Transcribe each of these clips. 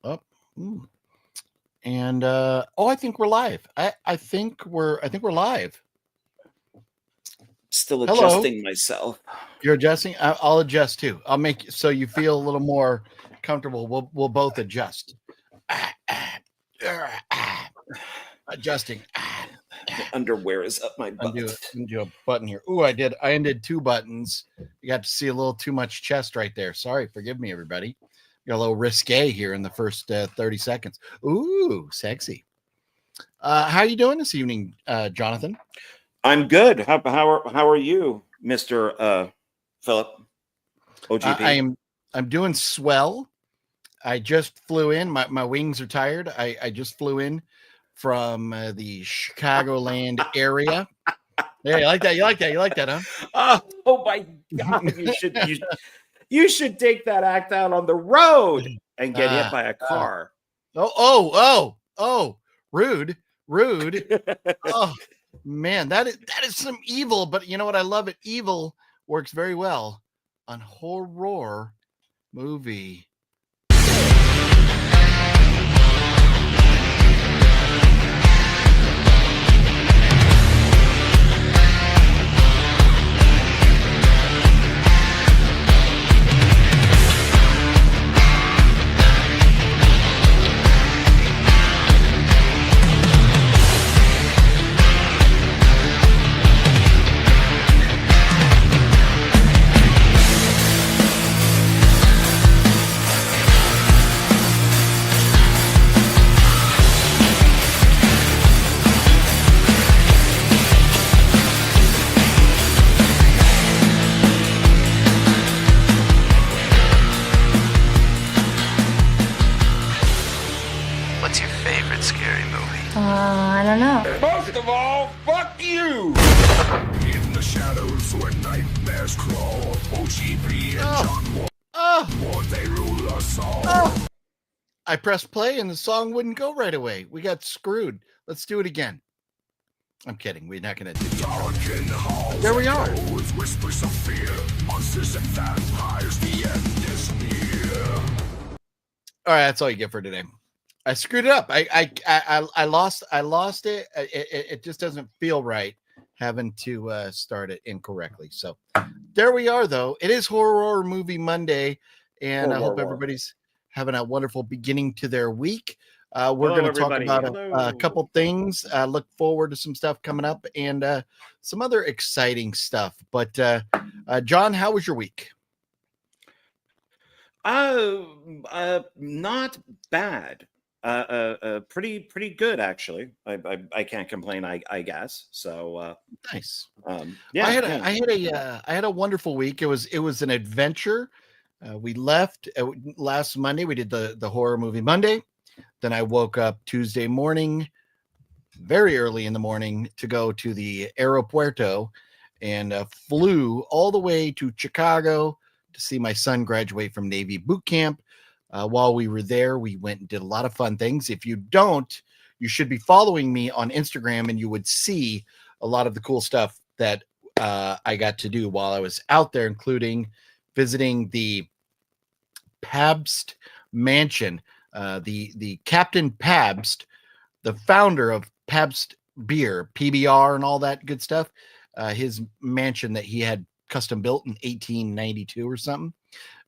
Up. And I think we're live. I think we're live. Still Hello. adjusting myself. You're adjusting? I'll adjust too. I'll make so you feel a little more comfortable. We'll both adjust. Adjusting. The underwear is up my butt. Undo a button here. Ooh, I undid 2 buttons. You got to see a little too much chest right there. Sorry, forgive me, everybody. Got a little risque here in the first 30 seconds. Ooh, sexy. How are you doing this evening, Jonathan? I'm good. How are you, Mr. Philip? OGP? I'm doing swell. I just flew in. My wings are tired. I just flew in from the Chicagoland area. Yeah, you like that? You like that, huh? Oh my God! You should take that act out on the road and get hit by a car. Oh! Rude. Oh man, that is some evil. But you know what? I love it. Evil works very well on horror movie. I don't know. Most of all, fuck you! In the shadows where nightmares crawl, OGP and John they rule us all. I pressed play and the song wouldn't go right away. We got screwed. Let's do it again. I'm kidding. We're not going to do it. There we are. With whispers of fear, monsters and vampires, the end is near. All right, that's all you get for today. I screwed it up. I lost it. It just doesn't feel right having to start it incorrectly. So there we are, though. It is Horror Movie Monday, and I hope everybody's having a wonderful beginning to their week. We're going to talk about a couple things. Look forward to some stuff coming up and some other exciting stuff. But John, how was your week? Not bad. Pretty good actually. I can't complain. I guess so. Nice. Yeah, I had a wonderful week. It was an adventure. We left last Monday. We did the Horror Movie Monday. Then I woke up Tuesday morning, very early in the morning, to go to the aeropuerto and flew all the way to Chicago to see my son graduate from Navy boot camp. While we were there, we went and did a lot of fun things. If you don't, you should be following me on Instagram and you would see a lot of the cool stuff that I got to do while I was out there, including visiting the Pabst Mansion. The Captain Pabst, the founder of Pabst Beer, PBR, and all that good stuff, his mansion that he had custom built in 1892 or something.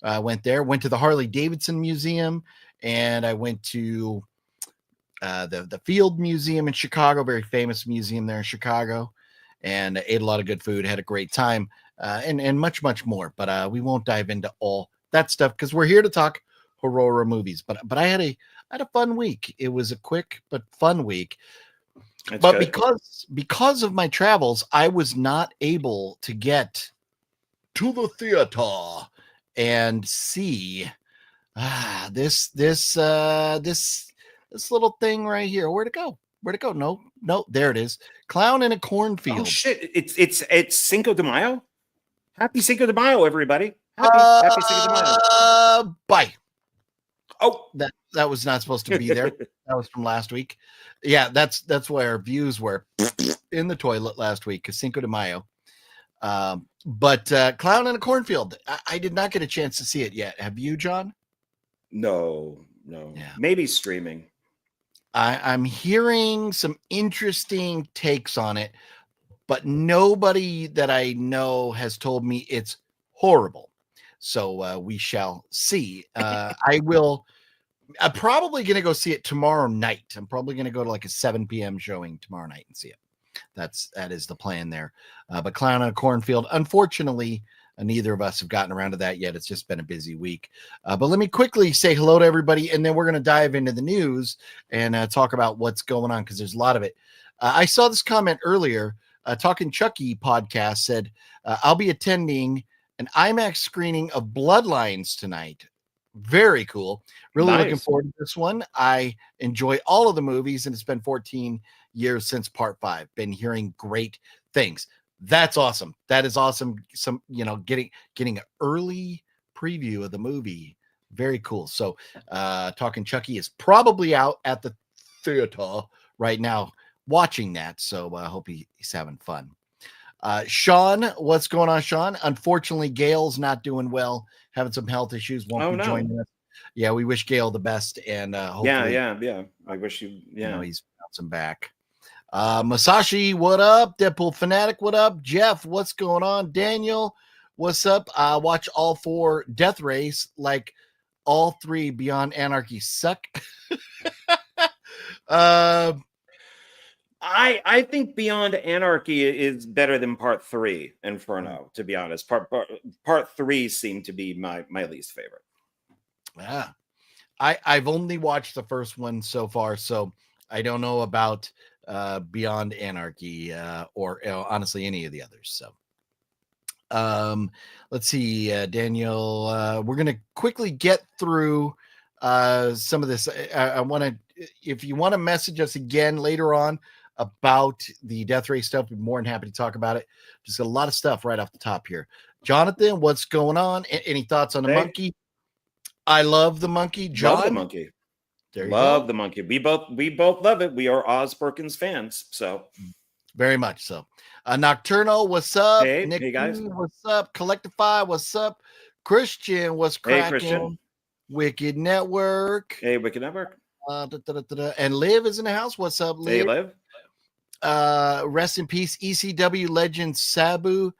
Went to the Harley Davidson Museum, and I went to the Field Museum in Chicago, very famous museum there in Chicago, and ate a lot of good food, had a great time, and much more. But we won't dive into all that stuff because we're here to talk horror movies. But I had a fun week. It was a quick but fun week. But because of my travels, I was not able to get to the theater and see this little thing right here. Where'd it go? No, there it is. Clown in a Cornfield. Oh shit! It's Cinco de Mayo. Happy Cinco de Mayo, everybody. Happy Cinco de Mayo. Bye. Oh, that was not supposed to be there. That was from last week. Yeah, that's why our views were in the toilet last week, because Cinco de Mayo. But Clown in a Cornfield, I did not get a chance to see it yet. Have you, John? No. Yeah. Maybe streaming. I'm hearing some interesting takes on it, but nobody that I know has told me it's horrible. So we shall see. I'm probably going to go see it tomorrow night. I'm probably going to go to like a 7 p.m. showing tomorrow night and see it. That is the plan there. But Clown on a Cornfield, unfortunately, neither of us have gotten around to that yet. It's just been a busy week. But let me quickly say hello to everybody, and then we're going to dive into the news and talk about what's going on, because there's a lot of it. I saw this comment earlier. Talking Chucky podcast said, I'll be attending an IMAX screening of Bloodlines tonight. Very cool. Really looking forward to this one. I enjoy all of the movies, and it's been 14 years since part 5. Been hearing great things. That's awesome. That is awesome. Some, getting an early preview of the movie. Very cool. So Talking Chucky is probably out at the theater right now watching that. So I hope he's having fun. Sean, what's going on, Sean? Unfortunately, Gail's not doing well, having some health issues. Won't be joining us. Yeah, we wish Gail the best, and hopefully, yeah. I wish he's bouncing back. Masashi, what up? Deadpool Fanatic, what up? Jeff, what's going on? Daniel, what's up? Watch all 4 Death Race, like all 3 Beyond Anarchy suck. I think Beyond Anarchy is better than part 3, Inferno, to be honest. Part 3 seemed to be my least favorite. Yeah. I've only watched the first one so far, so I don't know about Beyond Anarchy or honestly any of the others. So let's see, Daniel, we're gonna quickly get through some of this. I want to, if you want to message us again later on about the Death Race stuff, we'd be more than happy to talk about it. Just a lot of stuff right off the top here. Jonathan, what's going on? Any thoughts on the monkey? I love the monkey. John? Love the monkey. There you love go. The monkey. We both love it. We are Oz Perkins fans, so very much so. Nocturnal, what's up? Hey, Nick, hey guys, what's up? Collectify, what's up? Christian, what's cracking? Hey, Christian. Wicked Network. Hey, Wicked Network. And Liv is in the house. What's up, Liv? Hey, Liv. Rest in peace, ECW legend Sabu.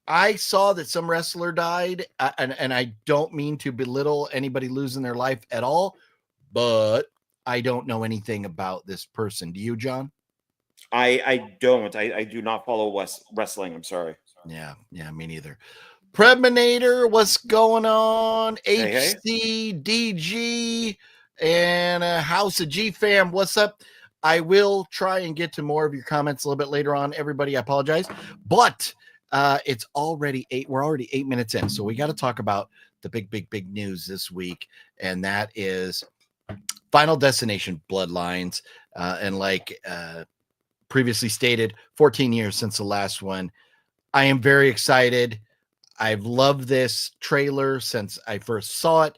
I saw that some wrestler died, and I don't mean to belittle anybody losing their life at all, but I don't know anything about this person. Do you, John? I don't. I do not follow wrestling. I'm sorry. Yeah, me neither. Preminator, what's going on? Hey. HCDG and House of G fam, what's up? I will try and get to more of your comments a little bit later on. Everybody, I apologize, but it's already 8. We're already 8 minutes in, so we got to talk about the big news this week, and that is Final Destination Bloodlines. And like previously stated, 14 years since the last one. I am very excited. I've loved this trailer since I first saw it.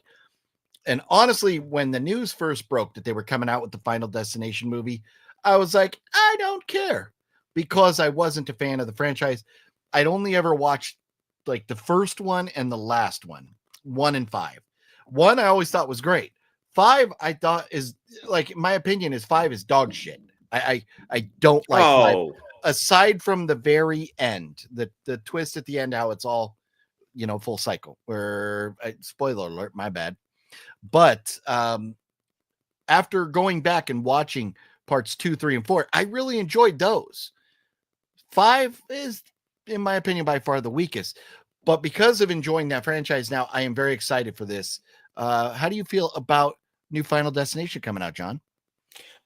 And honestly, when the news first broke that they were coming out with the Final Destination movie, I was like, I don't care, because I wasn't a fan of the franchise. I'd only ever watched like the first one and the last one, 1 and 5. 1 I always thought was great. 5 I thought is, like, in my opinion, is 5 is dog shit. I don't like 5. Aside from the very end, the twist at the end, how it's all, full cycle, where spoiler alert, my bad. But after going back and watching parts 2, 3, and 4, I really enjoyed those. 5 is, in my opinion, by far the weakest. But because of enjoying that franchise now, I am very excited for this. How do you feel about new Final Destination coming out, John?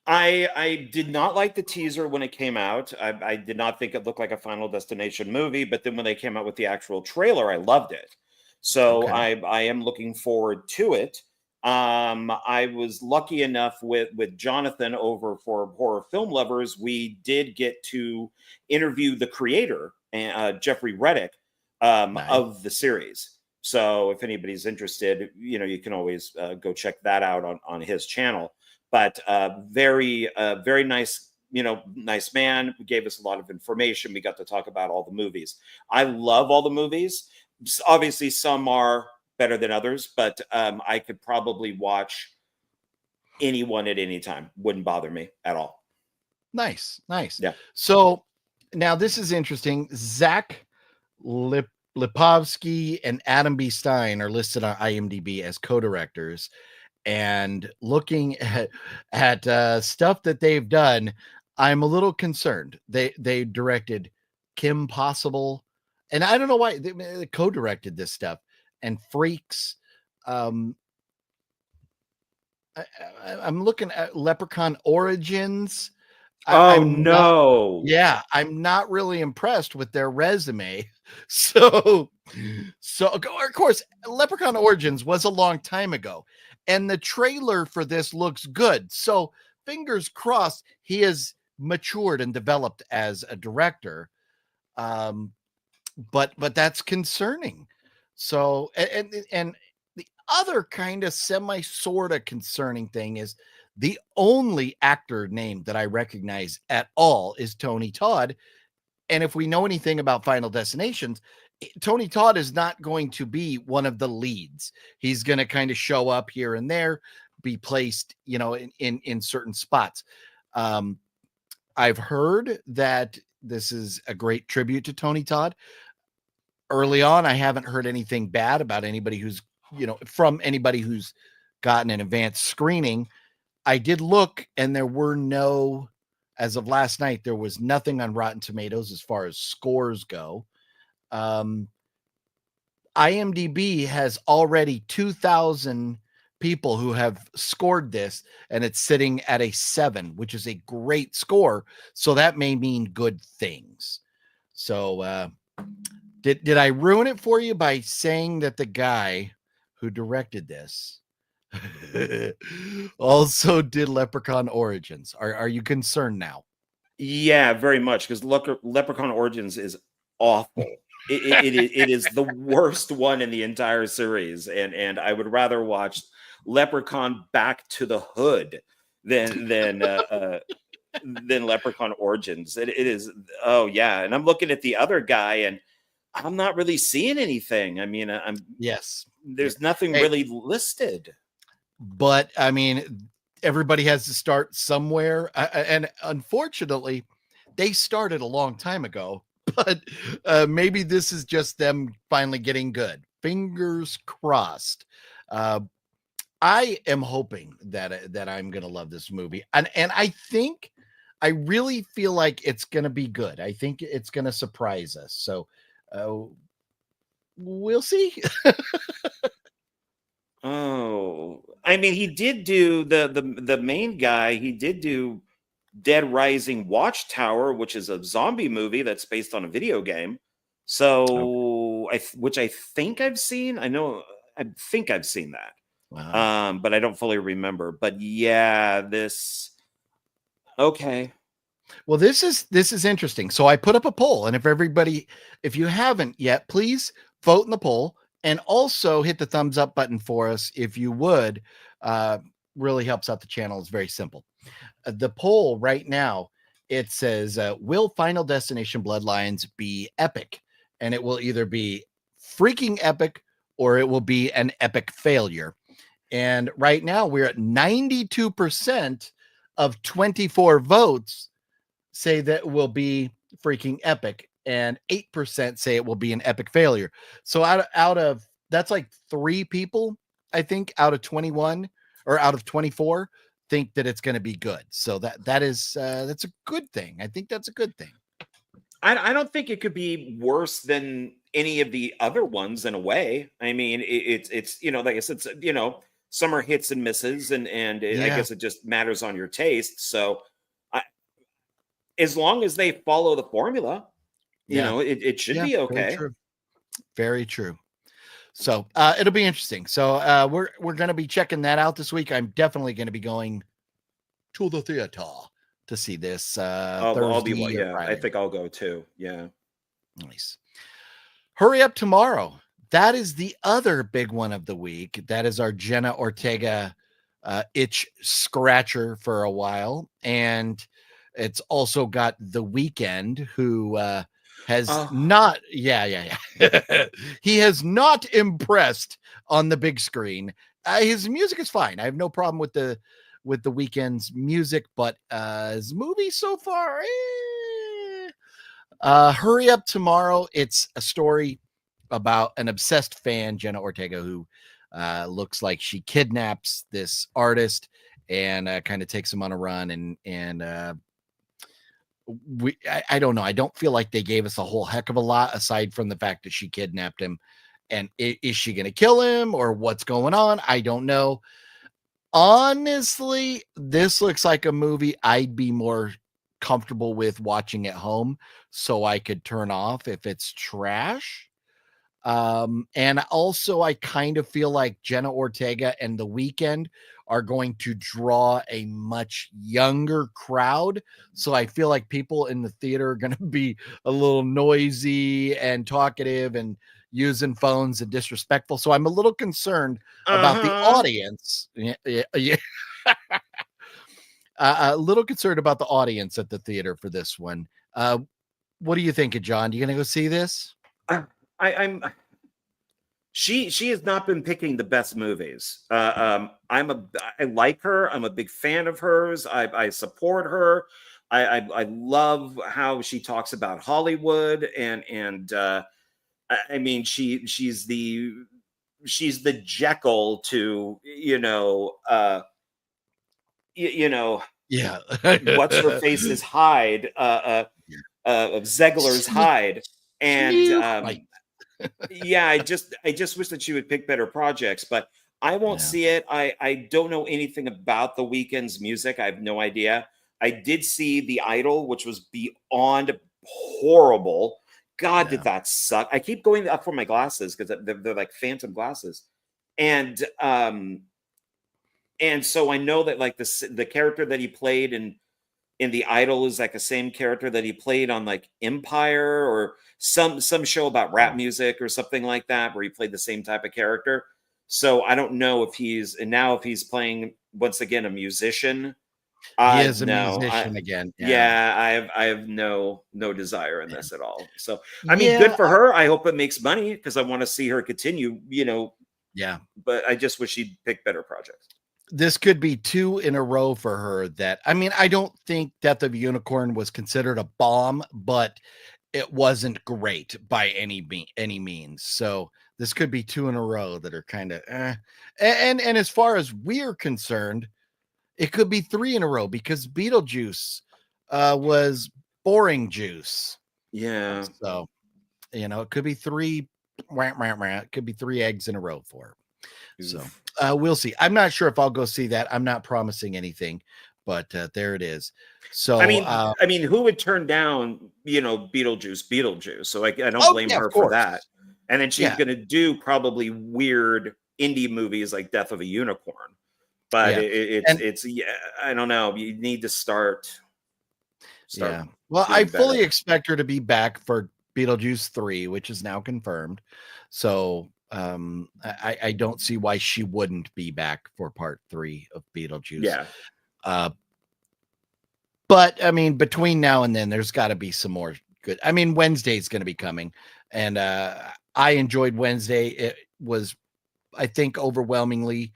I did not like the teaser when it came out. I did not think it looked like a Final Destination movie, but then when they came out with the actual trailer, I loved it. So okay. I am looking forward to it. I was lucky enough with Jonathan over for Horror Film Lovers. We did get to interview the creator, Jeffrey Reddick, nice. Of the series. So if anybody's interested, you can always go check that out on his channel. But very nice, nice man. He gave us a lot of information. We got to talk about all the movies. I love all the movies. Obviously, some are better than others, but I could probably watch anyone at any time. Wouldn't bother me at all. Nice. Yeah. So now this is interesting. Zach Lipovsky and Adam B. Stein are listed on IMDb as co-directors. And looking at stuff that they've done, I'm a little concerned. They directed Kim Possible, and I don't know why they co-directed this stuff, and Freaks. I'm looking at Leprechaun Origins. I'm not really impressed with their resume. So of course, Leprechaun Origins was a long time ago, and the trailer for this looks good. So fingers crossed he has matured and developed as a director. But that's concerning. So and the other kind of sort of concerning thing is the only actor name that I recognize at all is Tony Todd. And if we know anything about Final Destinations, Tony Todd is not going to be one of the leads. He's going to kind of show up here and there, be placed, in certain spots. I've heard that this is a great tribute to Tony Todd. Early on, I haven't heard anything bad about anybody who's, from anybody who's gotten an advanced screening. I did look, and there were as of last night, there was nothing on Rotten Tomatoes as far as scores go. IMDb has already 2,000 people who have scored this, and it's sitting at a 7, which is a great score. So that may mean good things. So did I ruin it for you by saying that the guy who directed this also did Leprechaun Origins? Are you concerned now? Yeah, very much, because Leprechaun Origins is awful. It is the worst one in the entire series, and I would rather watch Leprechaun Back to the Hood than Leprechaun Origins. It is. Oh yeah, and I'm looking at the other guy, and I'm not really seeing anything. I mean, there's nothing really listed. But I mean, everybody has to start somewhere, and unfortunately, they started a long time ago. But maybe this is just them finally getting good. Fingers crossed. I am hoping that I'm gonna love this movie, and I really feel like it's gonna be good. I think it's gonna surprise us. So we'll see. Oh, I mean, he did do the main guy. He did do Dead Rising Watchtower, which is a zombie movie that's based on a video game. So, which I think I've seen. I think I've seen that. Wow. But I don't fully remember. But yeah, this. Okay. Well, this is interesting. So I put up a poll, and if you haven't yet, please vote in the poll, and also hit the thumbs up button for us if you would. Really helps out the channel. It's very simple. The poll right now, it says, will Final Destination Bloodlines be epic? And it will either be freaking epic or it will be an epic failure. And right now we're at 92% of 24 votes say that it will be freaking epic, and 8% say it will be an epic failure. So out of that's like 3 people, I think, out of 21 or out of 24 think that it's going to be good. So that's a good thing. I think that's a good thing. I don't think it could be worse than any of the other ones in a way. I mean, it's like I said, some are hits and misses, and I guess it just matters on your taste. So as long as they follow the formula, it should be okay. Very true. Very true. So it'll be interesting. So we're going to be checking that out this week. I'm definitely going to be going to the theater to see this Thursday. I'll be I think I'll go too. Yeah. Nice. Hurry Up Tomorrow. That is the other big one of the week. That is our Jenna Ortega itch scratcher for a while. And it's also got The Weeknd, who has not. Yeah. He has not impressed on the big screen. His music is fine. I have no problem with the Weeknd's music, but his movie so far. Hurry Up Tomorrow. It's a story about an obsessed fan, Jenna Ortega, who looks like she kidnaps this artist and kind of takes him on a run. And I don't know. I don't feel like they gave us a whole heck of a lot aside from the fact that she kidnapped him. And is she going to kill him or what's going on? I don't know. Honestly, this looks like a movie I'd be more comfortable with watching at home so I could turn off if it's trash. And also I kind of feel like Jenna Ortega and The Weeknd are going to draw a much younger crowd. So I feel like people in the theater are going to be a little noisy and talkative and using phones and disrespectful. So I'm a little concerned about the audience. Yeah. A little concerned about the audience at the theater for this one. What do you think, John? You gonna go see this? She has not been picking the best movies. I like her. I'm a big fan of hers. I support her. I love how she talks about Hollywood and I mean she's the Jekyll to yeah. What's her face's Hyde, Zegler's Hyde, and yeah, I just wish that she would pick better projects, but I won't see it. I don't know anything about The Weeknd's music. I have no idea. I did see The Idol, which was beyond horrible. God, did that suck? I keep going up for my glasses because they're like phantom glasses, and so I know that like the character that he played in The Idol is like the same character that he played on like Empire or some show about rap music or something like that, where he played the same type of character. So I don't know if he's playing once again a musician. He is a musician again. Yeah, I have no desire in this at all. So I mean, good for her. I hope it makes money because I want to see her continue. Yeah, but I just wish she'd pick better projects. This could be 2 in a row for her that, I mean, I don't think Death of a Unicorn was considered a bomb, but it wasn't great by any means. So this could be 2 in a row that are kind of, and as far as we're concerned, it could be 3 in a row because Beetlejuice was boring juice. Yeah. So, it could be 3, it could be 3 eggs in a row for her. So we'll see. I'm not sure if I'll go see that. I'm not promising anything, but there it is. So I mean, who would turn down, Beetlejuice? So I don't blame her for that. And then she's going to do probably weird indie movies like Death of a Unicorn. But it's I don't know. You need to start. Yeah. Well, I fully expect her to be back for Beetlejuice 3, which is now confirmed. So I don't see why she wouldn't be back for part 3 of Beetlejuice. Yeah. But I mean, between now and then, there's got to be some more good. I mean, Wednesday's going to be coming, and I enjoyed Wednesday. It was, I think, overwhelmingly,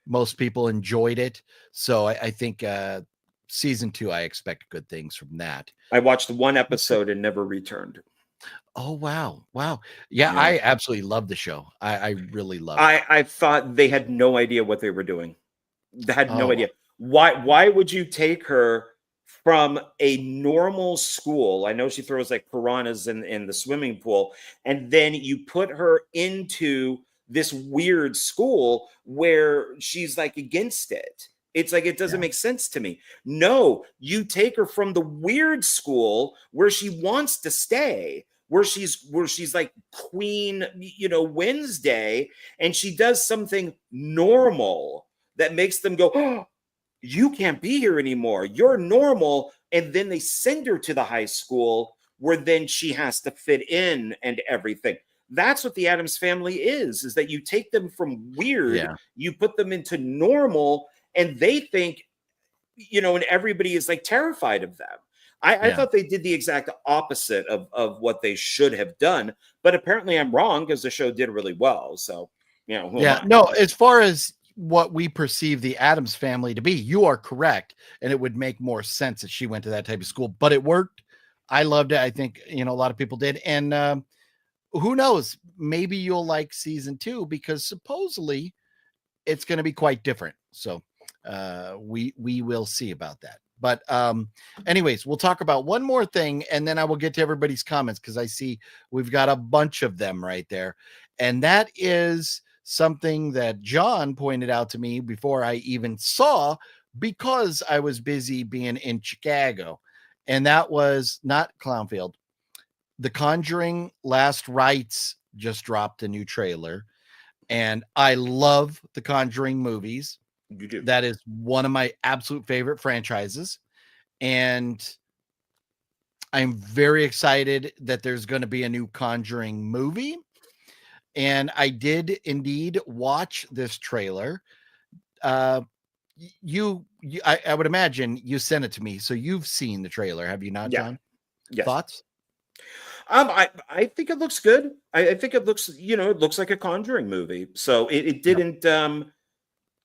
most people enjoyed it. So I think season 2, I expect good things from that. I watched 1 episode and never returned. Oh, wow. Yeah, I absolutely love the show. I really love it. I thought they had no idea what they were doing. They had no idea. Why would you take her from a normal school? I know she throws like piranhas in the swimming pool, and then you put her into this weird school where she's like against it. It's like, it doesn't make sense to me. No, you take her from the weird school where she wants to stay, where she's like Queen, Wednesday, and she does something normal that makes them go, oh, you can't be here anymore. You're normal. And then they send her to the high school where then she has to fit in and everything. That's what the Addams Family is that you take them from weird, you put them into normal, and they think, and everybody is like terrified of them. I thought they did the exact opposite of what they should have done, but apparently I'm wrong because the show did really well. So, who am I? No, as far as what we perceive the Addams family to be, you are correct. And it would make more sense if she went to that type of school, but it worked. I loved it. I think, a lot of people did. And who knows, maybe you'll like season 2 because supposedly it's going to be quite different. So we will see about that. But anyways, we'll talk about one more thing and then I will get to everybody's comments because I see we've got a bunch of them right there. And that is something that John pointed out to me before I even saw because I was busy being in Chicago. And that was not Clownfield. The Conjuring Last Rites just dropped a new trailer. And I love the Conjuring movies. You do. That is one of my absolute favorite franchises. And I'm very excited that there's going to be a new Conjuring movie. And I did indeed watch this trailer. I would imagine you sent it to me. So you've seen the trailer, have you not, John? Yes. Thoughts? I think it looks good. I think it looks, it looks like a Conjuring movie. So it didn't,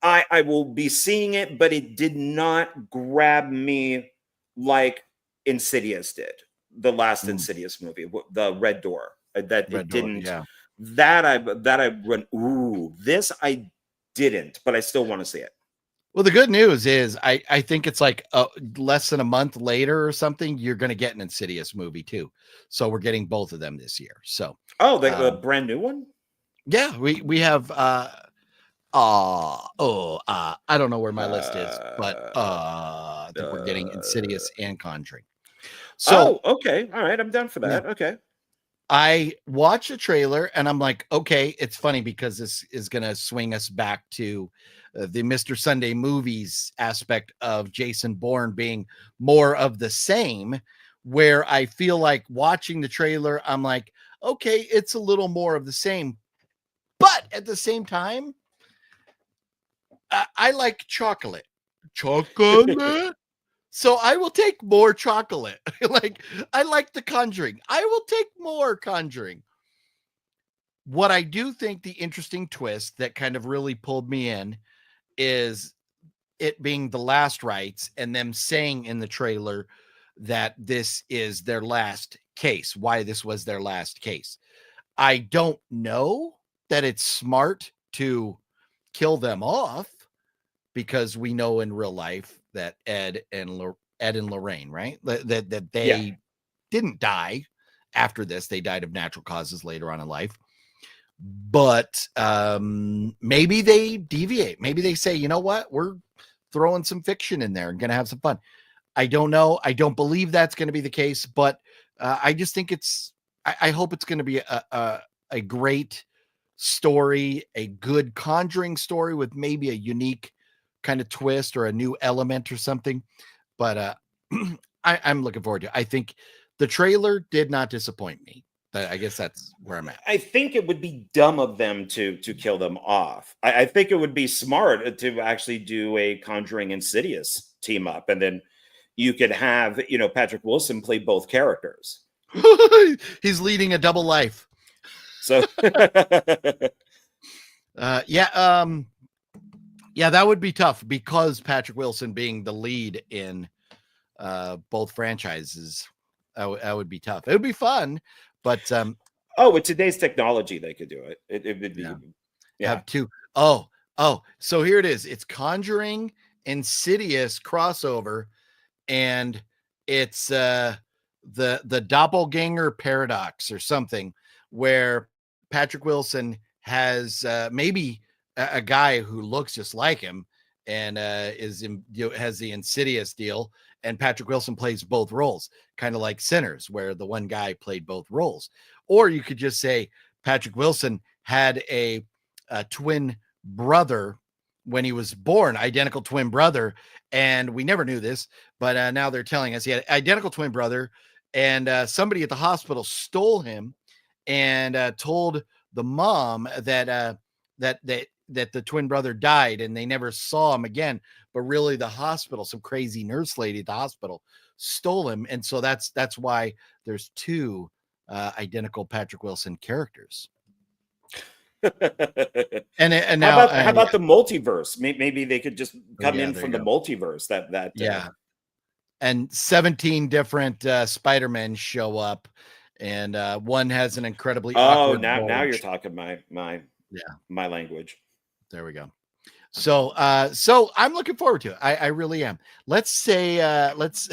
I will be seeing it, but it did not grab me like Insidious did. The last Insidious movie, the Red Door. That I went, ooh, this I didn't, but I still want to see it. Well, the good news is I think it's like less than a month later or something, you're going to get an Insidious movie too. So we're getting both of them this year. So, the brand new one. Yeah, we have, I don't know where my list is, but I think we're getting Insidious and Conjuring. So, okay. All right. I'm down for that. Yeah. Okay. I watched the trailer and I'm like, okay, it's funny because this is going to swing us back to the Mr. Sunday movies aspect of Jason Bourne being more of the same, where I feel like watching the trailer, I'm like, okay, it's a little more of the same. But at the same time, I like chocolate. So I will take more chocolate. Like, I like the Conjuring. I will take more Conjuring. What I do think the interesting twist that kind of really pulled me in is it being the last rites and them saying in the trailer that this is their last case, why this was their last case. I don't know that it's smart to kill them off because we know in real life that Ed and Lorraine, right? That they didn't die after this. They died of natural causes later on in life. But maybe they deviate. Maybe they say, you know what? We're throwing some fiction in there and going to have some fun. I don't know. I don't believe that's going to be the case, but I just think I hope it's going to be a great story, a good Conjuring story with maybe a unique kind of twist or a new element or something. But I'm looking forward to it. I think the trailer did not disappoint me. I guess that's where I'm at. I think it would be dumb of them to kill them off. I think it would be smart to actually do a Conjuring Insidious team up, and then you could have, Patrick Wilson play both characters. He's leading a double life. So, that would be tough because Patrick Wilson being the lead in both franchises, that would be tough. It would be fun, but with today's technology, they could do it. It would be have two. So here it is. It's Conjuring Insidious crossover, and it's the doppelganger paradox or something, where Patrick Wilson has maybe a guy who looks just like him and has the Insidious deal, and Patrick Wilson plays both roles, kind of like Sinners, where the one guy played both roles. Or you could just say Patrick Wilson had a twin brother when he was born, identical twin brother, and we never knew this, but now they're telling us he had identical twin brother, and somebody at the hospital stole him and told the mom that the twin brother died and they never saw him again. But really the hospital, some crazy nurse lady at the hospital stole him, and so that's why there's two identical Patrick Wilson characters. and now how about the multiverse? Maybe they could just come in from the go. multiverse. That and 17 different Spider-Men show up, and one has an incredibly awkward now bulge. you're talking my language. There we go. So I'm looking forward to it. I really am. Let's say let's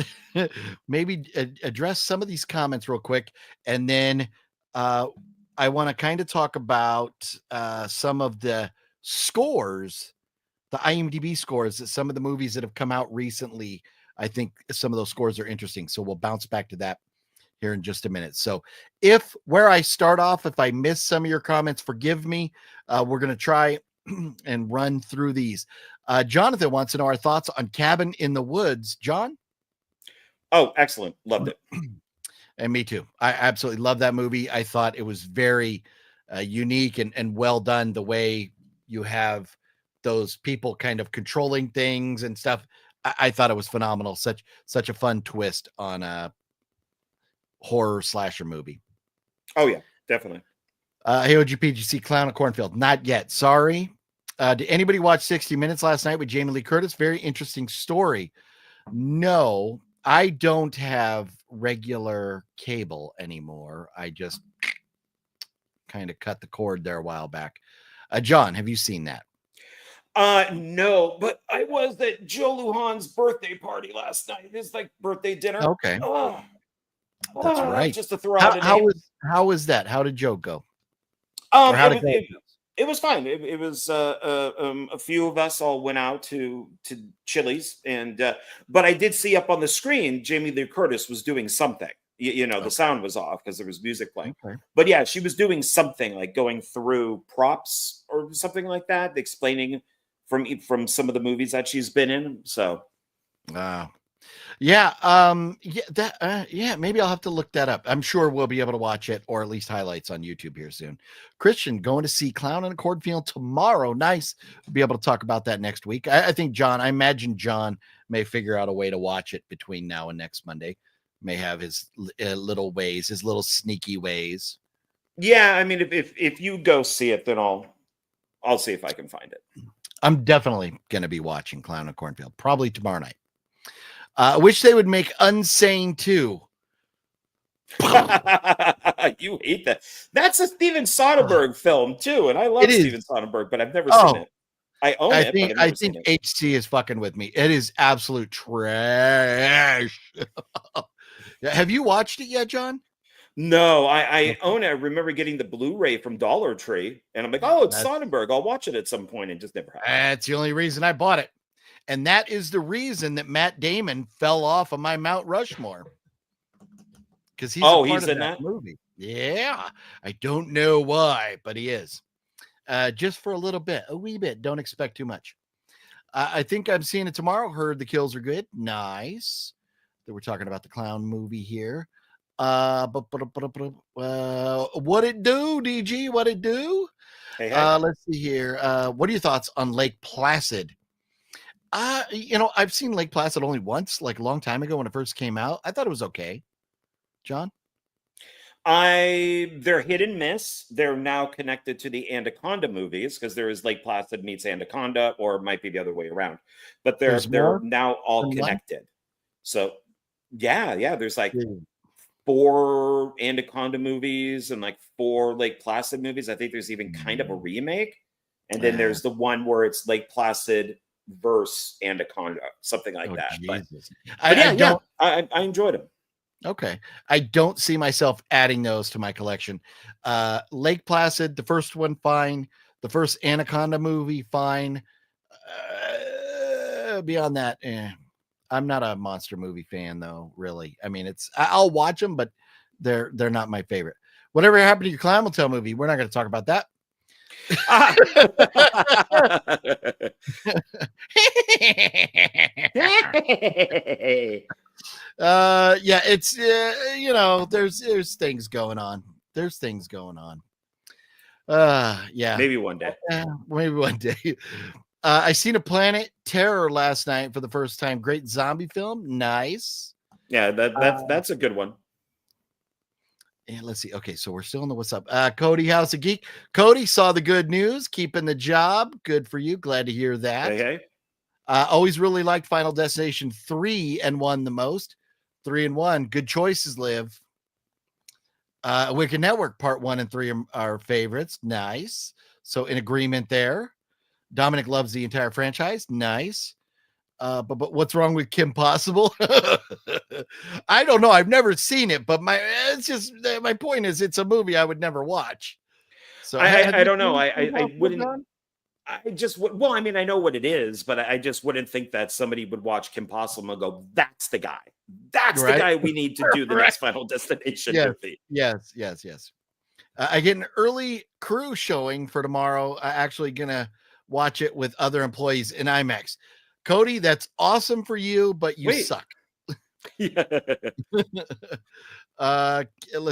maybe address some of these comments real quick, and then I want to kind of talk about some of the scores, the IMDb scores that some of the movies that have come out recently. I think some of those scores are interesting. So we'll bounce back to that here in just a minute. So where I start off, if I miss some of your comments, forgive me. We're going to try and run through these. Jonathan wants to know our thoughts on Cabin in the Woods. John? Oh, excellent. Loved it. And me too. I absolutely love that movie. I thought it was very unique and well done, the way you have those people kind of controlling things and stuff. I thought it was phenomenal. Such a fun twist on a horror slasher movie. Oh yeah, definitely. Hey, OGP, did you see Clown at Cornfield? Not yet. Sorry. Did anybody watch 60 Minutes last night with Jamie Lee Curtis? Very interesting story. No, I don't have regular cable anymore. I just kind of cut the cord there a while back. John, have you seen that? No, but I was at Joe Lujan's birthday party last night. His birthday dinner. Okay. That's right. Just to throw out how was that? How did Joe go? It was fine. It was a few of us all went out to Chili's, and but I did see up on the screen Jamie Lee Curtis was doing something. The sound was off because there was music playing. Okay. But yeah, she was doing something like going through props or something like that, explaining from some of the movies that she's been in. So, yeah, maybe I'll have to look that up. I'm sure we'll be able to watch it, or at least highlights on YouTube here soon. Christian, going to see Clown in a Cornfield tomorrow. Nice. We'll be able to talk about that next week. I imagine John may figure out a way to watch it between now and next Monday. May have his little ways, his little sneaky ways. Yeah, I mean, if you go see it, then I'll see if I can find it. I'm definitely going to be watching Clown in Cornfield, probably tomorrow night. I wish they would make Unsane too. You hate that. That's a Steven Soderbergh film too, and I love Steven Soderbergh, but I've never seen it. I own it. I think HC is fucking with me. It is absolute trash. Have you watched it yet, John? No, I own it. I remember getting the Blu-ray from Dollar Tree, and I'm like, oh, it's Soderbergh. I'll watch it at some point, and just never happened. That's the only reason I bought it. And that is the reason that Matt Damon fell off of my Mount Rushmore. Because he's in that movie. Yeah. I don't know why, but he is. Just for a wee bit. Don't expect too much. I think I'm seeing it tomorrow. Heard the kills are good. Nice. We're talking about the clown movie here. What it do, DG? What it do? Hey. Let's see here. What are your thoughts on Lake Placid? I've seen Lake Placid only once, like a long time ago when it first came out. I thought it was okay. John? They're hit and miss. They're now connected to the Anaconda movies because there is Lake Placid meets Anaconda, or it might be the other way around. But they're now all connected. So yeah, there's like 4 Anaconda movies and like 4 Lake Placid movies. I think there's even kind of a remake. And then there's the one where it's Lake Placid versus Anaconda, something like that. Jesus. But I enjoyed them. Okay. I don't see myself adding those to my collection. Lake Placid, the first one, fine. The first Anaconda movie, fine. Beyond that, I'm not a monster movie fan, though, really. I mean, I'll watch them, but they're not my favorite. Whatever happened to your Clown Motel movie, we're not going to talk about that. It's there's things going on. Maybe one day. I seen A Planet Terror last night for the first time. Great zombie film. Nice. Yeah, that's a good one. And let's see. Okay, so we're still in the what's up. Cody House of Geek. Cody saw the good news, keeping the job. Good for you. Glad to hear that. Hey. Always really liked Final Destination 3 and 1 the most. 3 and 1. Good choices, Liv. Wicked Network Part 1 and 3 are favorites. Nice. So in agreement there. Dominic loves the entire franchise. Nice. But what's wrong with Kim Possible? I don't know. I've never seen it, but my point is it's a movie I would never watch. So I don't know. I wouldn't. Well, I mean, I know what it is, but I just wouldn't think that somebody would watch Kim Possible and go, "That's the guy. That's the guy we need to do the next Final Destination movie." Yes. I get an early crew showing for tomorrow. I'm actually gonna watch it with other employees in IMAX. Cody, that's awesome for you, but you suck. Let's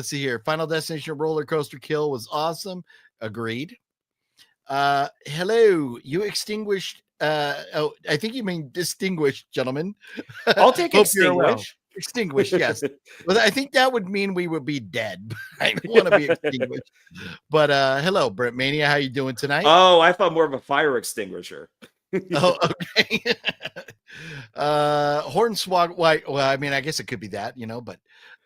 see here. Final Destination Roller Coaster Kill was awesome. Agreed. Hello, you extinguished. I think you mean distinguished, gentlemen. I'll take extinguished. Extinguished, yes. But I think that would mean we would be dead. I don't want to be extinguished. But hello, Brent Mania. How you doing tonight? Oh, I thought more of a fire extinguisher. Oh, okay. Hornswoggle. Well, I mean, I guess it could be that, but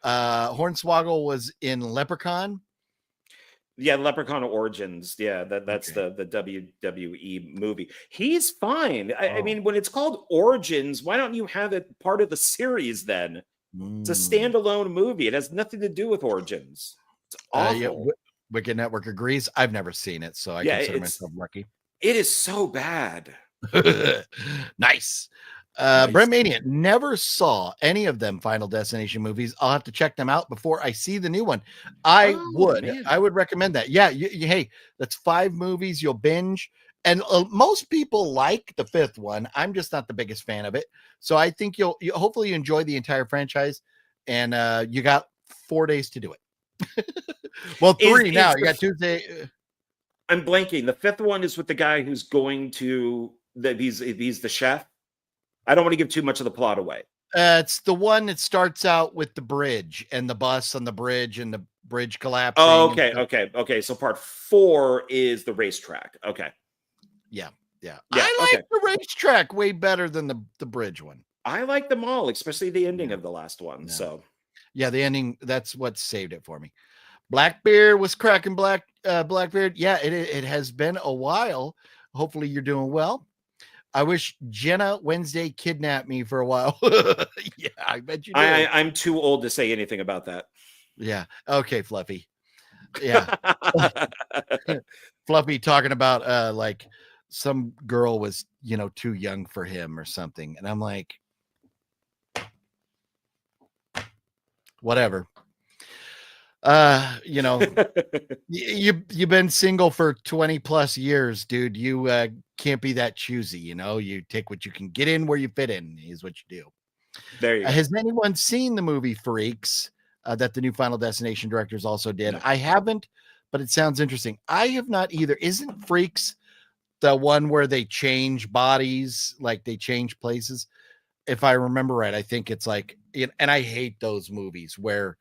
Hornswoggle was in Leprechaun. Yeah, Leprechaun Origins. Yeah, that's the WWE movie. He's fine. I mean, when it's called Origins, why don't you have it part of the series then? It's a standalone movie. It has nothing to do with Origins. It's awful. Wicked Network agrees. I've never seen it, so I consider myself lucky. It is so bad. Nice. Brent Mania, never saw any of them Final Destination movies. I'll have to check them out before I see the new one. I would recommend that. Yeah, hey, that's 5 movies you'll binge, and most people like the 5th one. I'm just not the biggest fan of it, so I think you'll hopefully enjoy the entire franchise, and you got 4 days to do it. Well, 3 now. You got Tuesday. I'm blanking. The 5th one is with the guy who's going to he's the chef. I don't want to give too much of the plot away. It's the one that starts out with the bridge and the bus on the bridge and the bridge collapsing. Oh, okay. So part 4 is the racetrack. Okay. Yeah. I like the racetrack way better than the bridge one. I like them all, especially the ending of the last one. Yeah. So yeah, the ending, that's what saved it for me. Blackbeard was cracking Blackbeard. Yeah, it has been a while. Hopefully you're doing well. I wish Jenna Wednesday kidnapped me for a while. Yeah, I bet you do. I'm too old to say anything about that. Yeah. Okay, Fluffy. Yeah. Fluffy talking about like some girl was, too young for him or something. And I'm like, whatever. You've been single for 20 plus years, dude. You can't be that choosy. You take what you can get in where you fit in is what you do. There you go. Has anyone seen the movie Freaks that the new Final Destination directors also did? No. I haven't, but it sounds interesting. I have not either. Isn't Freaks the one where they change bodies, like they change places? If I remember right, I think it's like, and I hate those movies where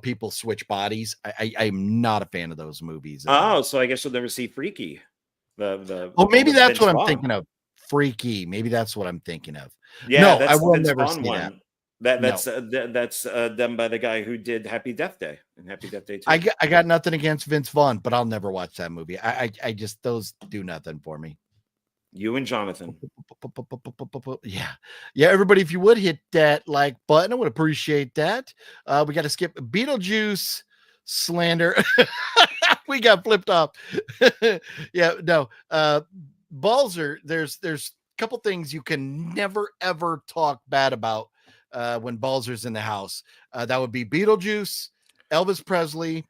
people switch bodies. I'm not a fan of those movies. Oh, so I guess you'll never see Freaky. Maybe that's what I'm thinking of. Freaky. Maybe that's what I'm thinking of. Yeah, no, that's I will Vince never Vaughn see one. That's done by the guy who did Happy Death Day and Happy Death Day 2. I got nothing against Vince Vaughn, but I'll never watch that movie. I just, those do nothing for me. You and Jonathan. Yeah. Everybody, if you would hit that like button, I would appreciate that. We got to skip Beetlejuice slander. We got flipped off. Yeah, no. Balzer, there's a couple things you can never ever talk bad about when Balzer's in the house. That would be Beetlejuice, Elvis Presley,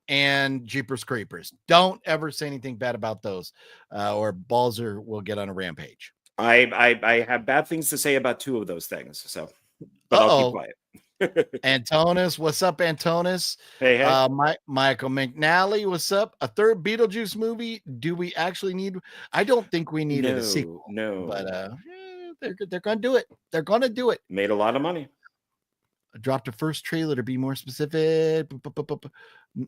and Jeepers Creepers. Don't ever say anything bad about those, or Balzer will get on a rampage. I have bad things to say about 2 of those things, so but I'll keep quiet. Antonis, what's up, Antonis? Hey. Michael McNally, what's up? A 3rd Beetlejuice movie? Do we actually need? I don't think we needed a sequel. No, but they're gonna do it. They're gonna do it. Made a lot of money. dropped a first trailer to be more specific.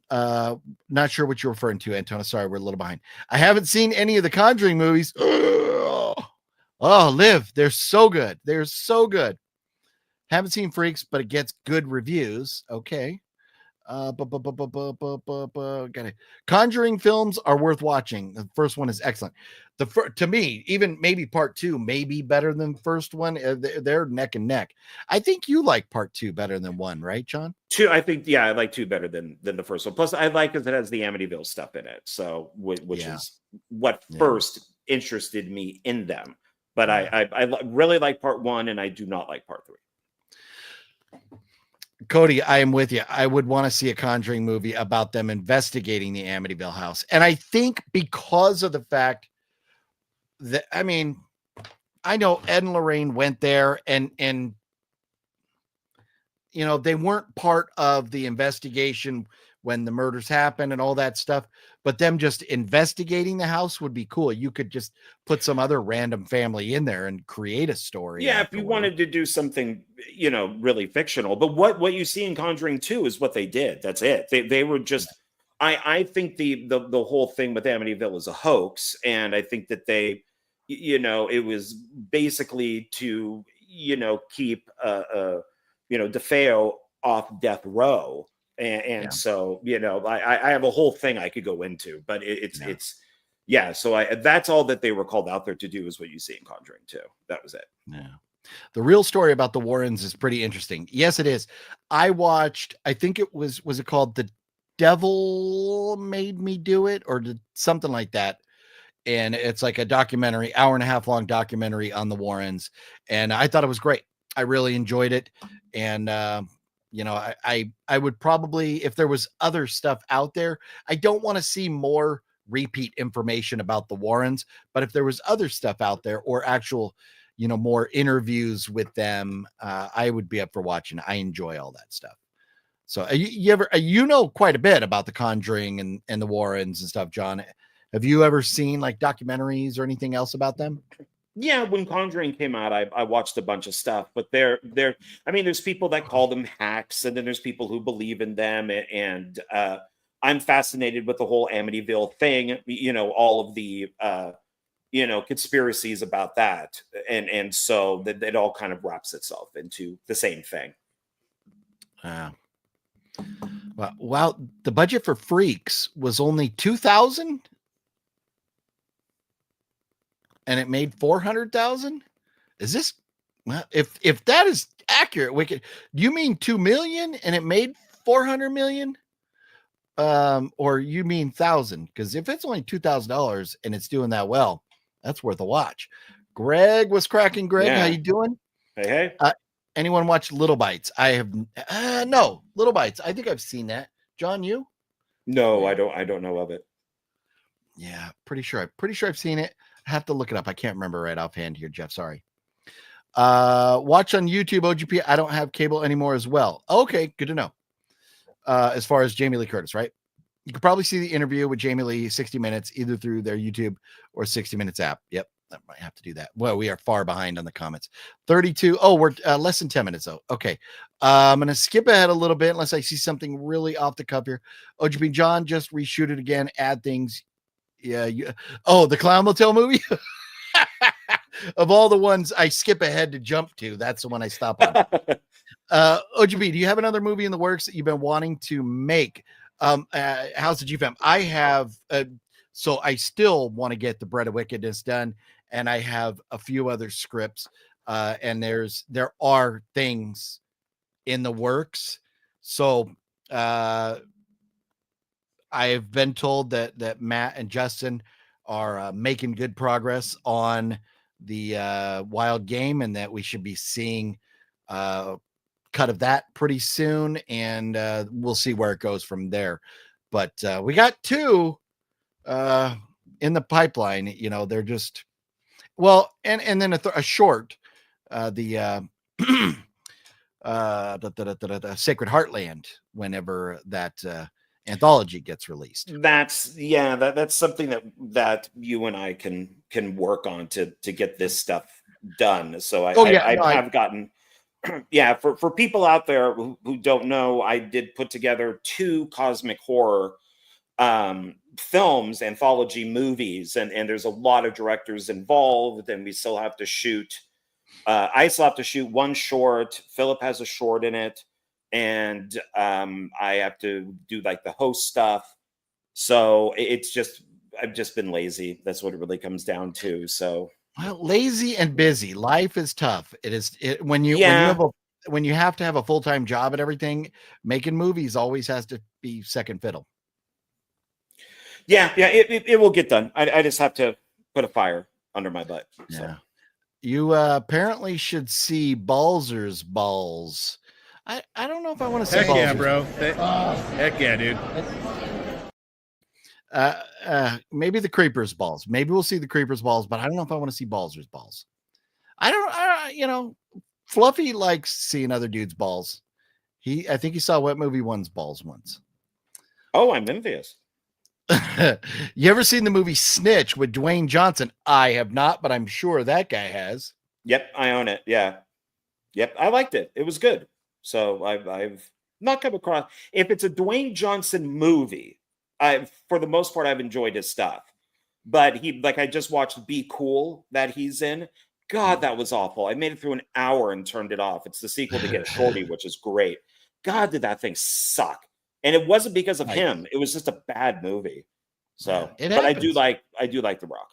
Not sure what you're referring to, Antona. Sorry, we're a little behind. I haven't seen any of the Conjuring movies. Oh, Liv, they're so good. They're so good. Haven't seen Freaks, but it gets good reviews. Okay. Got it. Conjuring films are worth watching. The first one is excellent. To me, even maybe part 2 may be better than the first one. They're neck and neck. I think you like part 2 better than 1, right, John? 2, I think, I like 2 better than the first one. Plus, I like because it has the Amityville stuff in it. So, which is what first interested me in them. But I really like part 1, and I do not like part 3. Cody, I am with you. I would want to see a Conjuring movie about them investigating the Amityville house. And I think because of the fact that, I mean, I know Ed and Lorraine went there and you know, they weren't part of the investigation when the murders happened and all that stuff, but them just investigating the house would be cool. You could just put some other random family in there and create a story. Yeah, if you wanted to do something, you know, really fictional. But what you see in Conjuring 2 is what they did. That's it. They were just I think the whole thing with Amityville is a hoax, and I think that they, you know, it was basically to, you know, keep DeFeo off death row. And so, you know, I have a whole thing I could go into, but it's so that's all that they were called out there to do is what you see in Conjuring 2. That was it. Yeah. The real story about the Warrens is pretty interesting. Yes, it is. I watched, I think it was it called The Devil Made Me Do It or something like that. And it's like a documentary, 1.5 hour long documentary on the Warrens. And I thought it was great. I really enjoyed it. And, you know, I would probably, if there was other stuff out there, I don't want to see more repeat information about the Warrens, but if there was other stuff out there or actual, you know, more interviews with them, I would be up for watching. I enjoy all that stuff. So you know quite a bit about the Conjuring and the Warrens and stuff, John. Have you ever seen like documentaries or anything else about them? Yeah, when Conjuring came out, I watched a bunch of stuff, but I mean, there's people that call them hacks, and then there's people who believe in them, and I'm fascinated with the whole Amityville thing, you know, all of the you know, conspiracies about that, and so that it all kind of wraps itself into the same thing. Wow, the budget for Freaks was only $2,000. And it made 400,000. Is this, well, if that is accurate, do you mean 2 million and it made 400 million? Or you mean 1,000? Because if it's only $2,000 and it's doing that well, that's worth a watch. Greg was cracking. Greg, how you doing? Hey. Anyone watch Little Bites? I have no Little Bites. I think I've seen that. John, you? No, I don't know of it. Yeah, pretty sure I've seen it. I have to look it up. I can't remember right offhand here, Jeff. Sorry. Watch on YouTube, OGP. I don't have cable anymore as well. Okay, good to know. As far as Jamie Lee Curtis, right? You could probably see the interview with Jamie Lee 60 Minutes either through their YouTube or 60 Minutes app. Yep, I might have to do that. Well, we are far behind on the comments. 32. Oh, we're less than 10 minutes though. Okay. I'm going to skip ahead a little bit unless I see something really off the cuff here. OGP, John, just reshoot it again. Add things. Yeah. The Clown Motel movie. Of all the ones I skip ahead to jump to, that's the one I stop on. OGB, do you have another movie in the works that you've been wanting to make? How's the GFM? I have, so I still want to get the Bread of Wickedness done, and I have a few other scripts, and there are things in the works. So I've been told that Matt and Justin are making good progress on the Wild Game, and that we should be seeing cut of that pretty soon, and we'll see where it goes from there. But we got 2 in the pipeline. You know, they're just and then a short, the Sacred Heartland, whenever that anthology gets released. That's something that you and I can work on to get this stuff done. So I have gotten yeah, for people out there who don't know, I did put together 2 cosmic horror films, anthology movies, and there's a lot of directors involved, and we still have to shoot. I still have to shoot 1 short. Philip has a short in it, and I have to do like the host stuff. So it's just I've just been lazy. That's what it really comes down to. So well, lazy and busy. Life is tough. It is when you have to have a full-time job and everything. Making movies always has to be second fiddle. Yeah, it will get done. I just have to put a fire under my butt. So. Yeah. You apparently should see Balzer's Balls. I don't know if I want to see Heck Balzer's. yeah, bro. Heck yeah, dude. Maybe the Creeper's Balls. Maybe we'll see the Creeper's Balls, but I don't know if I want to see Balzer's Balls. Fluffy likes seeing other dudes' balls. I think he saw Wet Movie 1's balls once. Oh, I'm envious. You ever seen the movie Snitch with Dwayne Johnson? I have not, but I'm sure that guy has. Yep, I own it. Yeah. Yep, I liked it. It was good. So I've not come across. If it's a Dwayne Johnson movie, for the most part, I've enjoyed his stuff. But I just watched Be Cool that he's in. God, that was awful. I made it through an hour and turned it off. It's the sequel to Get Shorty, which is great. God, did that thing suck. And it wasn't because of him. It was just a bad movie. So, but I do like The Rock.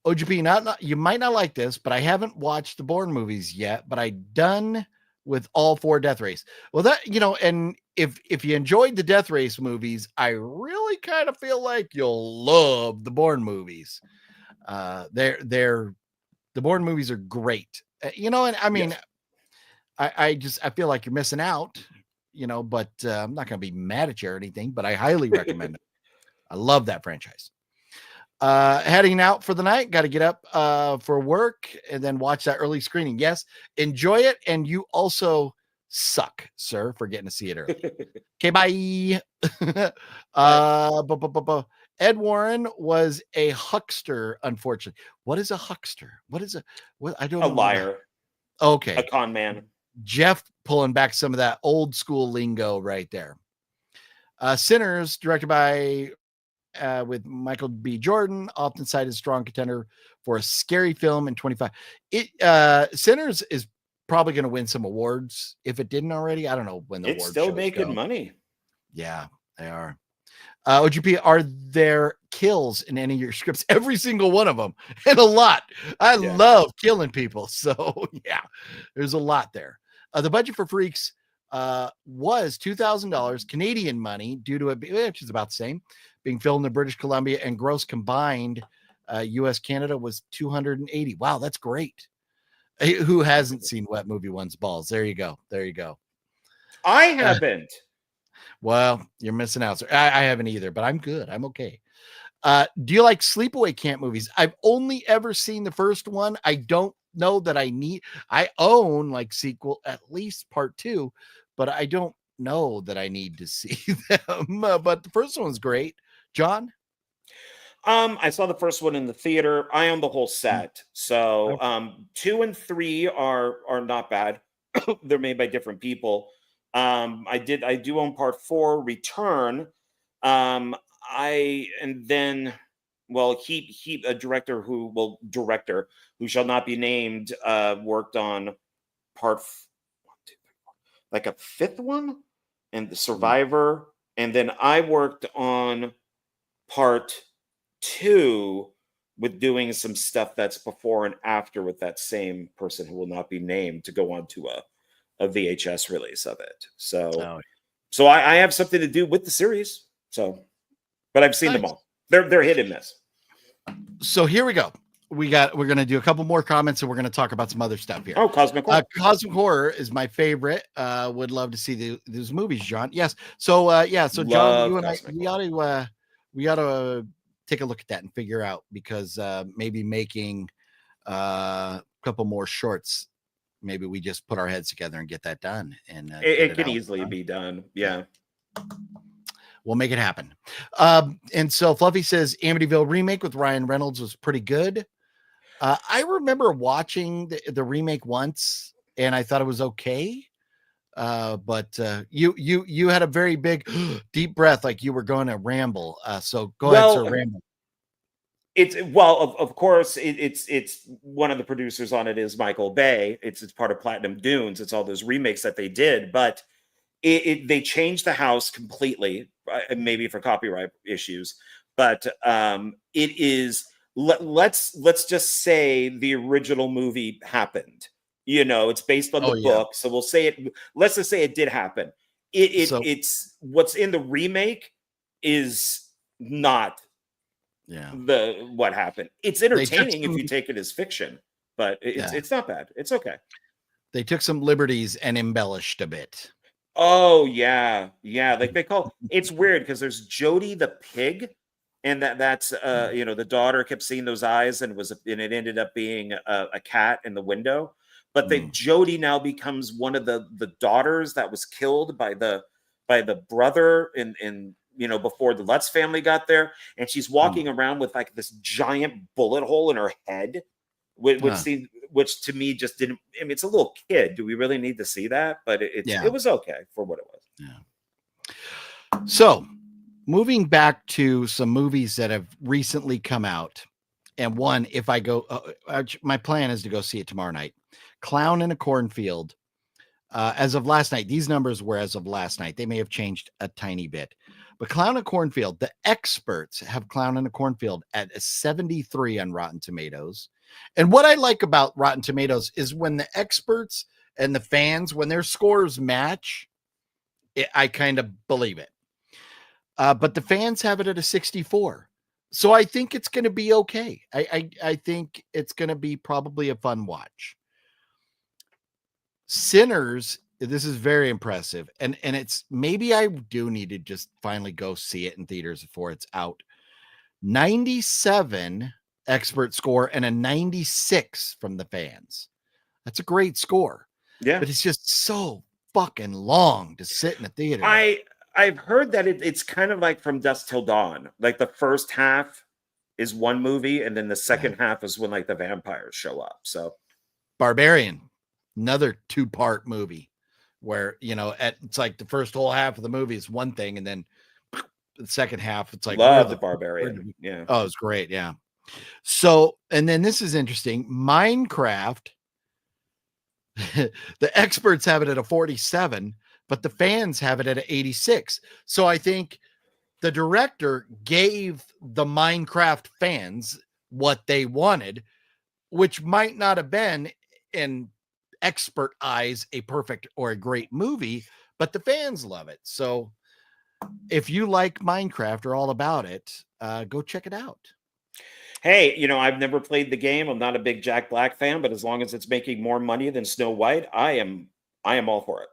OGP, you might not like this, but I haven't watched the Bourne movies yet, but I done with all 4 Death Race. Well, and if you enjoyed the Death Race movies, I really kind of feel like you'll love the Bourne movies. The Bourne movies are great. And I mean, yes. I feel like you're missing out, but I'm not going to be mad at you or anything, but I highly recommend it. I love that franchise. Heading out for the night, got to get up for work and then watch that early screening. Yes, enjoy it. And you also suck, sir, for getting to see it early. Okay, bye. Ed Warren was a huckster, unfortunately. What is a huckster? I don't know. A liar. Okay. A con man. Jeff pulling back some of that old school lingo right there. Sinners, directed by with Michael B. Jordan, often cited as strong contender for a scary film in 25. Sinners is probably going to win some awards if it didn't already. I don't know when the awards. It's still making money. Yeah, they are. OGP, are there kills in any of your scripts? Every single one of them, and a lot. I love killing people, so yeah, there's a lot there. The budget for Freaks was $2,000 Canadian money due to it, which is about the same, being filmed in British Columbia, and gross combined U.S. Canada was $280. Wow, that's great. Who hasn't seen Wet Movie 1's balls? There you go. I haven't. Well, you're missing out, sir. I haven't either, but I'm good. I'm okay. Do you like sleepaway camp movies? I've only ever seen the first one. I don't know that I own like sequel, at least part 2, but I don't know that I need to see them. But the first one's great. John? I saw the first one in the theater. I own the whole set. So 2 and 3 are not bad. They're made by different people. I do own part 4, Return. A director who shall not be named worked on part 1, 2, 3, 4, like a 5th one, and The Survivor, and then I worked on part 2 with doing some stuff that's before and after with that same person who will not be named to go on to a VHS release of it. So I have something to do with the series. So, but I've seen them all. They're hit and miss. So here we go. We're going to do a couple more comments and we're going to talk about some other stuff here. Oh, Cosmic Horror. Cosmic Horror is my favorite. Would love to see those movies, John. Yes. So, So John, you and I, we ought to take a look at that and figure out, because maybe making a couple more shorts, maybe we just put our heads together and get that done. And it could easily be done. Yeah. We'll make it happen. And so Fluffy says Amityville remake with Ryan Reynolds was pretty good. I remember watching the remake once, and I thought it was okay. But you had a very big deep breath, like you were going to ramble. So go ahead, sir, ramble. Of course, it's one of the producers on it is Michael Bay. It's part of Platinum Dunes. It's all those remakes that they did, but they changed the house completely, maybe for copyright issues. But it is let's just say the original movie happened. It's based on the book, so we'll say it. Let's just say it did happen. It's what's in the remake is not what happened. It's entertaining if you take it as fiction, but it's not bad. It's okay. They took some liberties and embellished a bit. Oh yeah. Like they call it's weird because there's Jody the pig, and that's the daughter kept seeing those eyes and it ended up being a cat in the window. But Jody now becomes one of the daughters that was killed by the brother in before the Lutz family got there, and she's walking around with like this giant bullet hole in her head, which to me just didn't. I mean, it's a little kid. Do we really need to see that? But it was okay for what it was. Yeah. So, moving back to some movies that have recently come out, and one, if I go, my plan is to go see it tomorrow night. Clown in a Cornfield. As of last night, these numbers were as of last night. They may have changed a tiny bit, but Clown in a Cornfield, the experts have Clown in a Cornfield at a 73 on Rotten Tomatoes. And what I like about Rotten Tomatoes is when the experts and the fans, when their scores match, I kind of believe it. But the fans have it at a 64. So I think it's going to be okay. I think it's going to be probably a fun watch. Sinners, this is very impressive. And it's maybe I do need to just finally go see it in theaters before it's out. 97 expert score and a 96 from the fans. That's a great score. Yeah. But it's just so fucking long to sit in a theater. I've heard that it's kind of like From Dusk Till Dawn. Like the first half is one movie, and then the second half is when like the vampires show up. So Barbarian, another 2-part movie where, it's like the first whole half of the movie is one thing, and then the second half, it's like love the Barbarian. Yeah. Oh, it's great. Yeah. So, and then this is interesting. Minecraft, the experts have it at a 47, but the fans have it at an 86. So I think the director gave the Minecraft fans what they wanted, which might not have been in expert eyes a perfect or a great movie, but the fans love it. So if you like Minecraft or all about it, go check it out. Hey, I've never played the game. I'm not a big Jack Black fan, but as long as it's making more money than Snow White, I am all for it.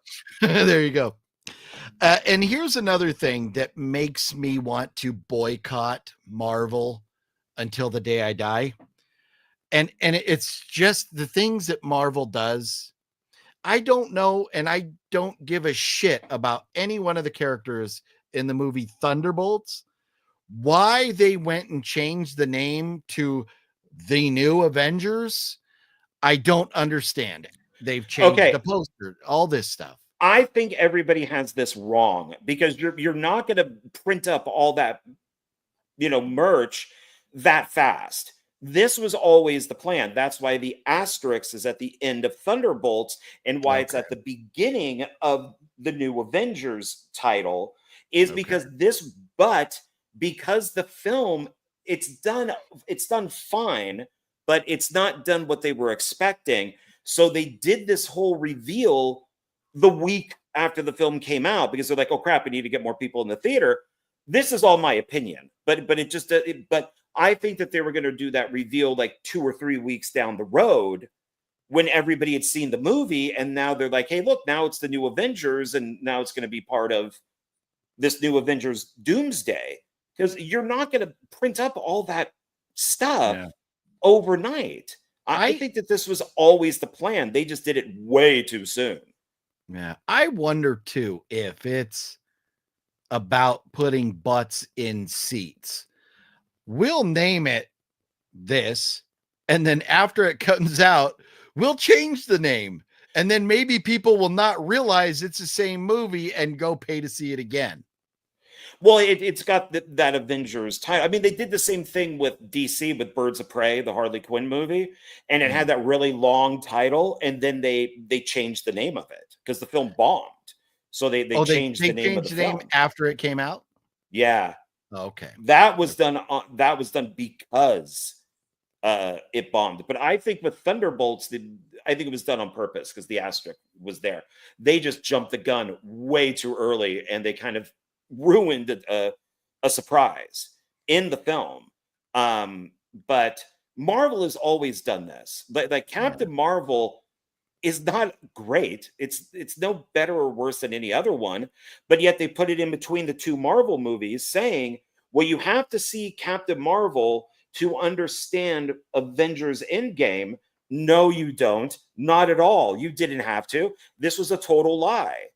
There you go. And here's another thing that makes me want to boycott Marvel until the day I die. And it's just the things that Marvel does. I don't know, and I don't give a shit about any one of the characters in the movie Thunderbolts. Why they went and changed the name to The New Avengers, I don't understand it. They've changed the poster, all this stuff. I think everybody has this wrong because you're not going to print up all that, merch that fast. This was always the plan. That's why the asterisk is at the end of Thunderbolts and why it's at the beginning of the New Avengers title is because because the film, it's done fine, but it's not done what they were expecting. So they did this whole reveal the week after the film came out because they're like, oh crap, we need to get more people in the theater. This is all my opinion, but I think that they were going to do that reveal like 2 or 3 weeks down the road when everybody had seen the movie. And now they're like, hey, look, now it's the New Avengers. And now it's going to be part of this New Avengers Doomsday. Because you're not going to print up all that stuff overnight. I think that this was always the plan. They just did it way too soon. Yeah. I wonder too, if it's about putting butts in seats. We'll name it this, and then after it comes out, we'll change the name. And then maybe people will not realize it's the same movie and go pay to see it again. Well, it's got that Avengers title. I mean, they did the same thing with DC with Birds of Prey, the Harley Quinn movie, and it had that really long title, and then they changed the name of it because the film bombed. So they changed the name of the film after it came out. Yeah. Okay. That was done because it bombed. But I think with Thunderbolts, I think it was done on purpose because the asterisk was there. They just jumped the gun way too early, and they kind of ruined a surprise in the film. But Marvel has always done this. Like Captain Marvel is not great. It's no better or worse than any other one, but yet they put it in between the two Marvel movies saying, well, you have to see Captain Marvel to understand Avengers Endgame. No, you don't. Not at all. You didn't have to. This was a total lie.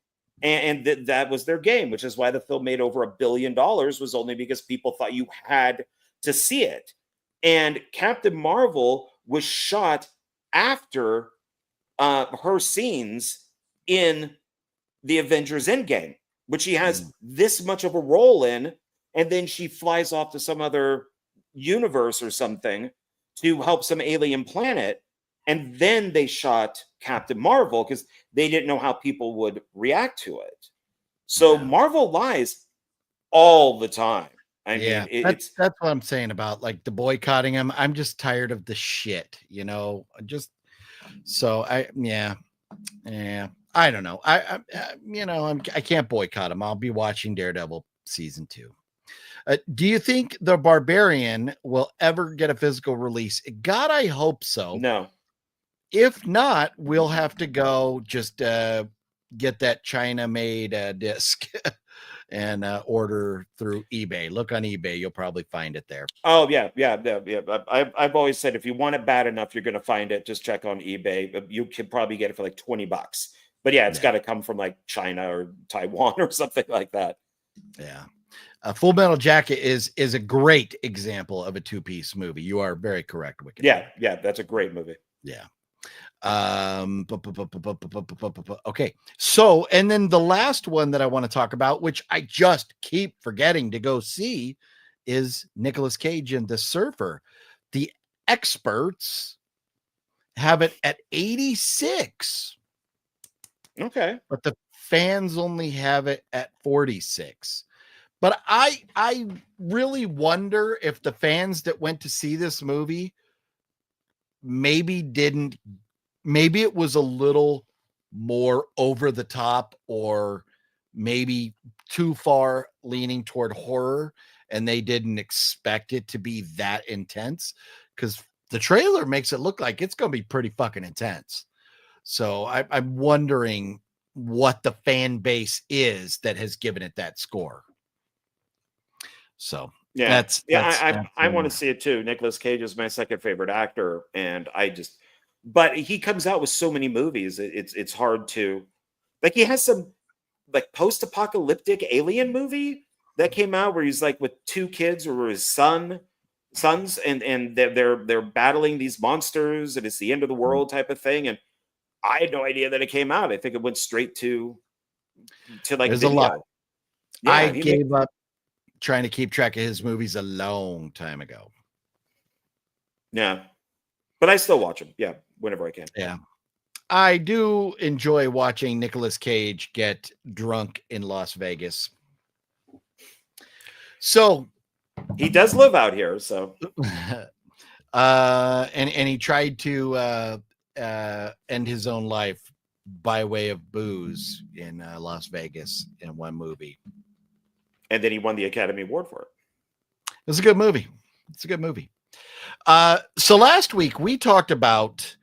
And that was their game, which is why the film made over $1 billion, was only because people thought you had to see it. And Captain Marvel was shot after her scenes in the Avengers Endgame, which she has this much of a role in, and then she flies off to some other universe or something to help some alien planet. And then they shot Captain Marvel because they didn't know how people would react to it. So Marvel lies all the time. I mean, that's what I'm saying about like the boycotting them. I'm just tired of the shit, you know. I don't know. I can't boycott them. I'll be watching Daredevil season 2. Do you think The Barbarian will ever get a physical release? God, I hope so. No. If not, we'll have to go just get that China-made disc and order through eBay. Look on eBay; you'll probably find it there. Oh yeah. I've always said if you want it bad enough, you're going to find it. Just check on eBay. You can probably get it for like $20. But it's got to come from like China or Taiwan or something like that. Yeah. Full Metal Jacket is a great example of a two-piece movie. You are very correct, Wicked. Yeah, that's a great movie. Yeah. Okay. So, and then the last one that I want to talk about, which I just keep forgetting to go see, is Nicolas Cage and the Surfer. The experts have it at 86. Okay. But the fans only have it at 46. But I really wonder if the fans that went to see this movie maybe it was a little more over the top, or maybe too far leaning toward horror, and they didn't expect it to be that intense, because the trailer makes it look like it's going to be pretty fucking intense. So I'm wondering what the fan base is that has given it that score. So I want to see it too. Nicolas Cage is my second favorite actor, and but he comes out with so many movies. It's hard to, like, he has some like post-apocalyptic alien movie that came out where he's like with two kids or his sons, and they're battling these monsters, and it's the end of the world type of thing. And I had no idea that it came out. I think it went straight to like there's video. a lot. Yeah, I gave up trying to keep track of his movies a long time ago. Yeah. But I still watch them. Yeah. Whenever I can. Yeah. I do enjoy watching Nicolas Cage get drunk in Las Vegas. So he does live out here. So, and he tried to end his own life by way of booze in Las Vegas in one movie. And then he won the Academy Award for it. It's a good movie. So last week we talked about,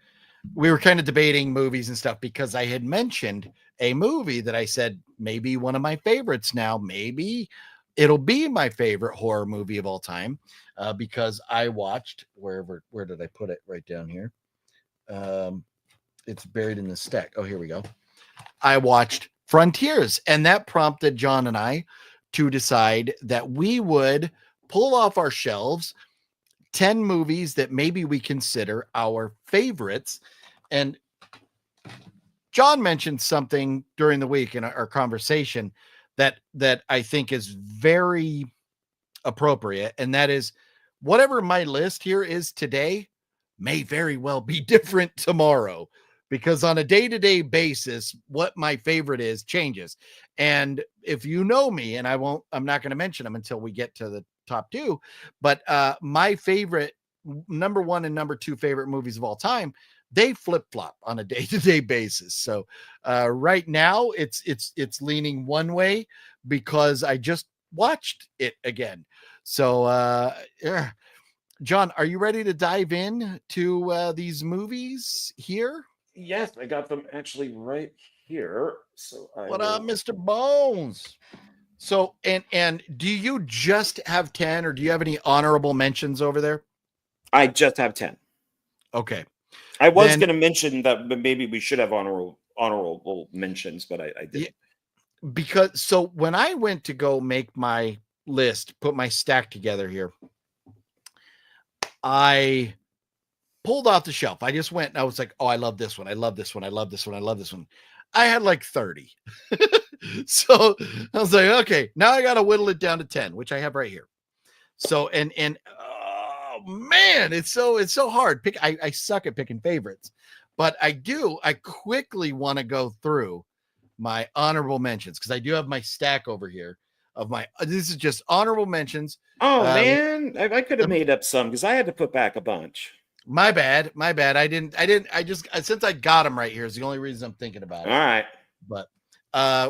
we were kind of debating movies and stuff because I had mentioned a movie that I said maybe one of my favorites now. Maybe it'll be my favorite horror movie of all time because I watched where did I put it? Right down here. It's buried in the stack. Oh, here we go. I watched Frontiers, and that prompted John and I to decide that we would pull off our shelves 10 movies that maybe we consider our favorites. And John mentioned something during the week in our conversation that I think is very appropriate, and that is whatever my list here is today may very well be different tomorrow, because on a day-to-day basis, what my favorite is changes. And if you know me, and I'm not going to mention them until we get to the top two, but my favorite number one and number two favorite movies of all time, they flip-flop on a day-to-day basis. So right now it's leaning one way because I just watched it again. So John, are you ready to dive in to these movies here? Yes, I got them actually right here. So what up, Mr. Bones? So and do you just have 10, or do you have any honorable mentions over there? I just have 10. Okay. I was going to mention that maybe we should have honorable mentions, but I didn't. Yeah, because so when I went to go make my list, put my stack together here, I pulled off the shelf. I just went and I was like, oh, I love this one. I love this one. I love this one. I love this one. I had like 30. So I was like, okay, now I got to whittle it down to 10, which I have right here. So, and oh man, it's so hard. I suck at picking favorites, but I quickly want to go through my honorable mentions, because I do have my stack over here of my, this is just honorable mentions. Oh man, I could have made up some because I had to put back a bunch. My bad. I just, since I got them right here is the only reason I'm thinking about it. All right. But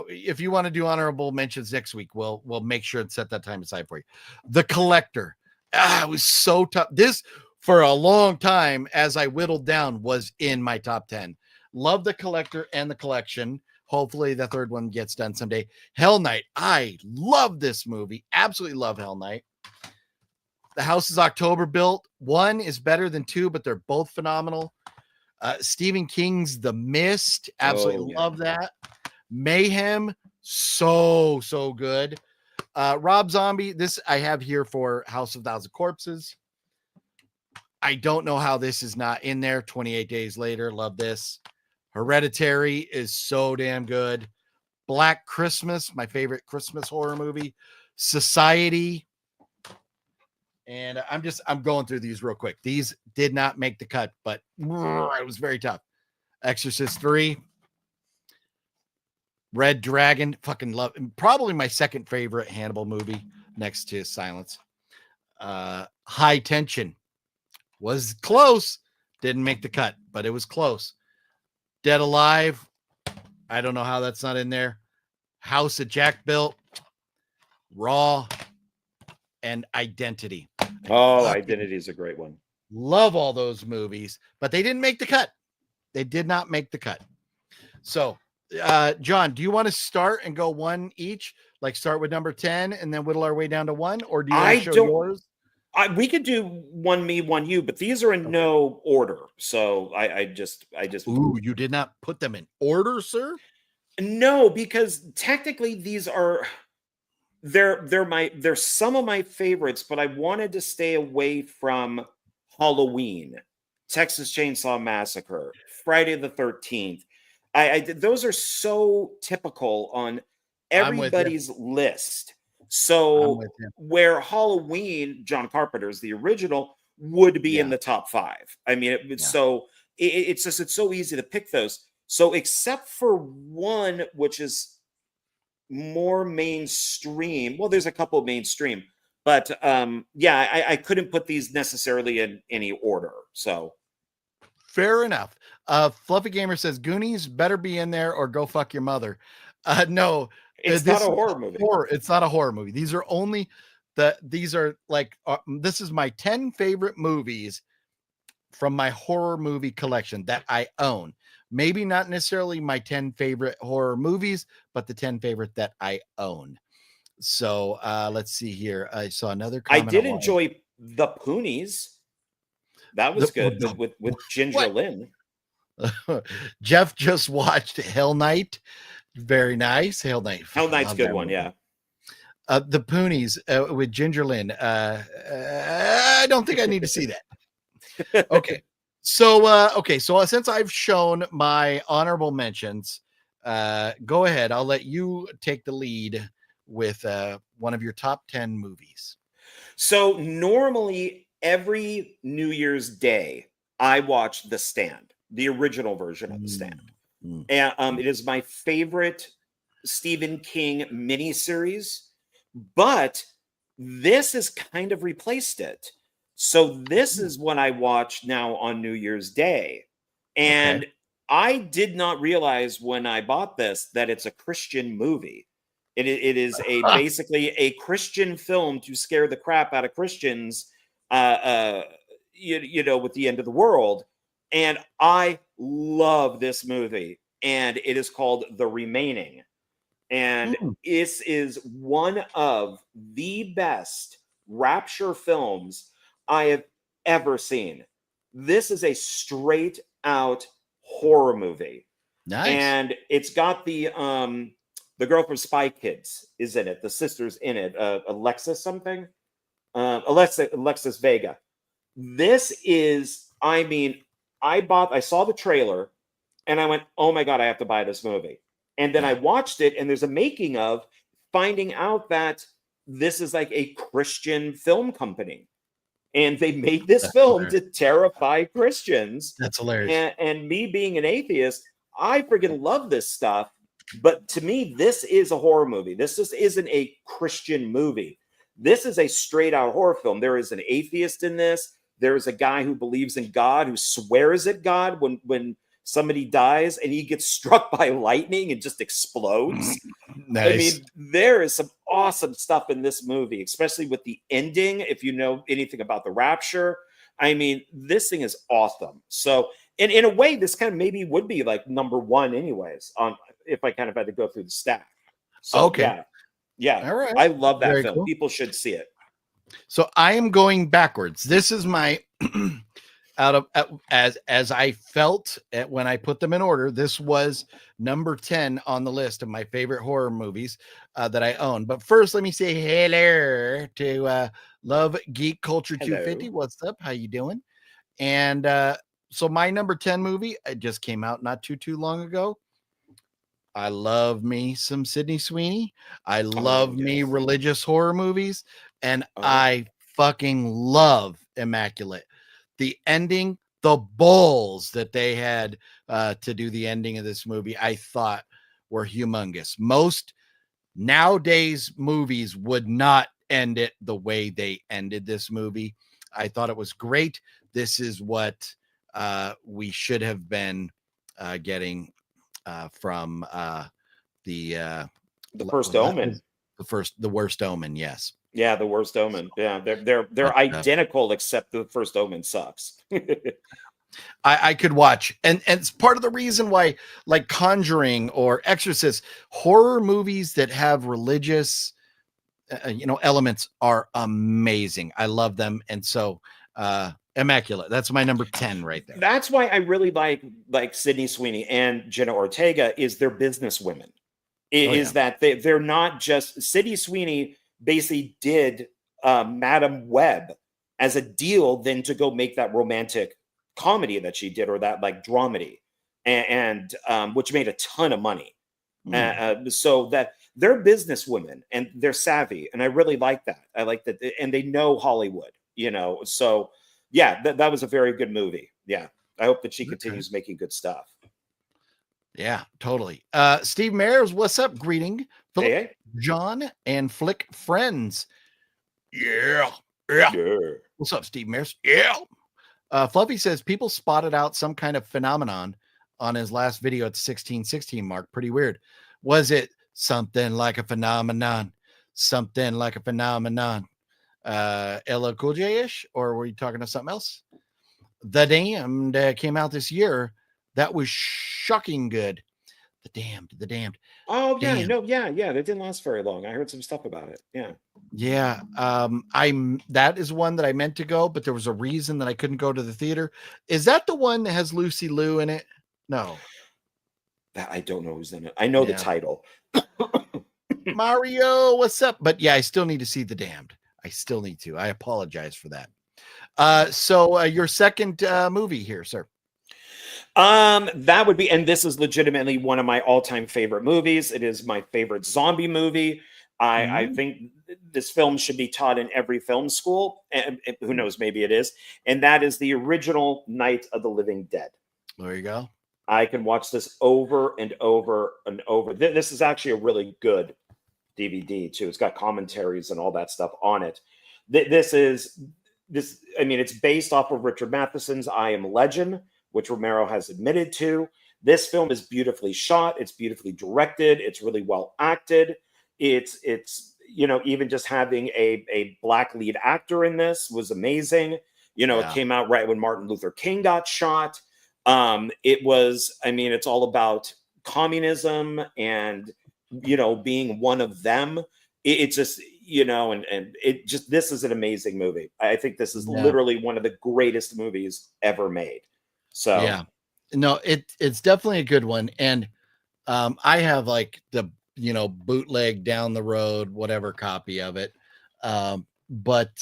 if you want to do honorable mentions next week, we'll make sure and set that time aside for you. The Collector. It was so tough. This, for a long time, as I whittled down, was in my top 10. Love The Collector and The Collection. Hopefully the third one gets done someday. Hell Night. I love this movie. Absolutely love Hell Night. The House is October Built. 1 is better than 2, but they're both phenomenal. Stephen King's The Mist. Absolutely love that. Mayhem. So good. Rob Zombie. This I have here for House of Thousand Corpses. I don't know how this is not in there. 28 Days Later. Love this. Hereditary is so damn good. Black Christmas, my favorite Christmas horror movie. Society. And I'm going through these real quick. These did not make the cut, but it was very tough. Exorcist 3. Red Dragon, fucking love. Probably my second favorite Hannibal movie next to Silence. High Tension was close. Didn't make the cut, but it was close. Dead Alive. I don't know how that's not in there. House that Jack Built. Raw. And Identity. Oh, Identity is a great one. Love all those movies, but they didn't make the cut. They did not make the cut. So, John, do you want to start and go one each? Like start with number 10 and then whittle our way down to 1? Or do you want to show yours? We could do one me, one you, but these are in no order. So I just. Ooh, you did not put them in order, sir? No, because technically these are. They're some of my favorites, but I wanted to stay away from Halloween, Texas Chainsaw Massacre, Friday the 13th. Those are so typical on everybody's list. So where Halloween, John Carpenter's the original, would be in the top 5. I mean, it's so easy to pick those. So except for one, which is more mainstream. Well, there's a couple mainstream, but I couldn't put these necessarily in any order. So fair enough. Fluffy Gamer says Goonies better be in there or go fuck your mother. No, it's not a horror movie. It's not a horror movie. These are only these are like this is my 10 favorite movies from my horror movie collection that I own. Maybe not necessarily my 10 favorite horror movies, but the 10 favorite that I own. So let's see here. I saw another comment. I did enjoy The Poonies. That was good with Ginger Lynn. Jeff just watched Hell Night. Very nice. Hell Night. Hell Night's a good one, yeah. The Poonies with Ginger Lynn. I don't think I need to see that. Okay. So okay, so since I've shown my honorable mentions, go ahead. I'll let you take the lead with one of your top 10 movies. So normally every New Year's Day, I watch The Stand, the original version of The Stand. And it is my favorite Stephen King miniseries, but this has kind of replaced it. So this is what I watch now on New Year's Day. And I did not realize when I bought this that it's a Christian movie. It is basically a Christian film to scare the crap out of Christians, with the end of the world. And I love this movie. And it is called The Remaining. And this is one of the best rapture films I have ever seen. This is a straight out horror movie. Nice. And it's got the girl from Spy Kids is in it. The sister's in it. Alexis something. Alexis Vega. This is, I saw the trailer and I went, oh my God, I have to buy this movie. And then I watched it and there's a making of, finding out that this is like a Christian film company. And they made this film to terrify Christians. That's hilarious. And me being an atheist, I freaking love this stuff. But to me, this is a horror movie. This just isn't a Christian movie. This is a straight out horror film. There is an atheist in this. There is a guy who believes in God, who swears at God when somebody dies and he gets struck by lightning and just explodes. Nice. I mean, there is some awesome stuff in this movie, especially with the ending. If you know anything about the rapture, I mean, this thing is awesome. So, in a way, this kind of maybe would be like number one, anyways, if I kind of had to go through the stack. So, yeah. All right. I love that Very film. cool. People should see it. So I am going backwards. This is my as I felt when I put them in order. This was number 10 on the list of my favorite horror movies that I own. But first, let me say hello to Love Geek Culture 250. What's up? How you doing? And so my number 10 movie, it just came out not too long ago. I love me some Sydney Sweeney. I love me religious horror movies. And I fucking love Immaculate. The ending, the balls that they had to do the ending of this movie, I thought were humongous. Most nowadays movies would not end it the way they ended this movie. I thought it was great. This is what we should have been getting from the First Omen. The Worst Omen, yes. Yeah, The Worst Omen. Yeah, they're identical, except the First Omen sucks. I could watch, and it's part of the reason why, like Conjuring or Exorcist, horror movies that have religious, elements are amazing. I love them, and so Immaculate. That's my number 10 right there. That's why I really like Sydney Sweeney and Jenna Ortega. Is they're business women. That they're not just Sydney Sweeney. Basically did Madam Web as a deal then to go make that romantic comedy that she did, or that like dramedy, and which made a ton of money. So that they're businesswomen and they're savvy, and I really like that. I like that, and they know Hollywood, so yeah, that was a very good movie. Yeah, I hope that she continues making good stuff. Yeah, totally. Steve Mayers, what's up? Greeting, Philip, hey. John, and Flick friends. Yeah. What's up, Steve Mayers? Yeah. Fluffy says people spotted out some kind of phenomenon on his last video at the 1616 mark. Pretty weird. Was it something like a phenomenon? Something like a phenomenon? LL Cool J-ish? Or were you talking to something else? The Damned came out this year. That was shocking good. The Damned. Oh yeah, no, yeah. That didn't last very long. I heard some stuff about it. Yeah. That is one that I meant to go, but there was a reason that I couldn't go to the theater. Is that the one that has Lucy Liu in it? No. I don't know who's in it. I know the title. Mario, what's up? But yeah, I still need to see The Damned. I still need to. I apologize for that. So your second movie here, sir. That would be, and this is legitimately one of my all-time favorite movies. It is my favorite zombie movie. I think this film should be taught in every film school, and who knows, maybe it is. And that is the original Night of the Living Dead. There you go. I can watch this over and over and over. This is actually a really good DVD too. It's got commentaries and all that stuff on it. This. I mean, it's based off of Richard Matheson's I Am Legend, which Romero has admitted to. This film is beautifully shot. It's beautifully directed. It's really well acted. It's even just having a black lead actor in this was amazing. It came out right when Martin Luther King got shot. It's all about communism and, being one of them. It's just, this is an amazing movie. I think this is literally one of the greatest movies ever made. So, yeah, no, it's definitely a good one. And, I have like the, bootleg down the road, whatever copy of it. But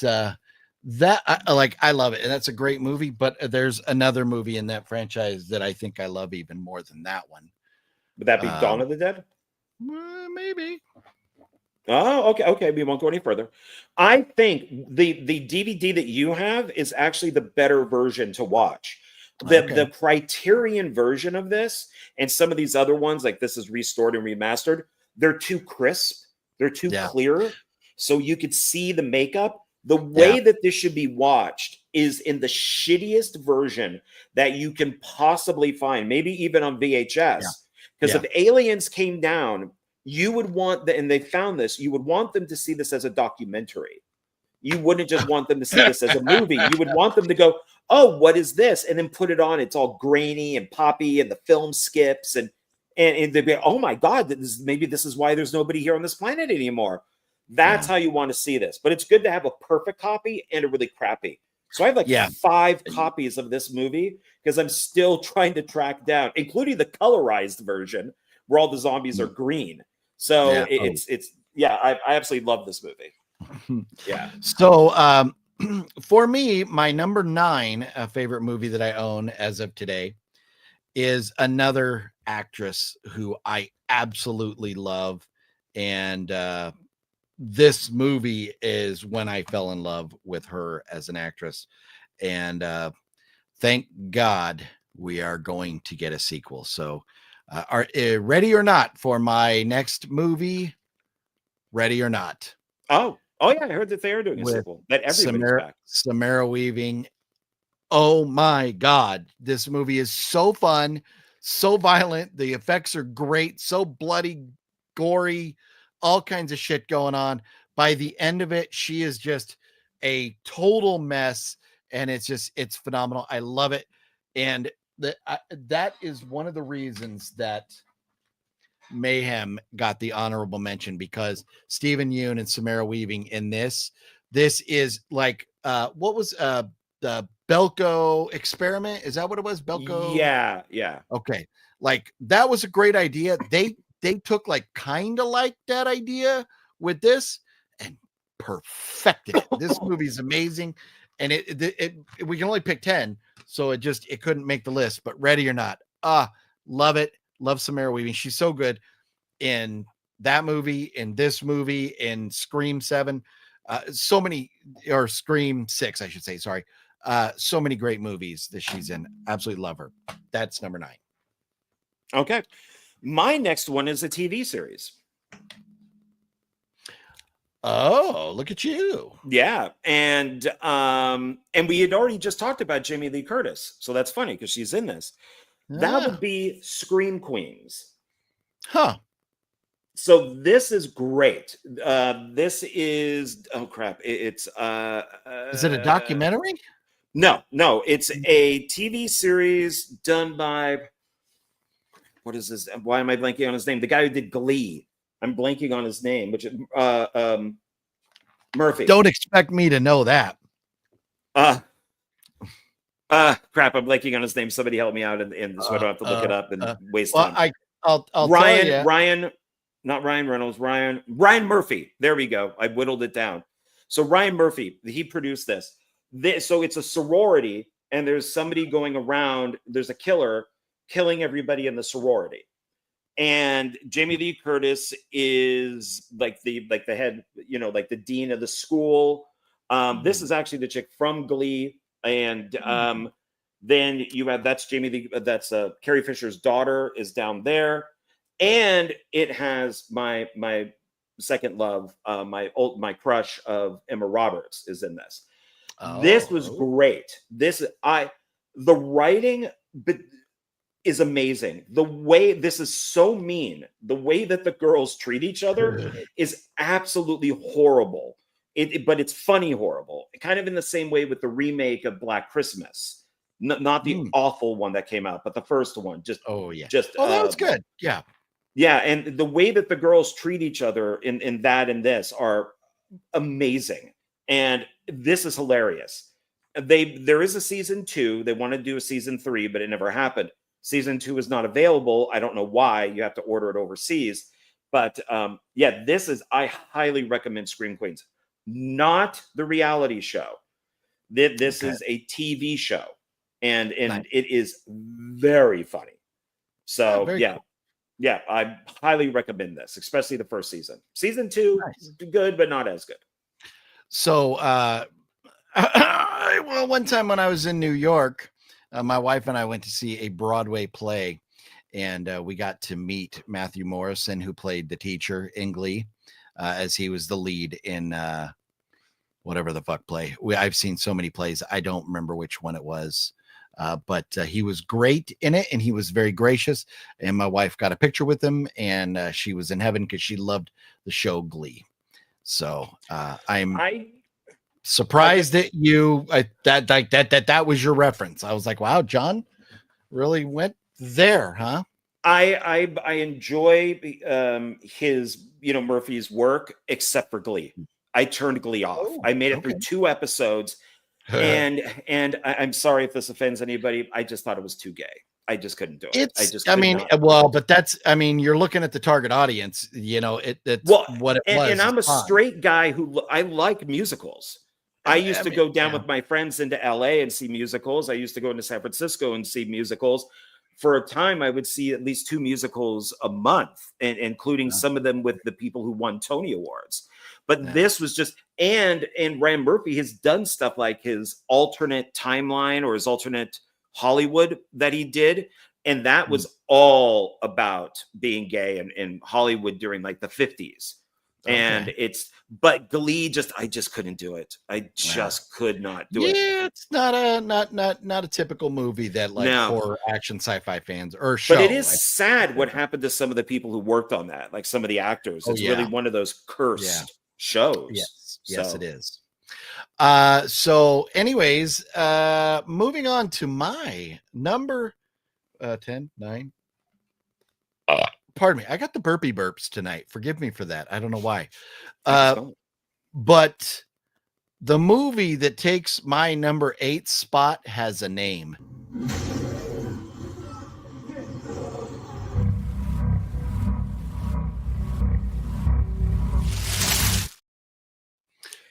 that I love it. And that's a great movie, but there's another movie in that franchise that I think I love even more than that one. Would that be Dawn of the Dead? Maybe. Oh, okay. We won't go any further. I think the DVD that you have is actually the better version to watch. The Criterion version of this and some of these other ones, like this is restored and remastered, they're too crisp, they're too clear, so you could see the makeup. The way that this should be watched is in the shittiest version that you can possibly find, maybe even on VHS. Because if aliens came down, you would want and they found this, you would want them to see this as a documentary. You wouldn't just want them to see this as a movie. You would want them to go, oh, what is this? And then put it on. It's all grainy and poppy and the film skips and they'd be, oh my God, maybe this is why there's nobody here on this planet anymore. That's how you want to see this. But it's good to have a perfect copy and a really crappy. So I have like 5 copies of this movie because I'm still trying to track down, including the colorized version where all the zombies are green. So I absolutely love this movie. Yeah. So for me, my number 9 favorite movie that I own as of today is another actress who I absolutely love. And this movie is when I fell in love with her as an actress. And thank God we are going to get a sequel. So are ready or not for my next movie? Ready or not? Oh yeah, I heard that they are doing a sequel. That everybody's back. Samara Weaving. Oh my God, this movie is so fun, so violent. The effects are great, so bloody, gory, all kinds of shit going on. By the end of it, she is just a total mess, and it's phenomenal. I love it, and that is one of the reasons that Mayhem got the honorable mention, because Stephen Yeun and Samara Weaving in this is like what was the Belko experiment? Is that what it was? Belko? Yeah. Okay. Like that was a great idea. They took like kind of like that idea with this and perfected it. This movie is amazing. And it we can only pick 10, so it couldn't make the list, but ready or not. Love it. Love Samara Weaving. She's so good in that movie, in this movie, in Scream 7. So many, or Scream 6, I should say. Sorry. So many great movies that she's in. Absolutely love her. That's number 9. Okay. My next one is a TV series. Oh, look at you. Yeah. And we had already just talked about Jamie Lee Curtis. So that's funny because she's in this. That would be Scream Queens. Huh. So this is great. This is, oh crap. It's is it a documentary? No, it's a TV series done by, what is this? Why am I blanking on his name? The guy who did Glee. I'm blanking on his name, which Murphy. Don't expect me to know that. Crap, I'm blanking on his name. Somebody help me out, and so I don't have to look it up and waste time. I'll Ryan, not Ryan Reynolds, Ryan Murphy. There we go. I whittled it down. So Ryan Murphy, he produced this. So it's a sorority, and there's somebody going around. There's a killer killing everybody in the sorority, and Jamie Lee Curtis is like the head, like the dean of the school. This is actually the chick from Glee, and then you have that's Carrie Fisher's daughter is down there, and it has my second love, my crush of Emma Roberts is in this. This was great. The writing is amazing. The way this is so mean, the way that the girls treat each other is absolutely horrible. But it's funny horrible, kind of in the same way with the remake of Black Christmas, not the awful one that came out, but the first one. That was good. Yeah, and the way that the girls treat each other in that and this are amazing, and this is hilarious. There is a season 2. They want to do a season 3, but it never happened. Season 2 is not available. I don't know why. You have to order it overseas. But I highly recommend Scream Queens. Not the reality show. This is a TV show, and nice. It is very funny. So cool. I highly recommend this, especially the first season. Season 2, good, but not as good. So, well, one time when I was in New York, my wife and I went to see a Broadway play, and we got to meet Matthew Morrison, who played the teacher in Glee, as he was the lead in whatever the fuck play. I've seen so many plays. I don't remember which one it was, but he was great in it, and he was very gracious. And my wife got a picture with him, and she was in heaven because she loved the show Glee. So I'm surprised that that was your reference. I was like, wow, John really went there, huh? I enjoy his Murphy's work, except for Glee. I turned Glee off. I made it through 2 episodes, and I'm sorry if this offends anybody. I just thought it was too gay. I just couldn't do it. You're looking at the target audience. It's what it was. And I'm a straight guy I like musicals. I used to go down with my friends into LA and see musicals. I used to go into San Francisco and see musicals. For a time, I would see at least 2 musicals a month, and including some of them with the people who won Tony Awards. But this was just, and Ryan Murphy has done stuff like his alternate timeline or his alternate Hollywood that he did. And that was all about being gay in Hollywood during like the 50s. And but Glee I just couldn't do it. I just could not do it. Yeah, it's not a typical movie that horror action sci-fi fans or show. But it is sad what happened to some of the people who worked on that, like some of the actors. It's really one of those cursed shows. Yes, it is. So anyways, moving on to my number 10, 9. Pardon me. I got the burpee burps tonight. Forgive me for that. I don't know why. But the movie that takes my number 8 spot has a name.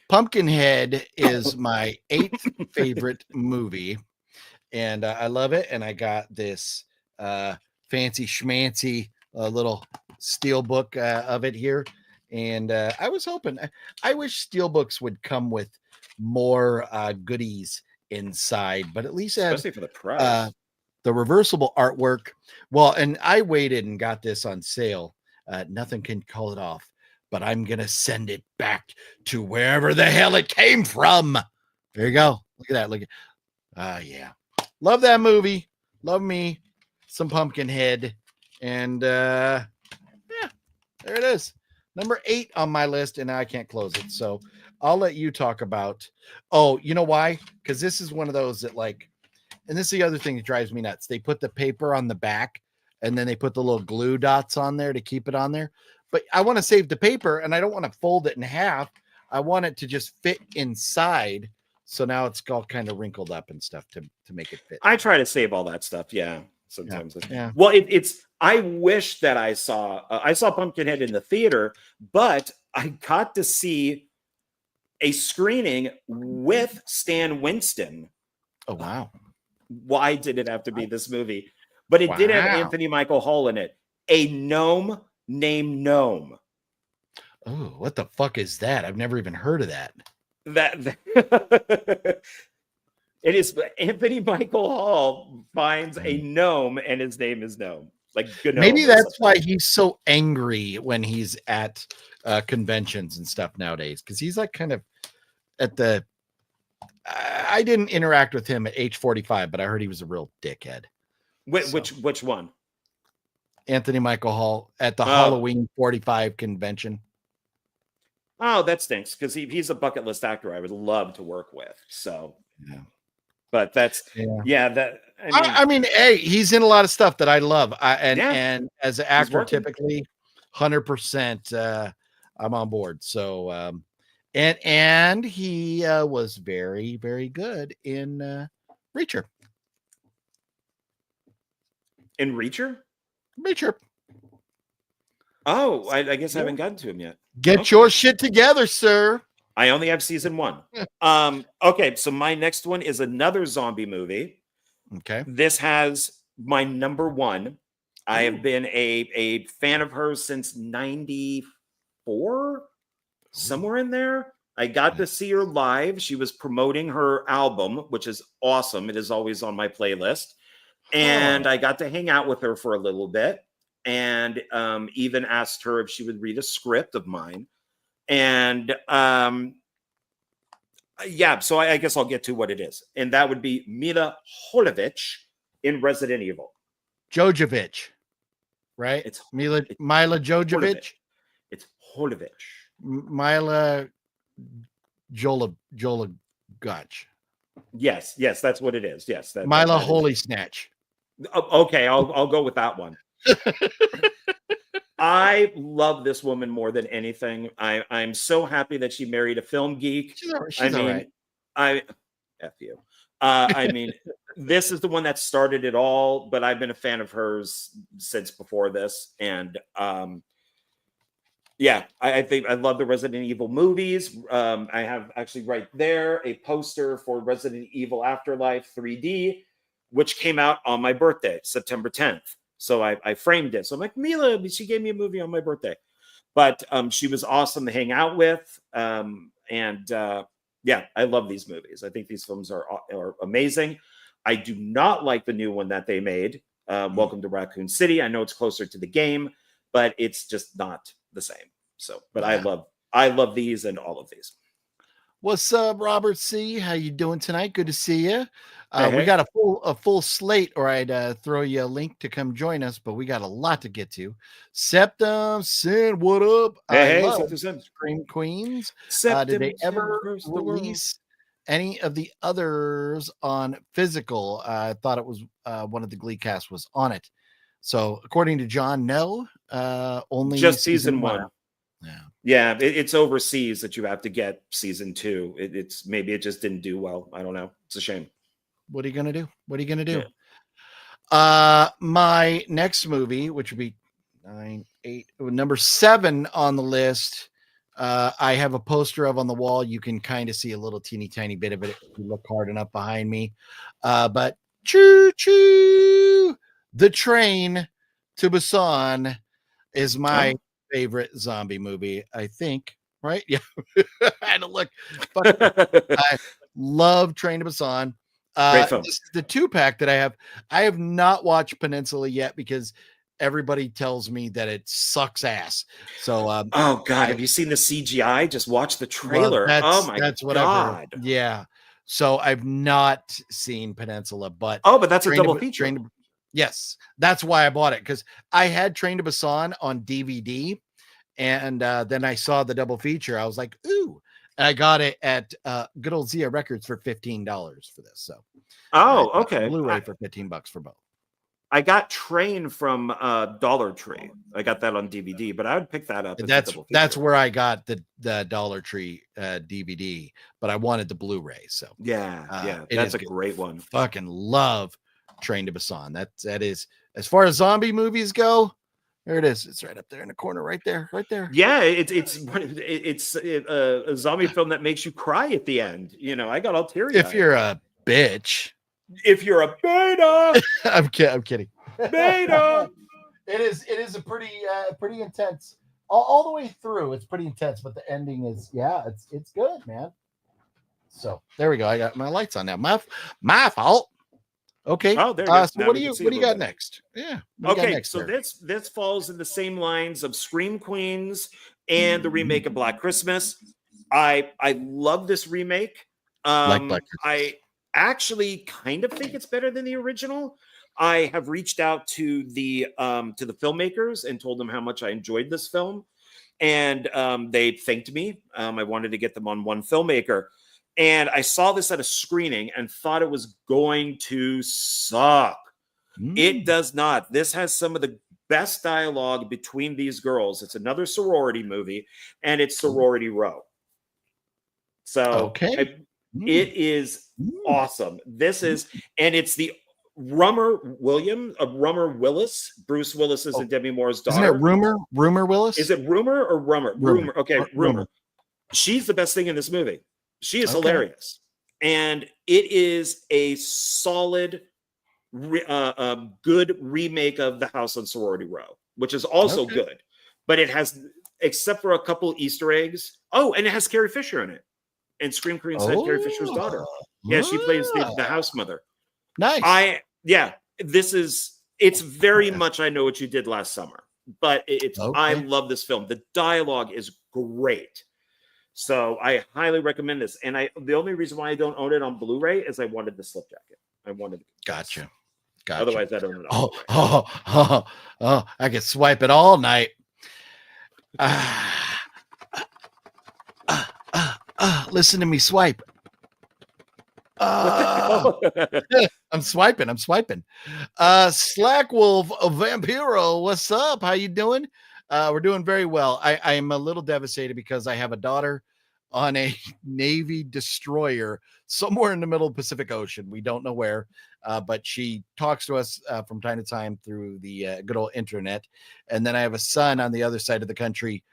Pumpkinhead is my 8th favorite movie, and I love it. And I got this fancy schmancy little steel book of it here, and I was hoping. I wish steelbooks would come with more goodies inside, but at least especially for the price, the reversible artwork. Well, and I waited and got this on sale. Nothing can call it off. But I'm going to send it back to wherever the hell it came from. There you go. Look at that. Look at yeah. Love that movie. Love me some Pumpkinhead. And there it is. Number 8 on my list, and I can't close it. So I'll let you talk about. Oh, you know why? Because this is one of those that and this is the other thing that drives me nuts. They put the paper on the back, and then they put the little glue dots on there to keep it on there. But I want to save the paper, and I don't want to fold it in half. I want it to just fit inside. So now it's all kind of wrinkled up and stuff to make it fit. I try to save all that stuff. Yeah. Sometimes. Yeah. Well, I wish that I saw Pumpkinhead in the theater, but I got to see a screening with Stan Winston. Oh, wow. Why did it have to be this movie? But it did have Anthony Michael Hall in it. A gnome named Gnome. Oh, what the fuck is that? I've never even heard of that. It is Anthony Michael Hall finds a gnome and his name is Gnome. Like maybe that's why he's so angry when he's at conventions and stuff nowadays, because he's like kind of at the I didn't interact with him at age 45, but I heard he was a real dickhead. Which one? Anthony Michael Hall at the Halloween 45 convention. Oh, that stinks, because he's a bucket list actor I would love to work with. So, yeah. But that's I mean, hey, he's in a lot of stuff that I love. And as an actor, typically 100% I'm on board. So and he was very, very good in Reacher. In Reacher? Reacher. Oh, I guess I haven't gotten to him yet. Get your shit together, sir. I only have season 1. Okay, so my next one is another zombie movie. Okay. This has my number 1. I have been a fan of hers since 94, somewhere in there. I got to see her live. She was promoting her album, which is awesome. It is always on my playlist. And I got to hang out with her for a little bit, and even asked her if she would read a script of mine. And so I guess I'll get to what it is. And that would be Mila Jovovich in Resident Evil. Jovovich, right? It's Mila Jovovich. It's Jovovich. Mila Jolagach. Yes, that's what it is. Yes, Mila Holy Snatch. Okay, I'll go with that one. I love this woman more than anything. I'm so happy that she married a film geek. She's all right. F you. I mean, this is the one that started it all, but I've been a fan of hers since before this. And I think I love the Resident Evil movies. I have actually right there a poster for Resident Evil Afterlife 3D, which came out on my birthday, September 10th. So I framed it. So I'm like, Mila, she gave me a movie on my birthday. But she was awesome to hang out with. I love these movies. I think these films are amazing. I do not like the new one that they made, Welcome to Raccoon City. I know it's closer to the game, but it's just not the same. So, but I love these and all of these. What's up, Robert C? How you doing tonight? Good to see you. Hey. We got a full slate, or I'd throw you a link to come join us, but we got a lot to get to. Septum Sin, what up? Hey, Scream Queens. Did they ever release any of the others on physical? I thought it was one of the Glee cast was on it. So according to John, no, only just season 1. Yeah, it's overseas that you have to get season 2. It's maybe it just didn't do well. I don't know. It's a shame. What are you gonna do? Yeah. My next movie, which would be number 7 on the list, I have a poster of on the wall. You can kind of see a little teeny tiny bit of it if you look hard enough behind me. But Choo Choo, The Train to Busan is my favorite zombie movie, I think. Right? Yeah. I had to look. I love Train to Busan. This is the 2-pack that I have. I have not watched Peninsula yet because everybody tells me that it sucks ass. So, oh God, have you seen the CGI? Just watch the trailer. Well, that's what I've heard. Yeah. So I've not seen Peninsula, but but that's a double feature. Yes, that's why I bought it, because I had Train to Busan on DVD, and then I saw the double feature. I was like, ooh. And I got it at good old Zia Records for $15 for this. So, okay, Blu-ray for $15 for both. I got Train from Dollar Tree. I got that on DVD, but I would pick that up. That's where I got the Dollar Tree DVD, but I wanted the Blu-ray. So that's a great one. Fucking love Train to Busan. That is, as far as zombie movies go, There it is. It's right up there in the corner, right there, right there. Yeah, it's a zombie film that makes you cry at the end. You know, I got all teary. If you're a bitch. If you're a beta. I'm kidding. Beta. It is a pretty intense all the way through. It's pretty intense, but the ending is it's good, man. So there we go. I got my lights on now. My fault. Okay. Oh, there so what do you got next? Yeah. Okay. Next So there? this falls in the same lines of Scream Queens and the remake of Black Christmas. I love this remake. Like Black Christmas. I actually kind of think it's better than the original. I have reached out to the filmmakers and told them how much I enjoyed this film, and they thanked me. I wanted to get them on one filmmaker. And I saw this at a screening and thought it was going to suck. It does not. This has some of the best dialogue between these girls. It's another sorority movie, and it's Sorority Row. So it is awesome. This is, and it's the Rumor Willis. Bruce Willis is and Demi Moore's daughter. Isn't it Rumor Willis? Is it Rumor or Rumor? Rumor. Okay, Rumor. She's the best thing in this movie. She is hilarious. And it is a solid, good remake of The House on Sorority Row, which is also good. But it has, except for a couple Easter eggs. Oh, and it has Carrie Fisher in it. And Scream Queens had Carrie Fisher's daughter. Yeah, she plays the house mother. Nice. It's very much I Know What You Did Last Summer. But I love this film. The dialogue is great. So I highly recommend this. And the only reason why I don't own it on Blu-ray is I wanted the slip jacket. I wanted. Gotcha. Otherwise, I don't own it. I could swipe it all night. Listen to me swipe. I'm swiping. Slackwolf of Vampiro, what's up? How you doing? We're doing very well. I am a little devastated because I have a daughter on a Navy destroyer somewhere in the middle of the Pacific Ocean. We don't know where, but she talks to us from time to time through the good old internet. And then I have a son on the other side of the country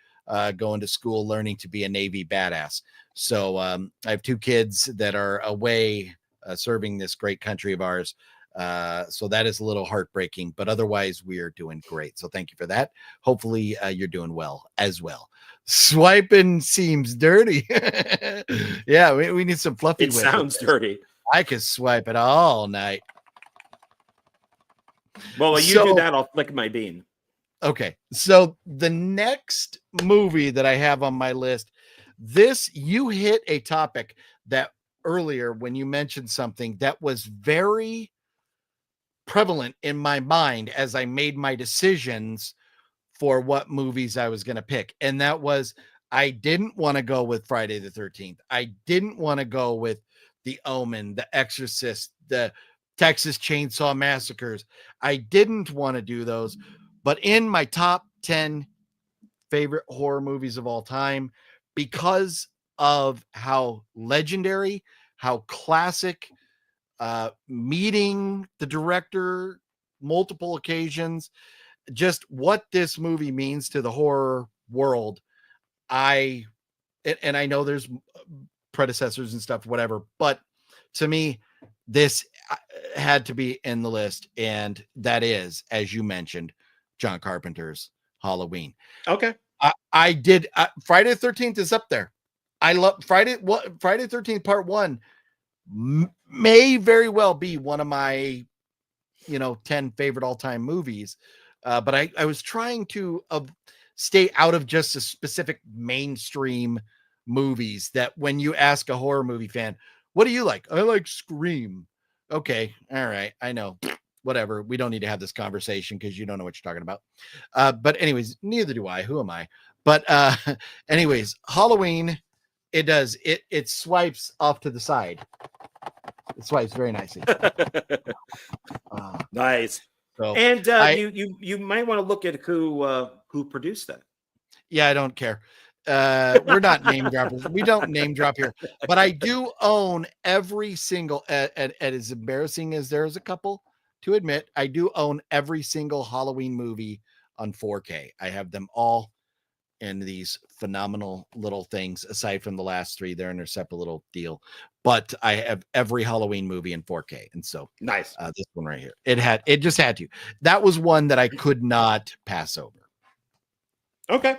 going to school, learning to be a Navy badass. So I have two kids that are away serving this great country of ours. So that is a little heartbreaking, but otherwise we are doing great. So thank you for that. Hopefully you're doing well as well. Swiping seems dirty. Yeah, we need some fluffy. It sounds dirty. I could swipe it all night. Well, while you do that, I'll flick my bean. Okay. So the next movie that I have on my list, you hit a topic that earlier when you mentioned something that was very prevalent in my mind as I made my decisions for what movies I was going to pick. And that was, I didn't want to go with Friday the 13th. I didn't want to go with The Omen, The Exorcist, the Texas Chainsaw Massacres. I didn't want to do those, but in my top 10 favorite horror movies of all time, because of how legendary, how classic, meeting the director multiple occasions, just what this movie means to the horror world. And I know there's predecessors and stuff, whatever, but to me, this had to be in the list. And that is, as you mentioned, John Carpenter's Halloween. Okay. I did. Friday the 13th is up there. I love Friday the 13th part 1 may very well be one of my 10 favorite all-time movies, but I was trying to stay out of just a specific mainstream movies that when you ask a horror movie fan, what do you like? I like Scream. Okay, all right, I know, whatever, we don't need to have this conversation because you don't know what you're talking about. But anyways, neither do I. Who am I? But anyways, Halloween, it swipes off to the side. It swipes very nicely. Nice. So and you might want to look at who produced that. Yeah, I don't care. We're not name droppers. We don't name drop here, but I do own every single, and as embarrassing as there's a couple to admit, I do own every single Halloween movie on 4K. I have them all in these phenomenal little things. Aside from the last 3, they're in their separate little deal. But I have every Halloween movie in 4K, and so nice. This one right here, it just had to. That was one that I could not pass over. Okay.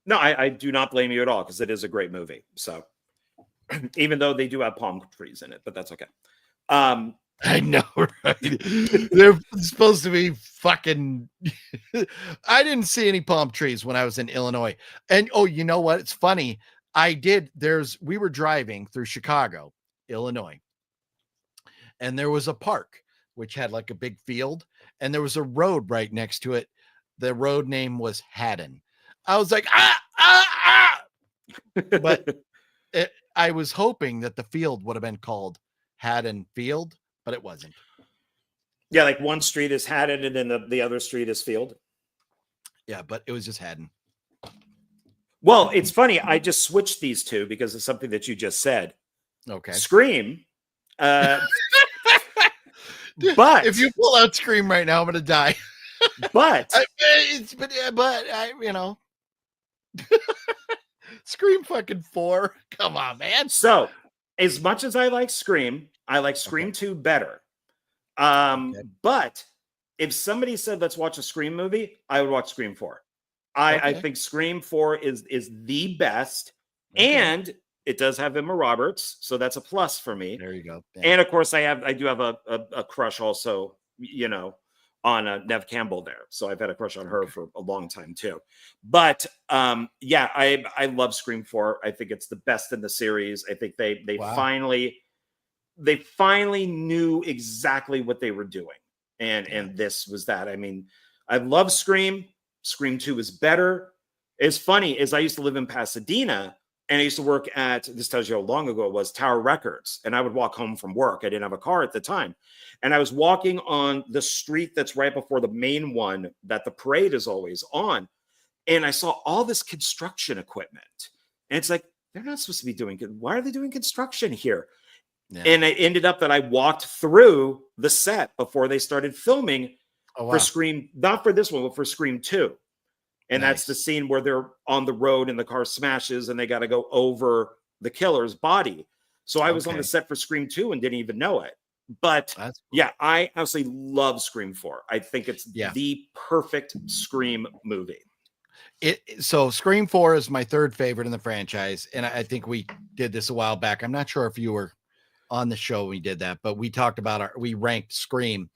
No, I do not blame you at all, because it is a great movie. So even though they do have palm trees in it, but that's okay. I know, right? They're supposed to be fucking. I didn't see any palm trees when I was in Illinois. And oh, you know what? It's funny. We were driving through Chicago, Illinois, and there was a park which had like a big field, and there was a road right next to it. The road name was Haddon. I was like, but I was hoping that the field would have been called Haddon Field, but it wasn't. Yeah, like one street is Haddon and then the other street is Field. Yeah, but it was just Haddon. Well, it's funny. I just switched these two because of something that you just said. Okay. Scream. But if you pull out Scream right now, I'm going to die. But Scream fucking 4. Come on, man. So as much as I like Scream, I like Scream 2 better. But if somebody said, let's watch a Scream movie, I would watch Scream 4. I think Scream 4 is the best. Okay. And it does have Emma Roberts, so that's a plus for me. There you go. Yeah. And of course, I do have a crush also, on Nev Campbell there. So I've had a crush on her for a long time too. But yeah, I love Scream 4. I think it's the best in the series. I think they finally knew exactly what they were doing. And this was that. I mean, I love Scream. Scream 2 is better. It's funny, is I used to live in Pasadena, and I used to work at, this tells you how long ago it was, Tower Records. And I would walk home from work. I didn't have a car at the time. And I was walking on the street that's right before the main one that the parade is always on. And I saw all this construction equipment. And it's like, they're not supposed to be doing good. Why are they doing construction here? Yeah. And it ended up that I walked through the set before they started filming for Scream, not for this one, but for Scream 2. And that's the scene where they're on the road and the car smashes and they got to go over the killer's body. So I was on the set for Scream 2 and didn't even know it. But yeah, I absolutely love Scream 4. I think it's the perfect Scream movie. So Scream 4 is my third favorite in the franchise. And I think we did this a while back. I'm not sure if you were on the show when we did that, but we talked about we ranked Scream.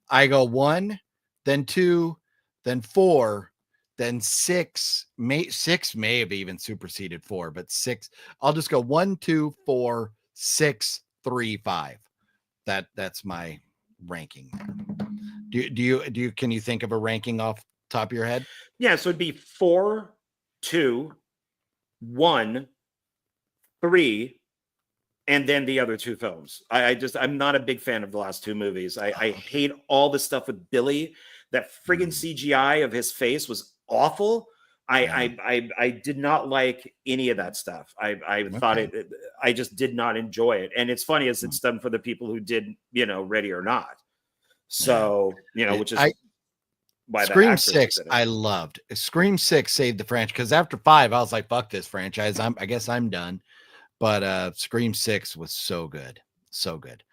I go 1, then 2, then 4, then 6. 6 may have even superseded 4, but 6. I'll just go 1, 2, 4, 6, 3, 5. That's my ranking. Can you think of a ranking off the top of your head? Yeah, so it'd be 4, 2, 1, 3, and then the other 2 films. I'm not a big fan of the last 2 movies. I hate all the stuff with Billy. That friggin' CGI of his face was awful. I did not like any of that stuff. I thought I just did not enjoy it. And it's funny as it's done for the people who did, Ready or Not. So, which is why Scream 6 I loved. Scream 6 saved the franchise, because after 5 I was like, fuck this franchise. I guess I'm done. But Scream 6 was so good. So good.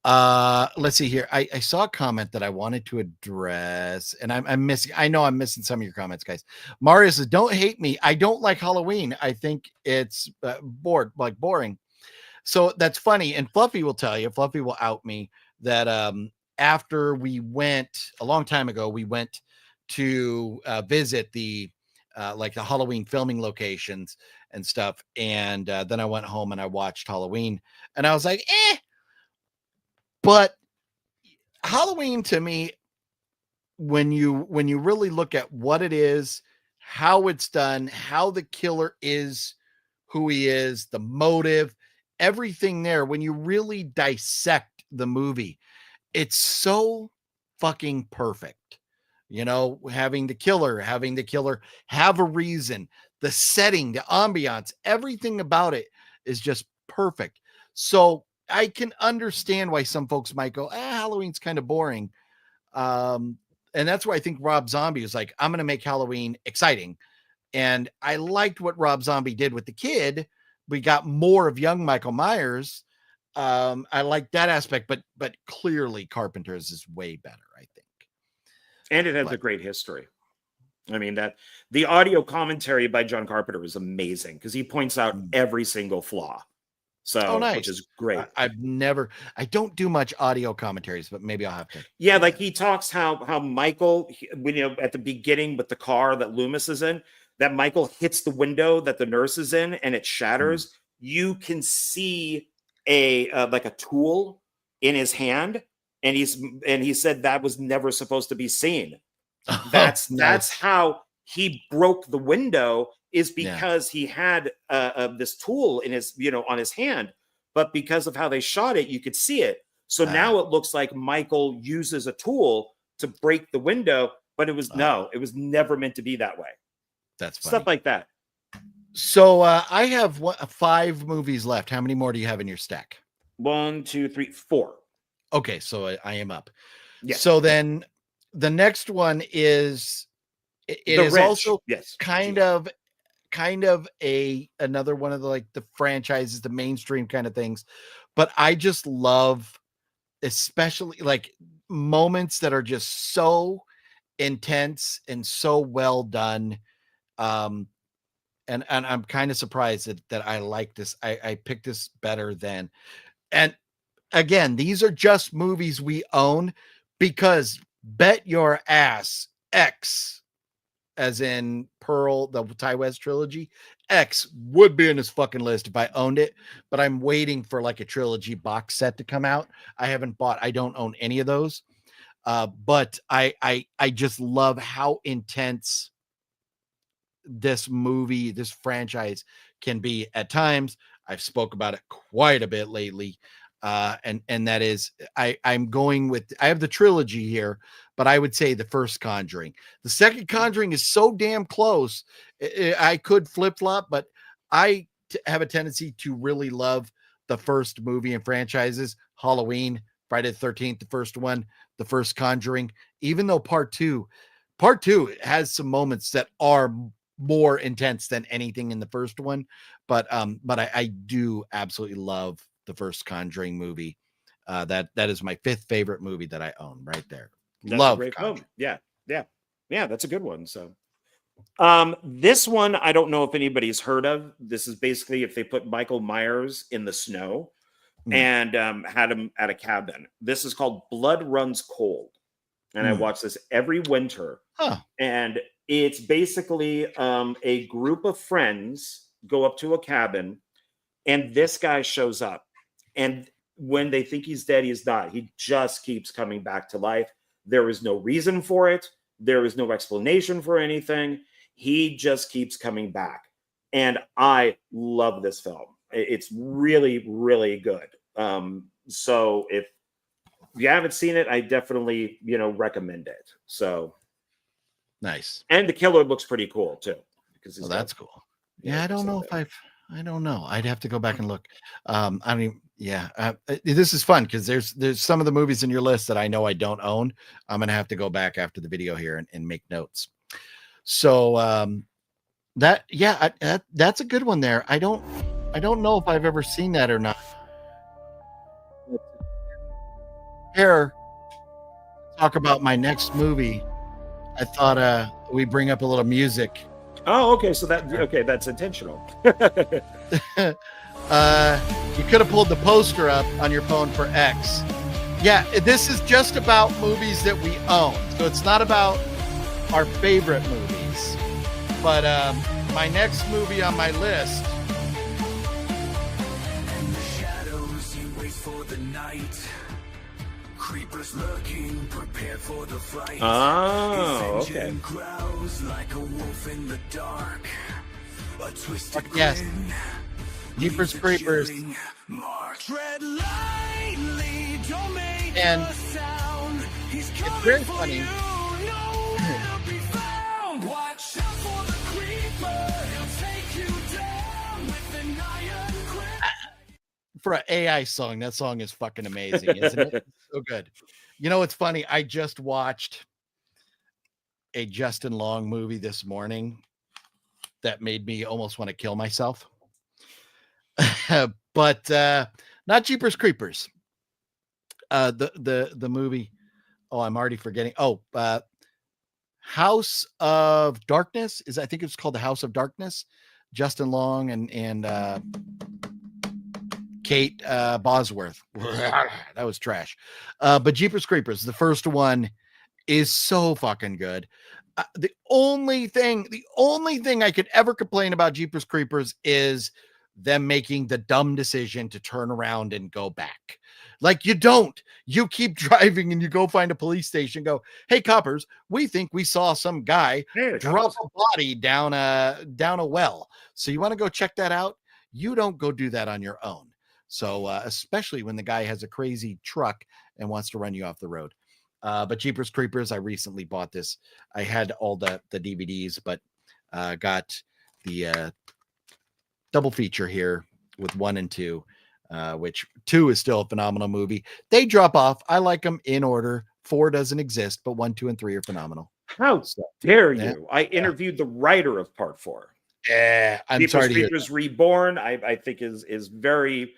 Let's see here. I saw a comment that I wanted to address, and I'm missing. I know I'm missing some of your comments, guys. Mario says, "Don't hate me. I don't like Halloween. I think it's boring." So that's funny. And Fluffy will tell you. Fluffy will out me that after we went a long time ago, we went to visit the the Halloween filming locations and stuff, and then I went home and I watched Halloween, and I was like, eh. But Halloween to me, when you really look at what it is, how it's done, how the killer is, who he is, the motive, everything there, when you really dissect the movie, it's so fucking perfect. Having the killer have a reason, the setting, the ambiance, everything about it is just perfect. So I can understand why some folks might go, Halloween's kind of boring. and that's why I think Rob Zombie is like, I'm going to make Halloween exciting. And I liked what Rob Zombie did with the kid. We got more of young Michael Myers. I like that aspect, but clearly Carpenter's is way better, I think. And it has a great history. I mean, that the audio commentary by John Carpenter is amazing because he points out every single flaw. So, nice. Which is great. I don't do much audio commentaries, but maybe I'll have to. Yeah, like he talks how Michael, at the beginning with the car that Loomis is in, that Michael hits the window that the nurse is in and it shatters. You can see a tool in his hand, and he said that was never supposed to be seen. That's how he broke the window, is because he had this tool in his on his hand, but because of how they shot it, you could see it. So now it looks like Michael uses a tool to break the window, but it was never meant to be that way. That's funny. Stuff like that. So I have 5 movies left. How many more do you have in your stack? 1, 2, 3, 4. Okay, so I am up. Yeah. So then the next one is also kind of another one of the franchises, the mainstream kind of things. But I just love, especially moments that are just so intense and so well done. And I'm kind of surprised that I like this. I picked this better than, and again, these are just movies we own, because bet your ass X, as in Pearl, the Ty West trilogy, X would be in this fucking list if I owned it, but I'm waiting for a trilogy box set to come out. I don't own any of those. But I just love how intense this franchise can be at times. I've spoke about it quite a bit lately. And that is, I'm going with, I have the trilogy here, but I would say the first Conjuring. The second Conjuring is so damn close. I could flip-flop, but I have a tendency to really love the first movie and franchises. Halloween, Friday the 13th, the first one, the first Conjuring, even though part two has some moments that are more intense than anything in the first one. But I do absolutely love the first Conjuring movie. That is my 5th favorite movie that I own right there. That's love a great Conjuring. film. Yeah, that's a good one. So this one, I don't know if anybody's heard of. This is basically if they put Michael Myers in the snow and had him at a cabin. This is called Blood Runs Cold. And I watch this every winter. And it's basically a group of friends go up to a cabin, and this guy shows up. And when they think he's dead, he's not. He just keeps coming back to life. There is no reason for it. There is no explanation for anything. He just keeps coming back. And I love this film. It's really, really good. So if you haven't seen it, I definitely, recommend it. So nice. And the killer looks pretty cool too. Because that's cool. Yeah, I don't know if I don't know. I'd have to go back and look. I mean, this is fun because there's some of the movies in your list that I know I don't own. I'm gonna have to go back after the video here and make notes. So that's a good one there. I don't know if I've ever seen that or not. Here, talk about my next movie. I thought we bring up a little music. Oh, okay. So that's intentional. You could have pulled the poster up on your phone for X. Yeah, this is just about movies that we own. So it's not about our favorite movies. But my next movie on my list. In the shadows, you wait for the night. Creepers lurking, prepared for the fight. Oh, okay. Growls like a wolf in the dark. A twisted yes. Jeepers Creepers. And it's very funny. For an AI song, that song is fucking amazing, isn't it? So good. You know, it's funny. I just watched a Justin Long movie this morning that made me almost want to kill myself. But not Jeepers Creepers. The movie. Oh, I'm already forgetting. Oh, House of Darkness I think it's called The House of Darkness. Justin Long and Kate Bosworth. That was trash. But Jeepers Creepers, the first one, is so fucking good. The only thing I could ever complain about Jeepers Creepers is them making the dumb decision to turn around and go back. Like, you keep driving and you go find a police station, go, hey, coppers, we think we saw some guy drop a body down a well. So you want to go check that out? You don't go do that on your own. So especially when the guy has a crazy truck and wants to run you off the road. But Jeepers Creepers, I recently bought this. I had all the DVDs, but got the double feature here with 1 and 2, which 2 is still a phenomenal movie. They drop off. I like them in order. 4 doesn't exist, but 1, 2, and 3 are phenomenal. How dare you? I interviewed the writer of Part 4. Yeah, I'm Jeepers sorry to hear Creepers Reborn, I think is very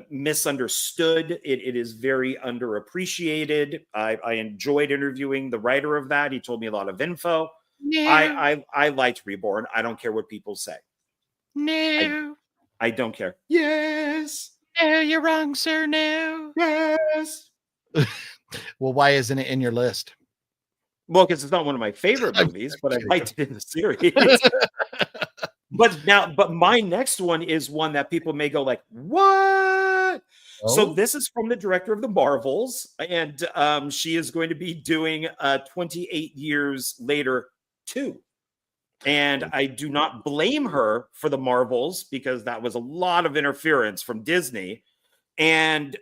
misunderstood. It is very underappreciated. I enjoyed interviewing the writer of that. He told me a lot of info. Yeah. I liked Reborn. I don't care what people say. No. I don't care. Yes. No, you're wrong, sir. No. Yes. Well, why isn't it in your list? Well, because it's not one of my favorite movies, but I liked it in the series. But my next one is one that people may go like, what? Oh. So this is from the director of the Marvels, and she is going to be doing 28 years later 2. And I do not blame her for the Marvels, because that was a lot of interference from Disney. And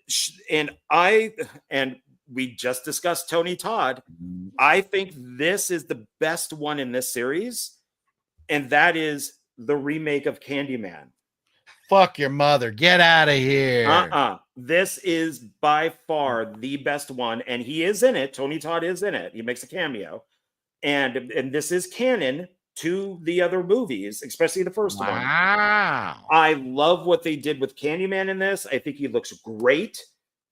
we just discussed Tony Todd. I think this is the best one in this series, and that is the remake of Candyman. Fuck your mother. Get out of here. This is by far the best one, and he is in it. Tony Todd is in it. He makes a cameo. And this is canon to the other movies, especially the first one. Wow. I love what they did with Candyman in this. I think he looks great.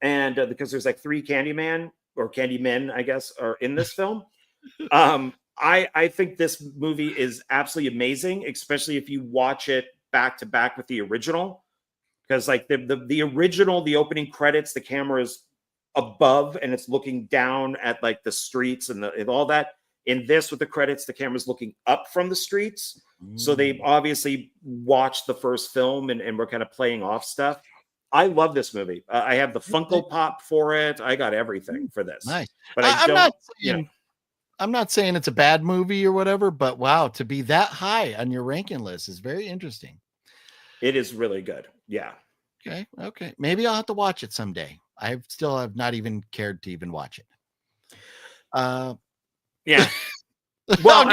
And because there's like 3 Candyman or Candymen, I guess, are in this film. I think this movie is absolutely amazing, especially if you watch it back to back with the original. Because like the original, the opening credits, the camera is above and it's looking down at like the streets and all that. In this, with the credits, the camera's looking up from the streets. So they obviously watched the first film and we're kind of playing off stuff. I love this movie. I have the Funko Pop for it. I got everything for this. Nice. But I'm not saying it's a bad movie or whatever, but wow, to be that high on your ranking list is very interesting. It is really good. Yeah. Okay. Maybe I'll have to watch it someday. I still have not even cared to even watch it. Yeah. Well,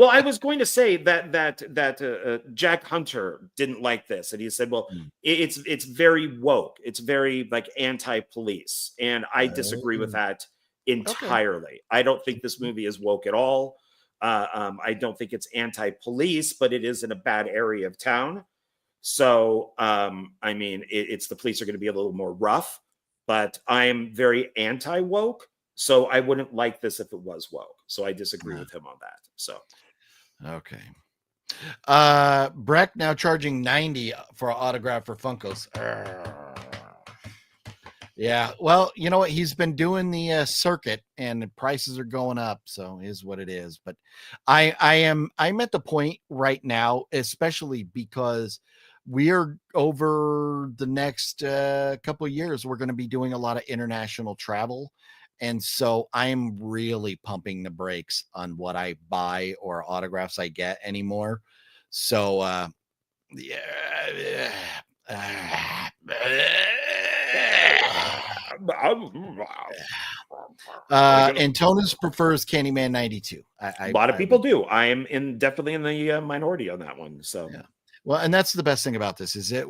I was going to say that Jack Hunter didn't like this, and he said, "Well, it's very woke. It's very like anti-police," and I disagree with that entirely. Okay. I don't think this movie is woke at all. I don't think it's anti-police, but it is in a bad area of town. So, I mean, it's the police are going to be a little more rough, but I am very anti-woke. So I wouldn't like this if it was woke. So I disagree with him on that. So, okay. Breck now charging $90 for an autograph for Funkos. Yeah. Well, you know what? He's been doing the circuit and the prices are going up. So it is what it is. But I'm at the point right now, especially because we're over the next couple of years, we're going to be doing a lot of international travel. And so I'm really pumping the brakes on what I buy or autographs I get anymore. So, Antonis prefers Candyman 92. A lot of people do. I am definitely in the minority on that one. So, yeah. Well, and that's the best thing about this is that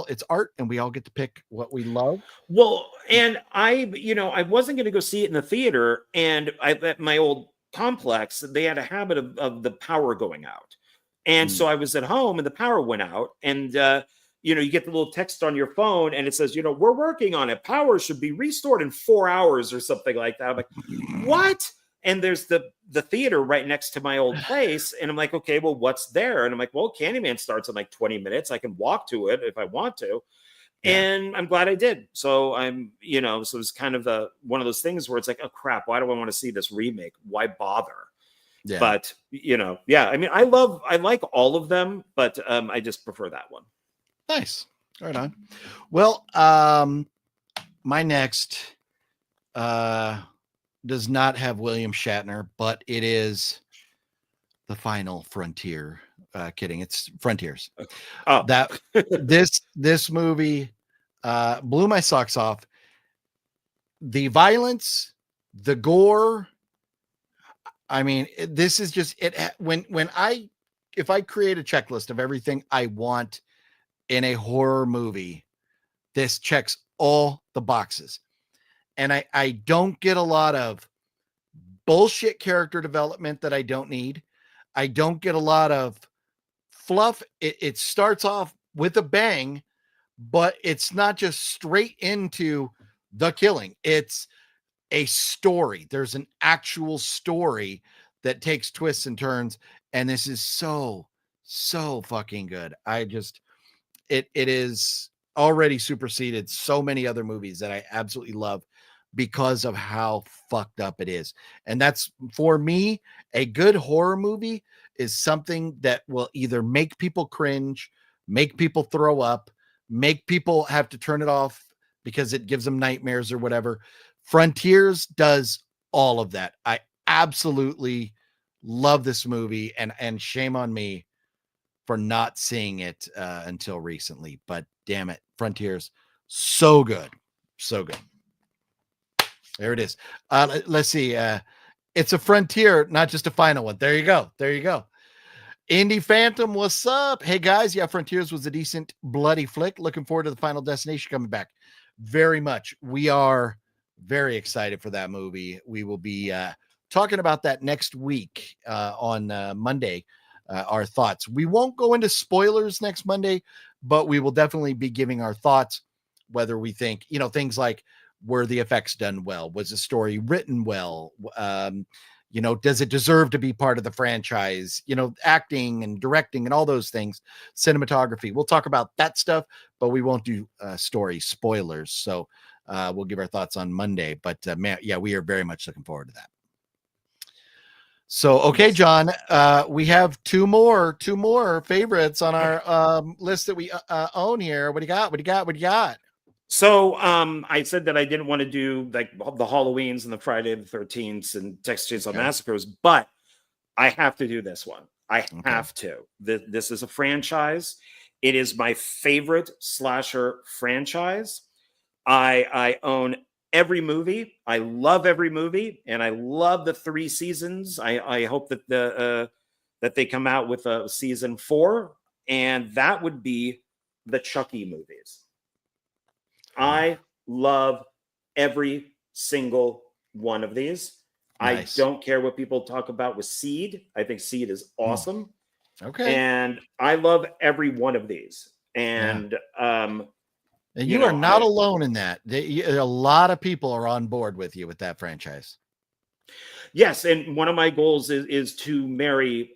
it's art and we all get to pick what we love. Well, and I wasn't going to go see it in the theater, and at my old complex, they had a habit of the power going out. And so I was at home and the power went out, and you get the little text on your phone and it says, we're working on it. Power should be restored in 4 hours or something like that. I'm like, what? And there's the theater right next to my old place. And I'm like, okay, well, what's there? And I'm like, well, Candyman starts in like 20 minutes. I can walk to it if I want to. Yeah. And I'm glad I did. So so it's kind of one of those things where it's like, oh crap, why do I want to see this remake? Why bother? Yeah. But I mean, I like all of them, but I just prefer that one. Nice. Right on. Well, my next does not have William Shatner, but it is The Final Frontier. Kidding. It's Frontiers. Oh, that this movie blew my socks off. The violence, the gore. I mean, this is just it. If I create a checklist of everything I want in a horror movie, this checks all the boxes. And I don't get a lot of bullshit character development that I don't need. I don't get a lot of fluff. It starts off with a bang, but it's not just straight into the killing. It's a story. There's an actual story that takes twists and turns. And this is so fucking good. It is already superseded so many other movies that I absolutely love because of how fucked up it is. And that's, for me, a good horror movie is something that will either make people cringe, make people throw up, make people have to turn it off because it gives them nightmares or whatever. Frontiers does all of that. I absolutely love this movie, and shame on me for not seeing it until recently, but damn it, Frontiers, so good. There it is. Let's see. It's a frontier, not just a final one. There you go. Indie Phantom, what's up? Hey guys, yeah, Frontiers was a decent bloody flick. Looking forward to the Final Destination coming back. Very much. We are very excited for that movie. We will be talking about that next week on Monday. Our thoughts. We won't go into spoilers next Monday, but we will definitely be giving our thoughts, whether we think, things like, were the effects done well? Was the story written well? Does it deserve to be part of the franchise? Acting and directing and all those things, cinematography. We'll talk about that stuff, but we won't do story spoilers. So we'll give our thoughts on Monday, but we are very much looking forward to that. So, okay, John, we have two more favorites on our list that we own here. What do you got? So I said that I didn't want to do like the Halloweens and the Friday the 13th and Texas Chainsaw Massacres, but I have to do this one. I have to. This is a franchise. It is my favorite slasher franchise. I own every movie. I love every movie, and I love the 3 seasons. I hope that that they come out with a season 4, and that would be the Chucky movies. I love every single one of these. Nice. I don't care what people talk about with Seed. I think Seed is awesome. Okay. And I love every one of these. And you are not alone in that. A lot of people are on board with you with that franchise. Yes, and one of my goals is to marry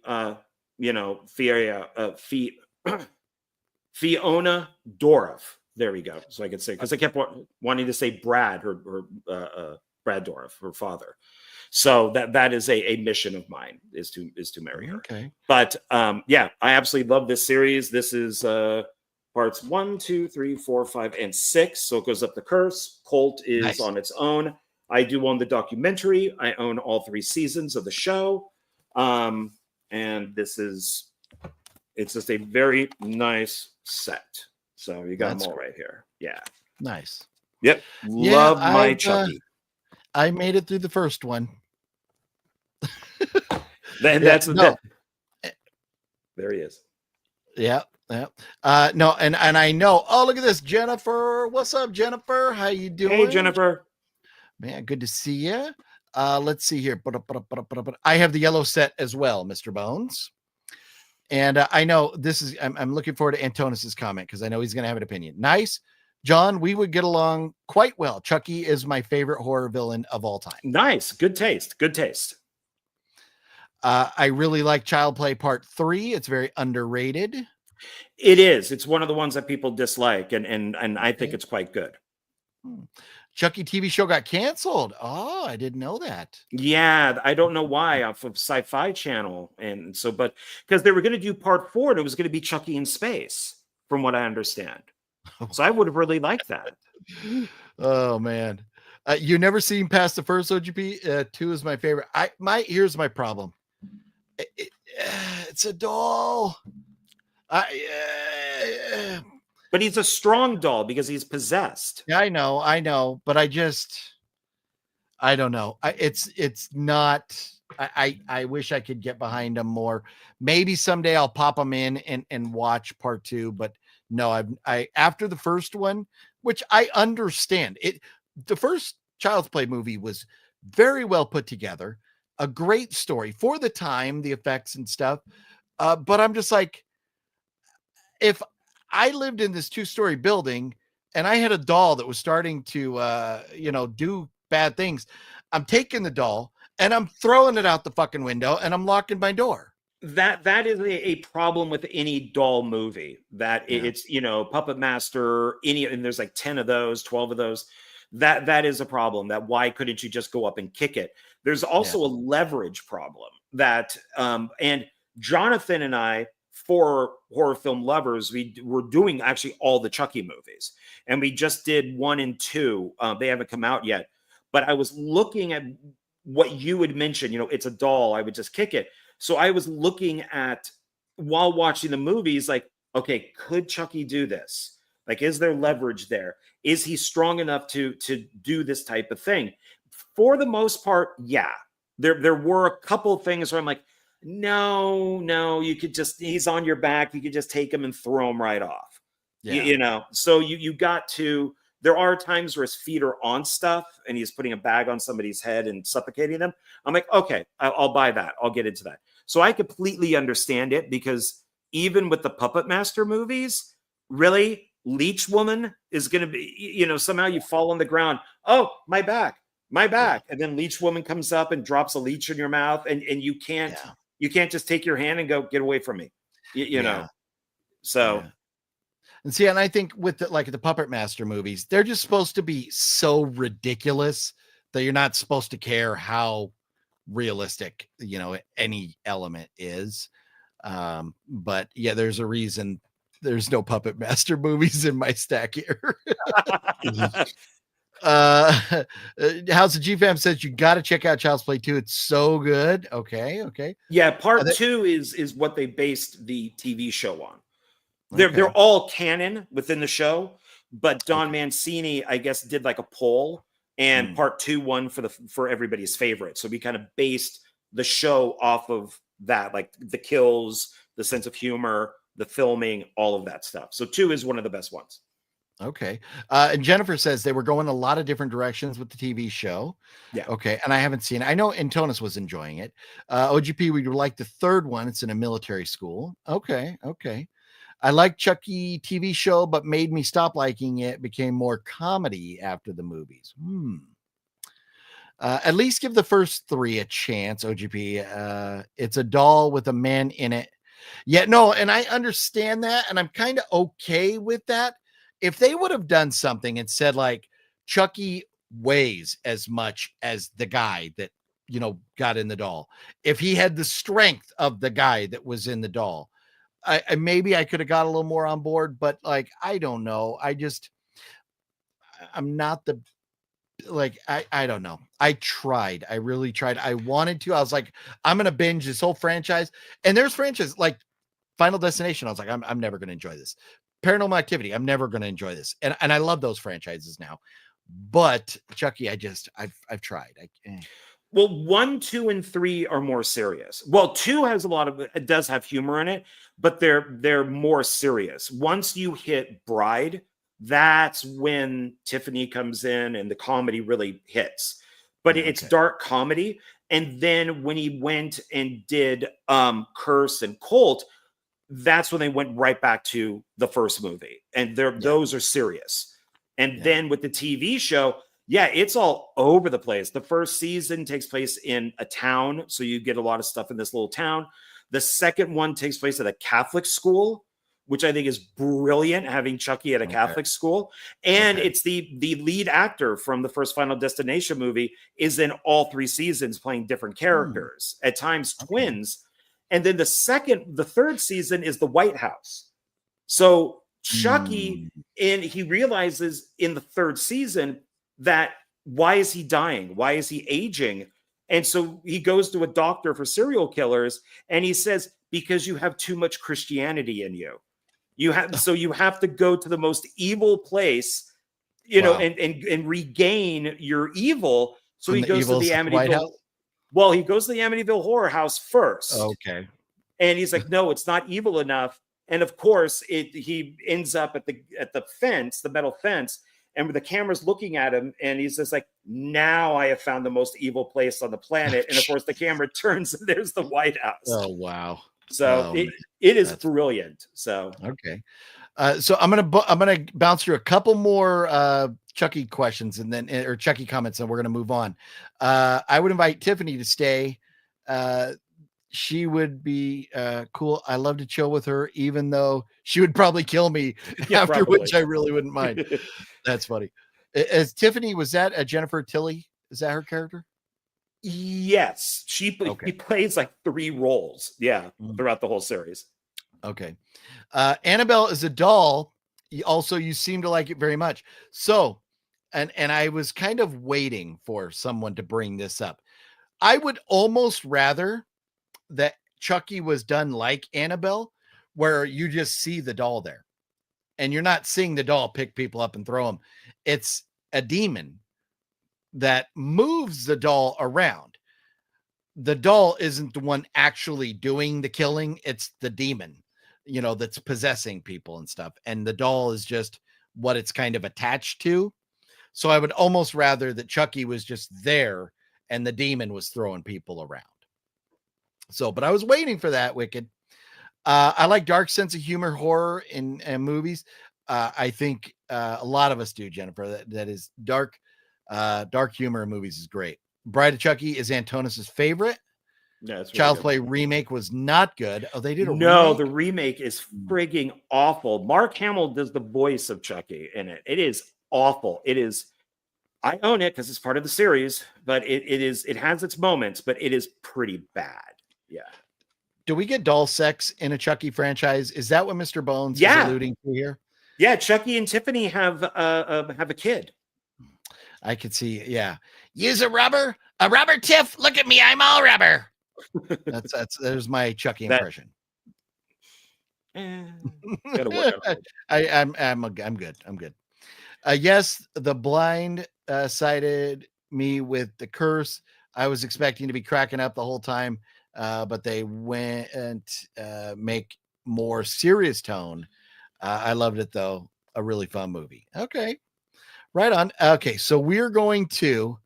Fiona Dorff. There we go. So I could say, because I kept wanting to say Brad, her Brad Dorff, her father. So that is a mission of mine is to marry her. Okay. But I absolutely love this series. This is parts 1, 2, 3, 4, 5, and 6. So it goes up the curse. Cult is on its own. I do own the documentary. I own all 3 seasons of the show. And it's just a very nice set. So you got them all right here. Yeah. Nice. Yep. Love my Chucky. I made it through the first one. There he is. Yeah. Yeah. No, and I know. Oh, look at this, Jennifer. What's up, Jennifer? How you doing? Hey, Jennifer. Man, good to see you. Let's see here. I have the yellow set as well, Mr. Bones. And I know this is. I'm looking forward to Antonis's comment because I know he's going to have an opinion. Nice, John. We would get along quite well. Chucky is my favorite horror villain of all time. Nice, good taste. Good taste. I really like Child Play Part 3. It's very underrated. It is. It's one of the ones that people dislike, and I think it's quite good. Chucky TV show got canceled. Oh, I didn't know that. Yeah, I don't know why off of Sci-Fi Channel, and so, but because they were going to do Part 4, and it was going to be Chucky in space, from what I understand. So I would have really liked that. Oh man, you never seen past the first OGP. 2 is my favorite. Here's my problem. It's a doll. But he's a strong doll because he's possessed. I know, but I don't know. It's not. I wish I could get behind him more. Maybe someday I'll pop them in and watch Part 2. But no, I after the first one, which I understand it. The first Child's Play movie was very well put together, a great story for the time, the effects and stuff. But I'm just like, if I lived in this 2-story building and I had a doll that was starting to, do bad things, I'm taking the doll and I'm throwing it out the fucking window and I'm locking my door. That is a problem with any doll movie that it's, Puppet Master, and there's like 10 of those, 12 of those. That is a problem. That why couldn't you just go up and kick it? There's also a leverage problem that, and Jonathan and I, for horror film lovers, we were doing actually all the Chucky movies, and we just did 1 and 2. They haven't come out yet, but I was looking at what you had mentioned. It's a doll. I would just kick it. So I was looking at, while watching the movies, like, okay, could Chucky do this? Like, is there leverage there? Is he strong enough to do this type of thing? For the most part, yeah. There were a couple of things where I'm like, no, you could just, he's on your back. You could just take him and throw him right off. Yeah. So you got to, there are times where his feet are on stuff and he's putting a bag on somebody's head and suffocating them. I'm like, okay, I'll buy that. I'll get into that. So I completely understand it, because even with the Puppet Master movies, really, Leech Woman is going to be, somehow you fall on the ground. Oh, my back. And then Leech Woman comes up and drops a leech in your mouth, and you can't just take your hand and go, get away from me. You know? So. Yeah. And see, and I think with the Puppet Master movies, they're just supposed to be so ridiculous that you're not supposed to care how realistic, any element is. But yeah, there's a reason there's no Puppet Master movies in my stack here. House of G-Fam says you got to check out Child's Play 2. It's so good. Okay. Yeah, part 2 is what they based the TV show on. They're all canon within the show, but Don Mancini, I guess, did like a poll, and part 2 won for everybody's favorite. So we kind of based the show off of that, like the kills, the sense of humor, the filming, all of that stuff. So 2 is one of the best ones. Okay. And Jennifer says they were going a lot of different directions with the TV show. Yeah. Okay. And I haven't seen it. I know Antonis was enjoying it. OGP, we like the 3rd one. It's in a military school. Okay. I like Chucky TV show, but made me stop liking it. Became more comedy after the movies. At least give the first 3 a chance, OGP. It's a doll with a man in it. Yeah, no, and I understand that, and I'm kind of okay with that. If they would have done something and said, like, Chucky weighs as much as the guy that, got in the doll. If he had the strength of the guy that was in the doll, I maybe I could have got a little more on board, but like, I don't know. I'm not the, like, I don't know. I tried. I really tried. I wanted to. I was like, I'm going to binge this whole franchise. And there's franchises like Final Destination. I was like, I'm never going to enjoy this. Paranormal Activity. I'm never going to enjoy this. And I love those franchises now. But Chucky, I've tried. Well, 1, 2, and 3 are more serious. Well, 2 has it does have humor in it, but they're more serious. Once you hit Bride, that's when Tiffany comes in and the comedy really hits. But it's dark comedy. And then when he went and did Curse and Cult, that's when they went right back to the first movie. And those are serious. And then with the TV show, it's all over the place. The first season takes place in a town, so you get a lot of stuff in this little town. The second one takes place at a Catholic school, which I think is brilliant, having Chucky at a Catholic school. And it's the lead actor from the first Final Destination movie is in all 3 seasons playing different characters, at times twins. And then the third season is the White House. So Chucky, and he realizes in the third season that why is he dying? Why is he aging? And so he goes to a doctor for serial killers and he says, because you have too much Christianity in you. You have to go to the most evil place, and regain your evil. So he goes to the Amityville. Well, he goes to the Amityville Horror House first. Okay. And he's like, no, it's not evil enough. And of course, he ends up at the fence, the metal fence, and the camera's looking at him, and he's just like, now I have found the most evil place on the planet. And of course, the camera turns, and there's the White House. Oh, wow. So it is brilliant. So okay. So I'm gonna bounce through a couple more Chucky questions or Chucky comments, and we're gonna move on. I would invite Tiffany to stay. She would be cool. I love to chill with her, even though she would probably kill me which I really wouldn't mind. That's funny. As Tiffany, was that a Jennifer Tilly? Is that her character? Yes. He plays like 3 roles. Yeah. Throughout the whole series. Okay. Annabelle is a doll. You seem to like it very much. So, and I was kind of waiting for someone to bring this up. I would almost rather that Chucky was done like Annabelle, where you just see the doll there and you're not seeing the doll pick people up and throw them. It's a demon that moves the doll around. The doll isn't the one actually doing the killing. It's the demon, that's possessing people and stuff. And the doll is just what it's kind of attached to. So I would almost rather that Chucky was just there and the demon was throwing people around. So, but I was waiting for that, Wicked. I like dark sense of humor, horror in movies. I think a lot of us do, Jennifer. That is dark humor in movies is great. Bride of Chucky is Antonis's favorite. Yeah, it's Child's Play remake was not good. Oh, they did a remake? The remake is frigging awful. Mark Hamill does the voice of Chucky in it. It is awful. It is. I own it because it's part of the series, but it has its moments, but it is pretty bad. Yeah. Do we get doll sex in a Chucky franchise? Is that what Mr. Bones is alluding to here? Yeah, Chucky and Tiffany have a kid. I could see, yeah. Use a rubber Tiff. Look at me, I'm all rubber. There's my Chucky impression. Gotta work out. I'm good. I'm good. Yes, the blind sided me with the curse. I was expecting to be cracking up the whole time, but they went and make more serious tone. I loved it though. A really fun movie. Okay. Right on. Okay. So we're Mr.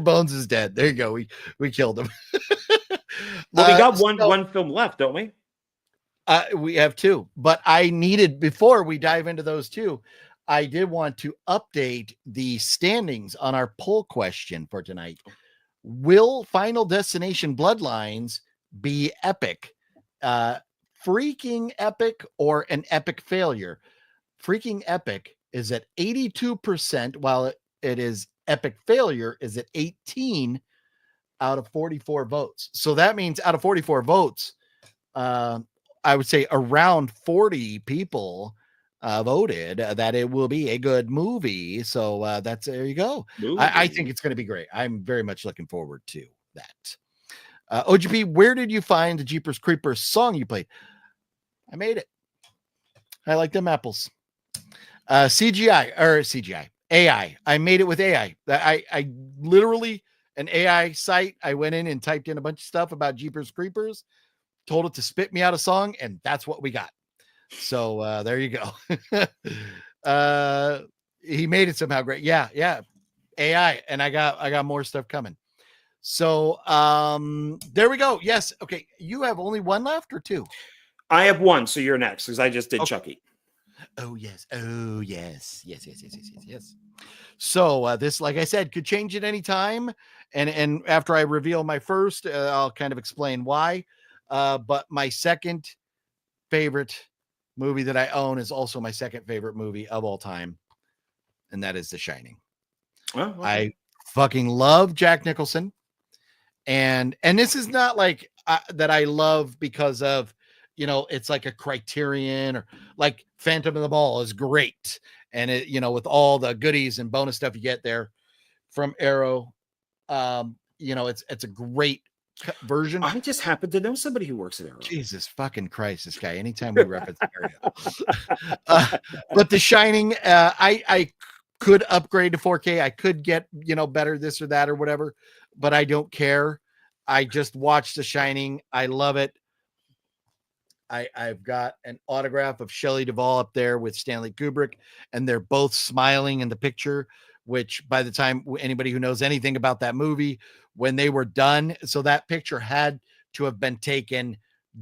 Bones is dead. There you go. We killed him. Well, we got one film left, don't we? We have 2, but I needed, before we dive into those 2, I did want to update the standings on our poll question for tonight. Will Final Destination Bloodlines be epic? Freaking epic or an epic failure? Freaking epic is at 82%, while it is epic failure is at 18 out of 44 votes. So that means out of 44 votes, I would say around 40 people voted that it will be a good movie. So there you go. I think it's going to be great. I'm very much looking forward to that. OGP, where did you find the Jeepers Creepers song you played? I made it. I like them apples. AI. I made it with AI. I literally an AI site. I went in and typed in a bunch of stuff about Jeepers Creepers, told it to spit me out a song, and that's what we got. So there you go. He made it somehow great. Yeah, AI, and I got more stuff coming. So there we go. Yes. Okay. You have only one left or two? I have one, so you're next because I just did Chucky. Oh yes. Yes. So this, like I said, could change at any time. And after I reveal my first, I'll kind of explain why. But my second favorite movie that I own is also my second favorite movie of all time, and that is The Shining. Oh, okay. I fucking love Jack Nicholson, and this is not like that I love because of, it's like a Criterion, or like Phantom of the Ball is great, and it, with all the goodies and bonus stuff you get there from Arrow, it's a great version. I just happen to know somebody who works at Arrow. Jesus fucking Christ, this guy. Anytime we reference Arrow, but The Shining, I could upgrade to 4K. I could get better this or that or whatever, but I don't care. I just watched The Shining. I love it. I've got an autograph of Shelley Duvall up there with Stanley Kubrick, and they're both smiling in the picture, which by the time anybody who knows anything about that movie, when they were done, so that picture had to have been taken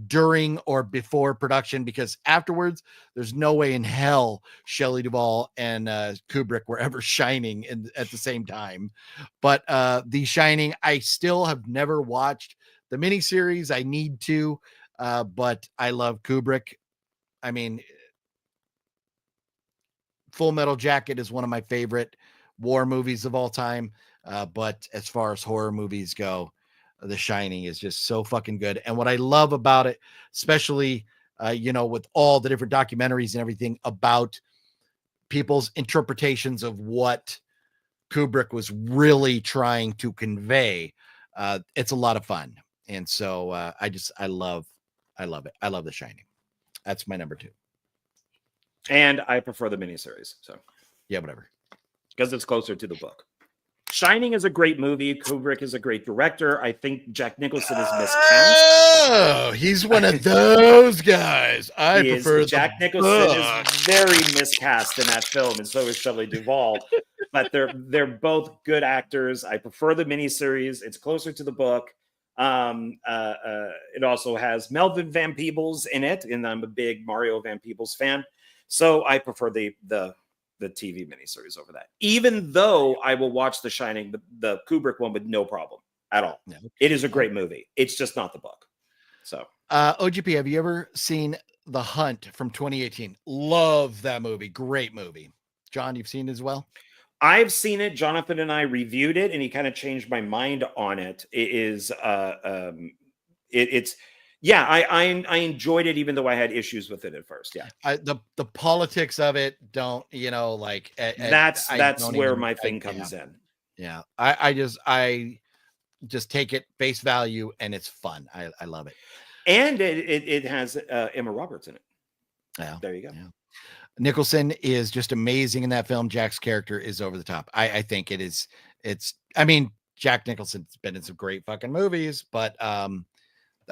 during or before production, because afterwards there's no way in hell Shelley Duvall and Kubrick were ever shining at the same time. But The Shining, I still have never watched the miniseries. I need to, but I love Kubrick. I mean, Full Metal Jacket is one of my favorite war movies of all time. But as far as horror movies go, The Shining is just so fucking good. And what I love about it, especially, with all the different documentaries and everything about people's interpretations of what Kubrick was really trying to convey, it's a lot of fun. And so I love it. I love The Shining. That's my number 2. And I prefer the miniseries. So yeah, whatever. Because it's closer to the book. Shining is a great movie. Kubrick is a great director. I think Jack Nicholson is miscast. Oh, he's one of those guys. I prefer Jack Nicholson is very miscast in that film, and so is Shelley Duvall. But they're both good actors. I prefer the miniseries. It's closer to the book. It also has Melvin Van Peebles in it, and I'm a big Mario Van Peebles fan. So I prefer the TV miniseries over that, even though I will watch The Shining, the Kubrick one, with no problem at all. Yeah. It is a great movie. It's just not the book. So, OGP, have you ever seen The Hunt from 2018? Love that movie. Great movie. John, you've seen it as well? I've seen it. Jonathan and I reviewed it, and he kind of changed my mind on it. It is, I enjoyed it, even though I had issues with it at first. Yeah, the politics of it don't, that's where my thing comes in. Yeah, I just take it face value, and it's fun. I love it, and it has Emma Roberts in it. Yeah, there you go. Yeah. Nicholson is just amazing in that film. Jack's character is over the top. I think it is. I mean, Jack Nicholson's been in some great fucking movies, but I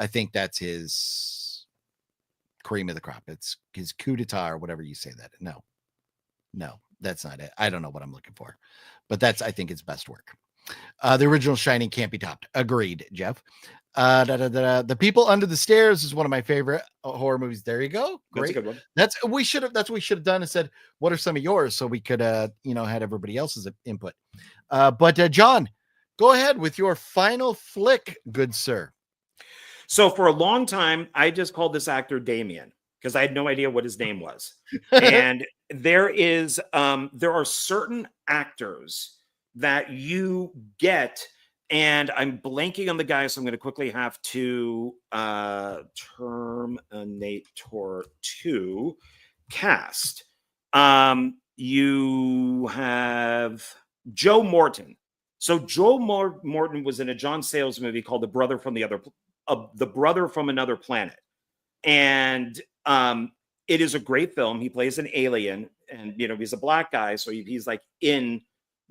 think that's his cream of the crop. It's his coup d'etat, or whatever you say that. No, that's not it. I don't know what I'm looking for, but I think his best work. The original Shining can't be topped. Agreed, Jeff. The People Under the Stairs is one of my favorite horror movies. There you go. Great. That's a good one. That's what we should have done and said, what are some of yours? So we could, had everybody else's input. But John, go ahead with your final flick, good sir. So for a long time, I just called this actor Damien because I had no idea what his name was. And there are certain actors that you get, and I'm blanking on the guy, so I'm going to quickly have to Terminator 2 cast. You have Joe Morton. So Joe Morton was in a John Sayles movie called The Brother from Another Planet. And it is a great film. He plays an alien, and he's a black guy, so he's like in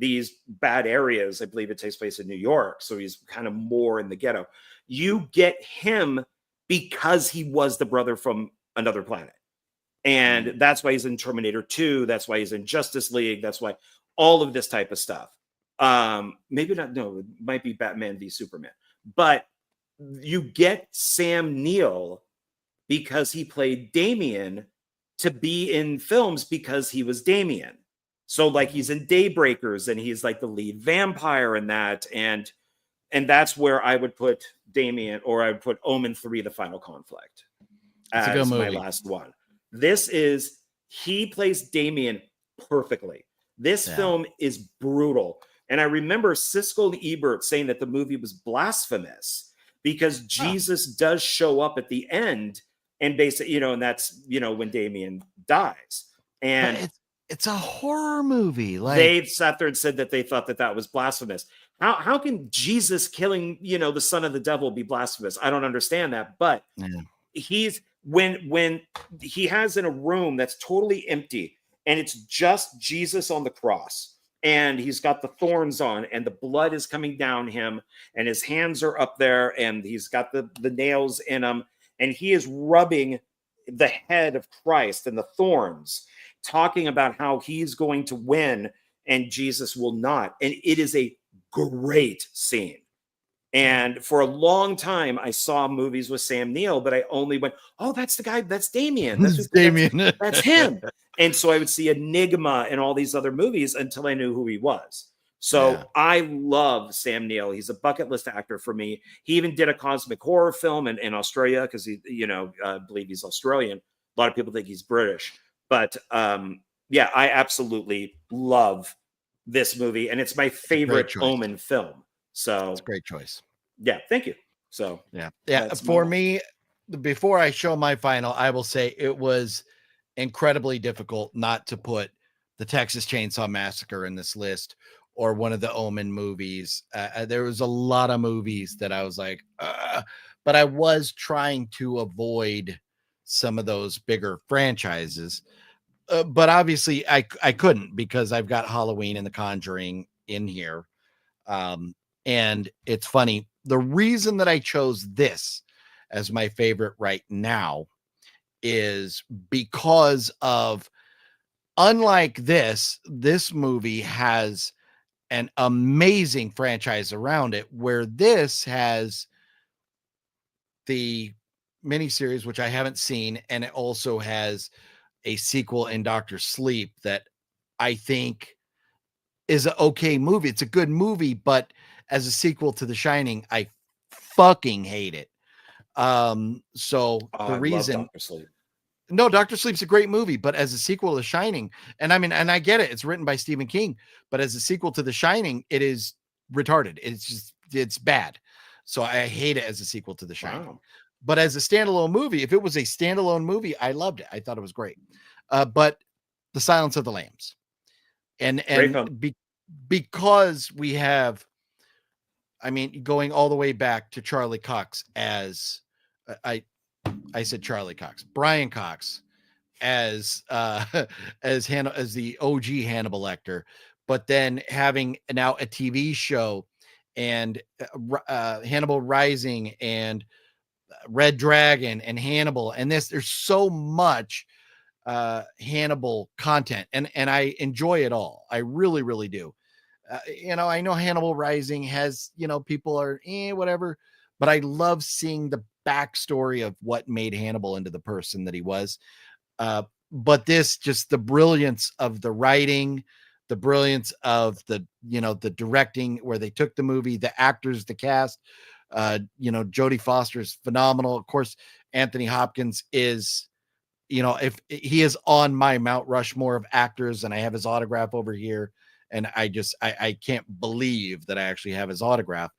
these bad areas. I believe it takes place in New York, so he's kind of more in the ghetto. You get him because he was the brother from another planet. And that's why he's in Terminator 2. That's why he's in Justice League. That's why all of this type of stuff. Maybe not, no, it might be Batman v Superman. But you get Sam Neill because he played Damien to be in films because he was Damien. So like he's in Daybreakers and he's like the lead vampire in that. And that's where I would put Damien, or I would put Omen 3, The Final Conflict, as my last one. This is, he plays Damien perfectly. This film is brutal. And I remember Siskel and Ebert saying that the movie was blasphemous because Jesus does show up at the end and basically, and that's, when Damien dies. And it's a horror movie. Like, they sat there and said that they thought that was blasphemous. How can Jesus killing, the son of the devil be blasphemous? I don't understand that. But he's, when he has in a room that's totally empty and it's just Jesus on the cross and he's got the thorns on and the blood is coming down him and his hands are up there and he's got the nails in him and he is rubbing the head of Christ and the thorns, talking about how he's going to win and Jesus will not. And it is a great scene. And for a long time, I saw movies with Sam Neill, but I only went, oh, that's the guy. That's Damien. That's Damien. That's him. And so I would see Enigma and all these other movies until I knew who he was. So I love Sam Neill. He's a bucket list actor for me. He even did a cosmic horror film in Australia because he, I believe he's Australian. A lot of people think he's British. But I absolutely love this movie. And it's my favorite Omen film. So it's a great choice. Yeah, thank you. So yeah. For me, before I show my final, I will say it was incredibly difficult not to put the Texas Chainsaw Massacre in this list or one of the Omen movies. There was a lot of movies that I was like, but I was trying to avoid some of those bigger franchises. But obviously I couldn't because I've got Halloween and The Conjuring in here. And it's funny. The reason that I chose this as my favorite right now is because of, unlike this movie has an amazing franchise around it, where this has the miniseries, which I haven't seen, and it also has a sequel in Dr. Sleep that I think is an okay movie. It's a good movie, but as a sequel to The Shining, I fucking hate it. So the reason, Dr. Sleep's a great movie, but as a sequel to The Shining, and I get it, it's written by Stephen King, but as a sequel to The Shining, it is retarded. It's bad. So I hate it as a sequel to The Shining. Wow. But as a standalone movie, if it was a standalone movie, I loved it. I thought it was great. But The Silence of the Lambs, and because we have, going all the way back to Charlie Cox as I said Charlie Cox, Brian Cox as as the OG Hannibal Lecter, but then having now a TV show and Hannibal Rising and Red Dragon and Hannibal, and there's so much Hannibal content, and I enjoy it all. I really, really do. I know Hannibal Rising has, people are whatever, but I love seeing the backstory of what made Hannibal into the person that he was. But this, just the brilliance of the writing, the brilliance of the directing, where they took the movie, the actors, the cast, Jodie Foster is phenomenal. Of course, Anthony Hopkins is, if he is on my Mount Rushmore of actors, and I have his autograph over here. And I can't believe that I actually have his autograph.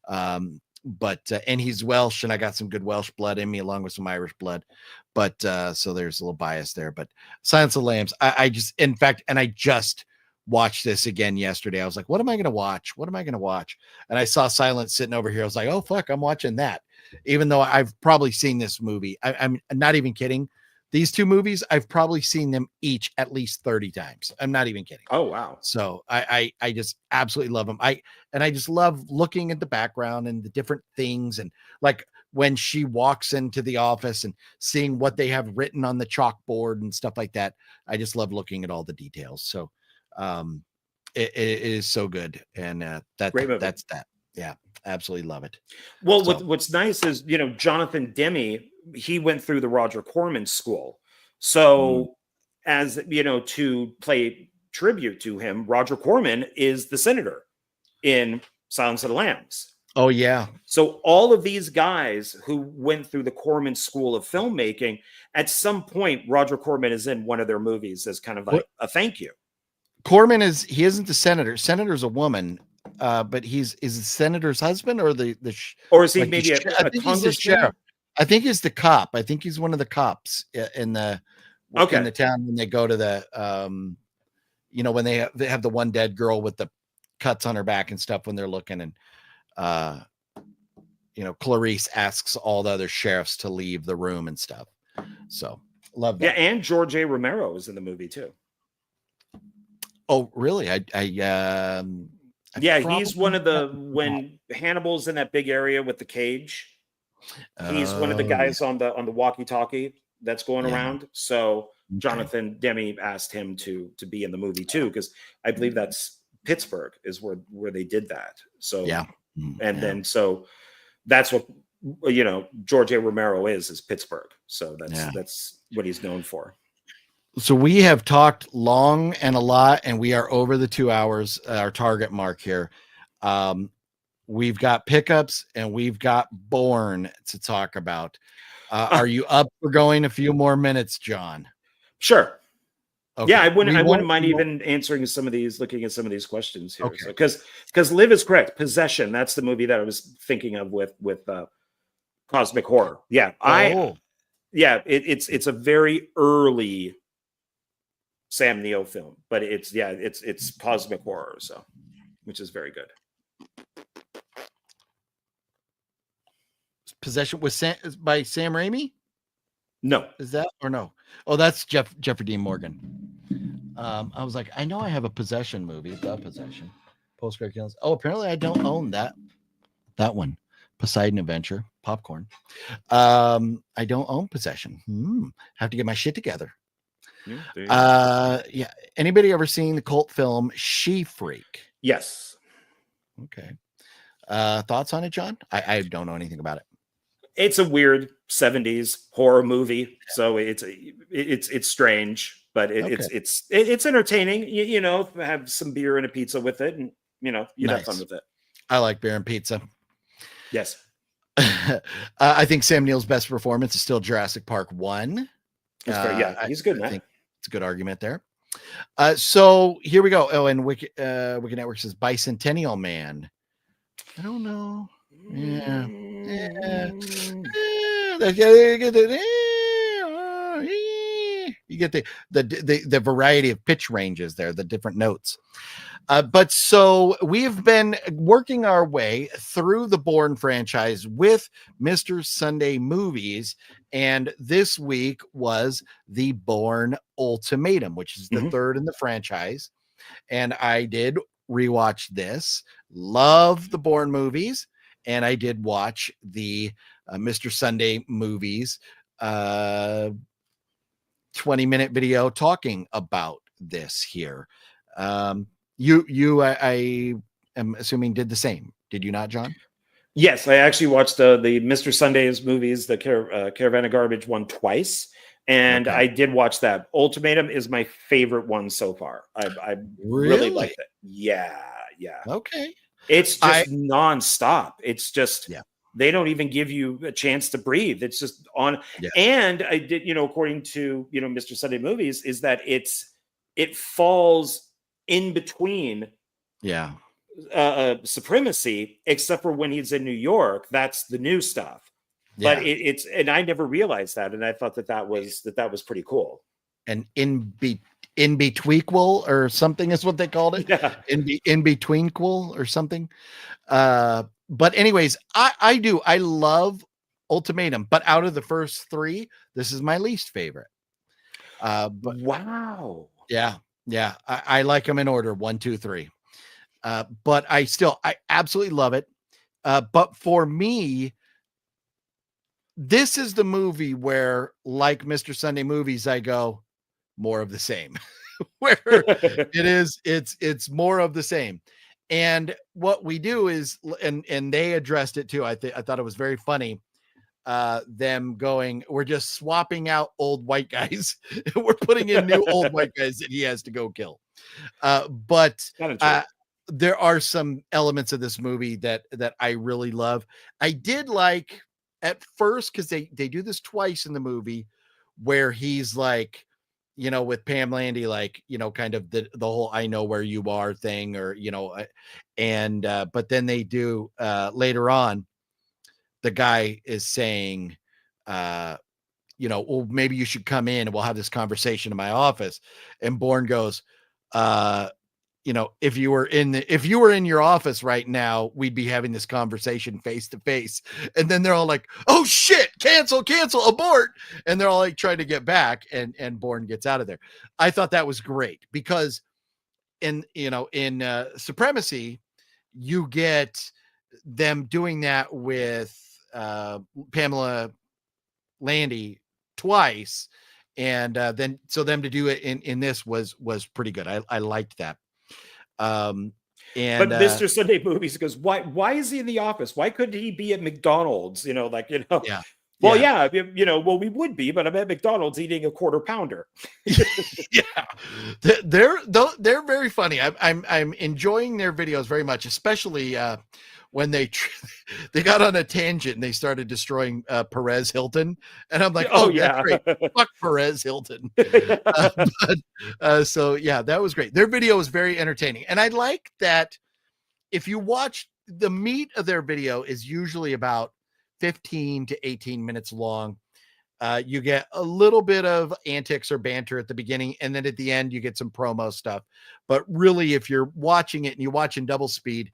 But and he's Welsh, and I got some good Welsh blood in me along with some Irish blood. But so there's a little bias there. But Silence of the Lambs, I just watched this again yesterday. I was like, what am I going to watch? And I saw Silence sitting over here. I was like, oh, fuck, I'm watching that. Even though I've probably seen this movie. I'm not even kidding. These two movies, I've probably seen them each at least 30 times. I'm not even kidding. Oh, wow. So I just absolutely love them. I just love looking at the background and the different things, and like when she walks into the office and seeing what they have written on the chalkboard and stuff like that. I just love looking at all the details. So it is so good. And that's that. Yeah, absolutely love it. Well, what's nice is, Jonathan Demme, he went through the Roger Corman school. So as, to play tribute to him, Roger Corman is the senator in Silence of the Lambs. Oh, yeah. So all of these guys who went through the Corman School of Filmmaking, at some point, Roger Corman is in one of their movies as kind of like a thank you. Corman he isn't the senator. Senator's a woman, but is the senator's husband or or is he like maybe I think he's the sheriff. I think he's the cop. I think he's one of the cops in the town when they go to the when they have the one dead girl with the cuts on her back and stuff when they're looking, and Clarice asks all the other sheriffs to leave the room and stuff. So love that. Yeah, and George A. Romero is in the movie too. Oh, really? He's one of when Hannibal's in that big area with the cage. He's one of the guys on the walkie-talkie that's going around. So Jonathan Demme asked him to be in the movie too, because I believe that's Pittsburgh is where they did that. So then that's what George A. Romero is Pittsburgh. So that's what he's known for. So we have talked long and a lot, and we are over the 2 hours, our target mark here. We've got pickups and we've got Bourne to talk about. Are you up for going a few more minutes, John? Sure. Okay. Yeah, I wouldn't mind even answering looking at some of these questions here. Okay. Because Liv is correct. Possession, that's the movie that I was thinking of with Cosmic Horror. Yeah. It's a very early Sam Neill film, but it's Cosmic Horror, so which is very good. Possession by Sam Raimi? No. Is that or no? Oh, that's Jeffrey Dean Morgan. I was like, I know I have a Possession movie, The Possession. Postcard Killings. Oh, apparently I don't own that one. Poseidon Adventure, popcorn. I don't own Possession. Have to get my shit together. Anybody ever seen the cult film She Freak? Yes. Okay. Thoughts on it, John? I don't know anything about it. It's a weird 70s horror movie, so it's strange, but it's entertaining. Have some beer and a pizza with it, and you'd have fun with it. I like beer and pizza. Yes. I think Sam Neill's best performance is still Jurassic Park 1. He's good. I think it's a good argument there. So here we go. Oh, and Wiki Network says Bicentennial Man. I don't know. Yeah. You get the variety of pitch ranges there, the different notes. But so we've been working our way through the Bourne franchise with Mr. Sunday Movies, and this week was the Bourne Ultimatum, which is the third in the franchise. And I did rewatch this, love the Bourne movies, and I did watch the Mr. Sunday Movies 20-minute video talking about this here. You I am assuming did the same. Did you not, John? Yes, I actually watched the Mr. Sunday's movies, the Caravan of Garbage one twice, and I did watch that. Ultimatum is my favorite one so far. I really liked it. Yeah. Okay. It's just nonstop. It's just they don't even give you a chance to breathe. It's just on. Yeah. And I did, according to Mr. Sunday Movies, is that it falls in between. Yeah. Supremacy, except for when he's in New York. That's the new stuff. Yeah. But it's and I never realized that, and I thought that was pretty cool. And in betweenquel or something is what they called it. Yeah. In betweenquel or something. But anyways, I love Ultimatum, but out of the first three, this is my least favorite. But wow. yeah, I like them in order 1, 2, 3. But I absolutely love it. But for me, this is the movie where, like Mr. Sunday Movies, I go more of the same. Where it's more of the same. And what we do is, and they addressed it too. I thought it was very funny. Them going, we're just swapping out old white guys. We're putting in new old white guys that he has to go kill. But there are some elements of this movie that I really love. I did like at first, because they do this twice in the movie, where he's like, with Pam Landy, like, kind of the whole "I know where you are" thing, or and but then they do later on, the guy is saying, well, maybe you should come in and we'll have this conversation in my office. And Bourne goes, if you were in your office right now, we'd be having this conversation face to face. And then they're all like, oh shit, cancel, abort. And they're all like trying to get back, and Bourne gets out of there. I thought that was great, because in Supremacy, you get them doing that with Pamela Landy twice. And then, so them to do it in this was pretty good. I liked that. And but Mr. Sunday Movies goes, why is he in the office? Why couldn't he be at McDonald's? Yeah. Well, yeah, well, we would be, but I'm at McDonald's eating a quarter pounder. Yeah, they're very funny. I'm enjoying their videos very much, especially when they got on a tangent and they started destroying Perez Hilton, and I'm like, oh yeah, that's great. Fuck Perez Hilton. So yeah, that was great. Their video was very entertaining, and I like that. If you watch, the meat of their video is usually about 15 to 18 minutes long. You get a little bit of antics or banter at the beginning, and then at the end you get some promo stuff. But really, if you're watching it and you watch in double speed,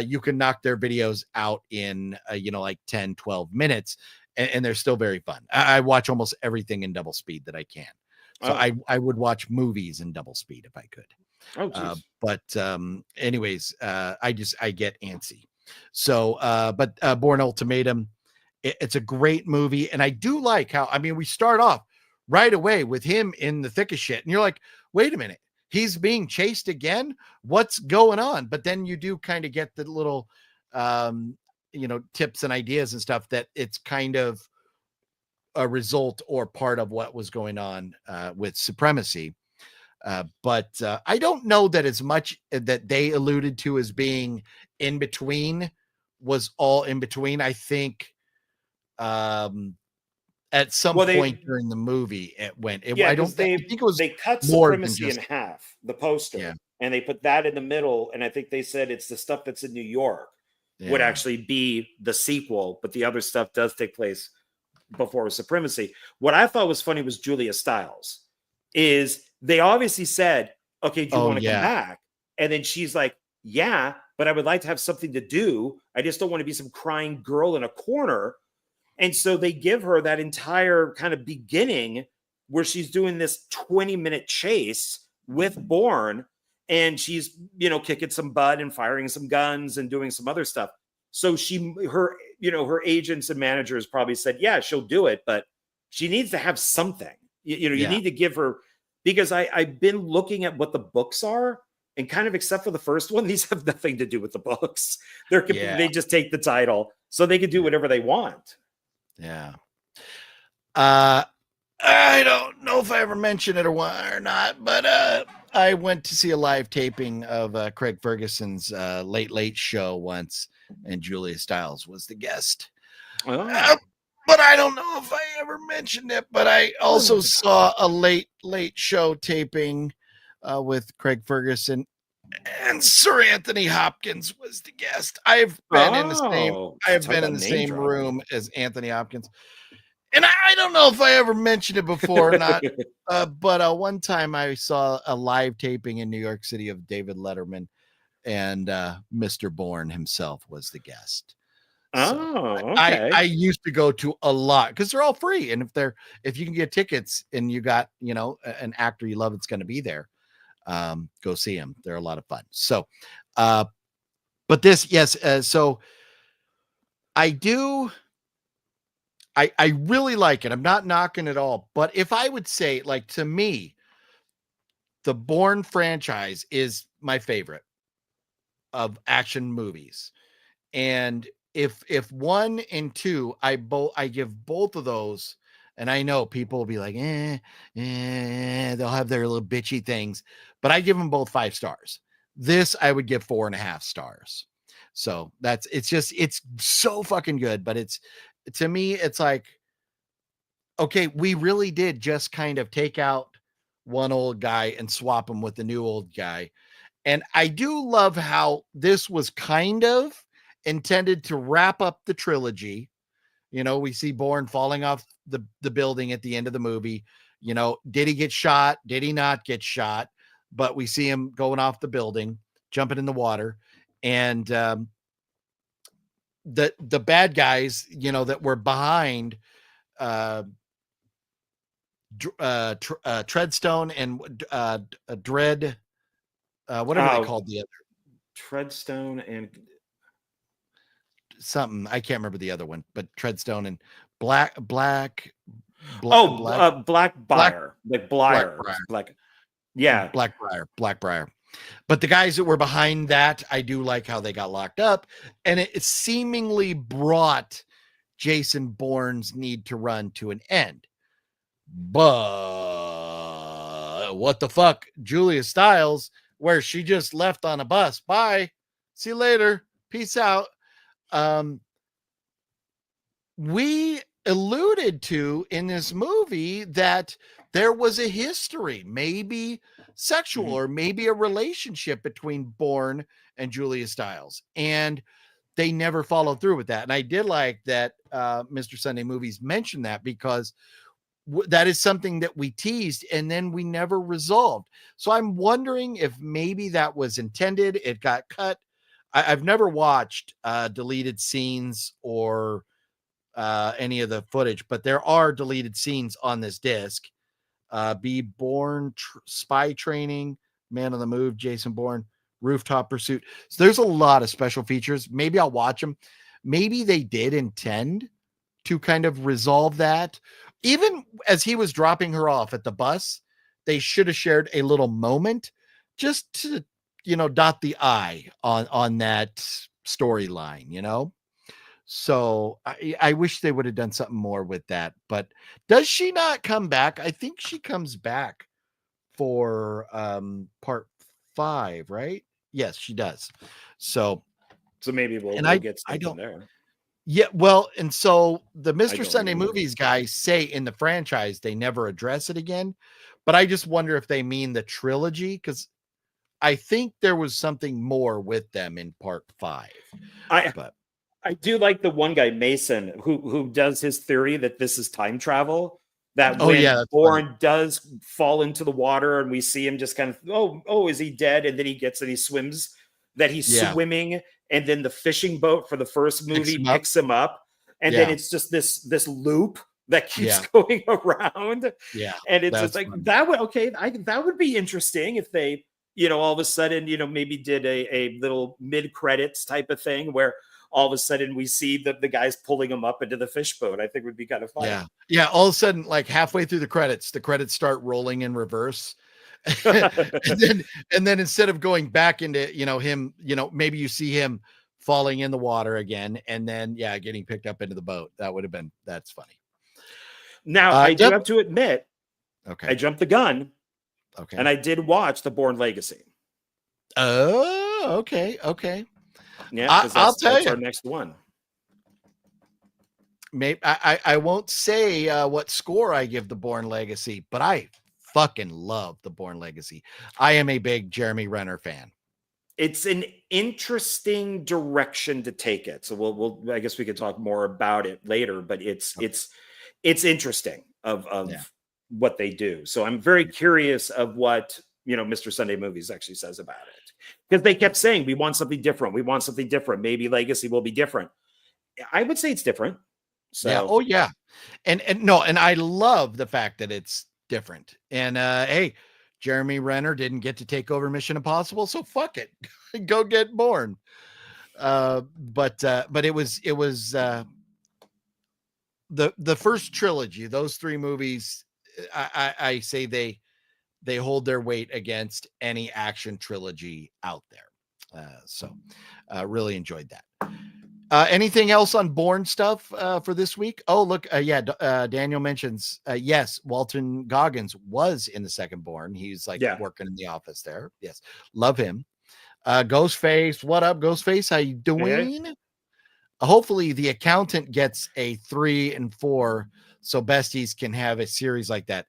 you can knock their videos out in like 10, 12 minutes, and they're still very fun. I watch almost everything in double speed that I can. So I would watch movies in double speed if I could. But anyways, I get antsy. So but Bourne Ultimatum, it's a great movie. And I do like how, we start off right away with him in the thick of shit, and you're like, wait a minute, he's being chased again, what's going on? But then you do kind of get the little tips and ideas and stuff, that it's kind of a result or part of what was going on with Supremacy. But I don't know that as much that they alluded to as being in between was all in between. I think at some point during the movie it went. I think it was. They cut Supremacy in half, the poster, and they put that in the middle. And I think they said it's the stuff that's in New York would actually be the sequel, but the other stuff does take place before Supremacy. What I thought was funny was Julia Stiles. Is they obviously said, okay, do you want to come back? And then she's like, yeah, but I would like to have something to do. I just don't want to be some crying girl in a corner. And so they give her that entire kind of beginning where she's doing this 20-minute chase with Bourne, and she's, kicking some butt and firing some guns and doing some other stuff. So her agents and managers probably said, yeah, she'll do it, but she needs to have something. You need to give her, because I've been looking at what the books are, and kind of, except for the first one, these have nothing to do with the books. They just take the title so they can do whatever they want. Yeah. I don't know if I ever mentioned it or not, but I went to see a live taping of Craig Ferguson's Late Show once, and Julia Stiles was the guest. But I don't know if I ever mentioned it, but I also saw a late show taping with Craig Ferguson, and Sir Anthony Hopkins was the guest. I've been in the same room as Anthony Hopkins. And I don't know if I ever mentioned it before or not, but one time I saw a live taping in New York City of David Letterman, and Mr. Bourne himself was the guest. Oh, I okay. used to go to a lot because they're all free, and if you can get tickets and you got an actor you love that's going to be there, go see them. They're a lot of fun. So, but this, yes, so I do. I really like it. I'm not knocking it all, but if I would say, like, to me, the Bourne franchise is my favorite of action movies. And if 1 and 2, I give both of those, and I know people will be like, they'll have their little bitchy things, but I give them both 5 stars. This I would give 4.5 stars. So it's so fucking good, but to me, it's like, okay, we really did just kind of take out one old guy and swap him with the new old guy. And I do love how this was kind of intended to wrap up the trilogy. We see Bourne falling off the building at the end of the movie. Did he get shot? Did he not get shot? But we see him going off the building, jumping in the water. And the bad guys, that were behind Treadstone and Dread, whatever they called the other. Treadstone and something. I can't remember the other one, but Treadstone and Black. Blackbriar. Yeah. Blackbriar. But the guys that were behind that, I do like how they got locked up, and it seemingly brought Jason Bourne's need to run to an end. But what the fuck, Julia Stiles, where she just left on a bus. Bye. See you later. Peace out. We alluded to in this movie that there was a history, maybe sexual or maybe a relationship between Bourne and Julia Stiles, and they never followed through with that. And I did like that Mr. Sunday Movies mentioned that, because that is something that we teased and then we never resolved. So I'm wondering if maybe that was intended. It got cut. I've never watched deleted scenes or any of the footage, but there are deleted scenes on this disc. Be Bourne, Spy Training, Man on the Move, Jason Bourne, Rooftop Pursuit. So there's a lot of special features. Maybe I'll watch them. Maybe they did intend to kind of resolve that. Even as he was dropping her off at the bus, they should have shared a little moment just to, dot the I on that storyline, So I wish they would have done something more with that. But does she not come back? I think she comes back for part 5, right? Yes, she does. So maybe we'll get something there. Yeah, well, and so the Mr. Sunday Movies guys say in the franchise they never address it again, but I just wonder if they mean the trilogy, because I think there was something more with them in part 5. I do like the one guy, Mason, who does his theory that this is time travel. That when Bourne does fall into the water and we see him just kind of, is he dead? And then he swims, that he's swimming, and then the fishing boat for the first movie picks him up. And then it's just this loop that keeps going around. Yeah. And it's just like, that would be interesting if they, all of a sudden, maybe did a little mid-credits type of thing where all of a sudden we see the guys pulling him up into the fish boat. I think would be kind of fun. Yeah. Yeah. All of a sudden, like halfway through the credits start rolling in reverse. and then instead of going back into, him, maybe you see him falling in the water again, and then, getting picked up into the boat. That's funny. Now I do have to admit, I jumped the gun. Okay. And I did watch The Bourne Legacy. Oh, okay. Yeah, I'll tell you, our next one. Maybe I won't say what score I give The Bourne Legacy, but I fucking love The Bourne Legacy. I am a big Jeremy Renner fan. It's an interesting direction to take it. So we'll I guess we could talk more about it later, but it's interesting of what they do. So I'm very curious of what, Mr. Sunday Movies actually says about it. Because they kept saying, we want something different. Maybe Legacy will be different. I would say it's different. So yeah. Oh yeah. And no, and I love the fact that it's different. And hey, Jeremy Renner didn't get to take over Mission Impossible, so fuck it. Go get Bourne. But it was the first trilogy, those three movies, I say they hold their weight against any action trilogy out there. So really enjoyed that. Anything else on Bourne stuff for this week? Oh, look, Daniel mentions, yes, Walton Goggins was in the second Bourne. He's like working in the office there. Yes, love him. Ghostface, what up, Ghostface? How you doing? Hey. Hopefully the accountant gets a 3 and 4 so besties can have a series like that.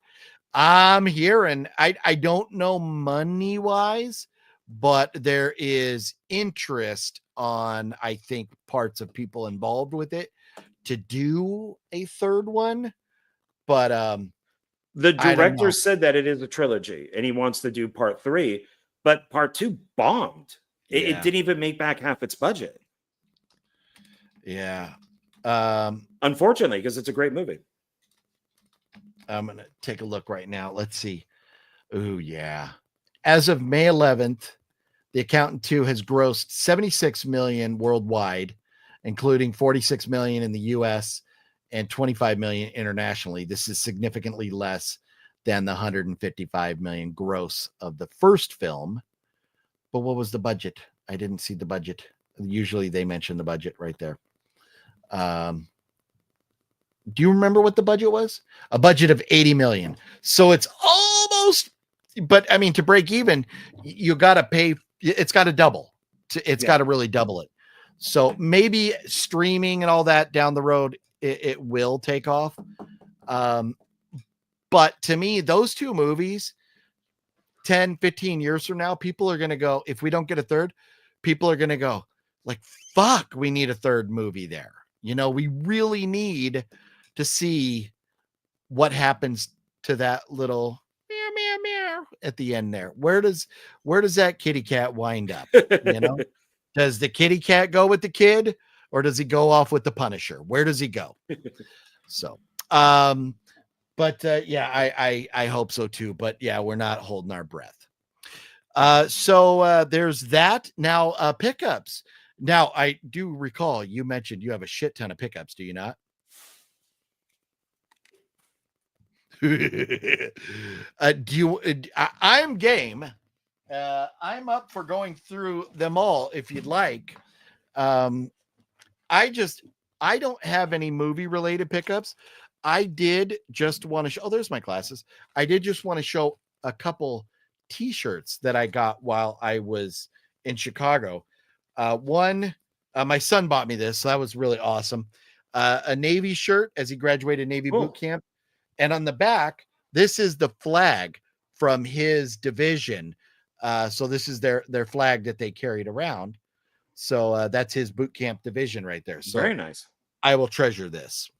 I'm hearing, I don't know money wise, but there is interest on, I think, parts of people involved with it to do a third one. But the director said that it is a trilogy and he wants to do part 3, but part 2 bombed. It didn't even make back half its budget. Yeah. Unfortunately, because it's a great movie. I'm going to take a look right now. Let's see. Oh, yeah. As of May 11th, The Accountant 2 has grossed $76 million worldwide, including $46 million in the US and $25 million internationally. This is significantly less than the $155 million gross of the first film. But what was the budget? I didn't see the budget. Usually they mention the budget right there. Do you remember what the budget was? A budget of 80 million. So it's almost, but I mean, to break even, you got to pay. It's got to double. It's got to really double it. So maybe streaming and all that down the road, it will take off. But to me, those two movies, 10, 15 years from now, people are going to go, if we don't get a third, people are going to go like, fuck, we need a third movie there. You know, we really need to see what happens to that little meow, meow, meow at the end there. Where does that kitty cat wind up? You know, does the kitty cat go with the kid or does he go off with the Punisher? Where does he go? So, but I hope so too. But yeah, we're not holding our breath. So there's that. Now, pickups. Now, I do recall you mentioned you have a shit ton of pickups, do you not? I'm game. I'm up for going through them all if you'd like. I don't have any movie related pickups. I did just want to show, there's my glasses. I did just want to show a couple t-shirts that I got while I was in Chicago. One, my son bought me this, so that was really awesome. A Navy shirt as he graduated Navy boot camp. And on the back, this is the flag from his division. So this is their flag that they carried around. So that's his boot camp division right there. So very nice. I will treasure this.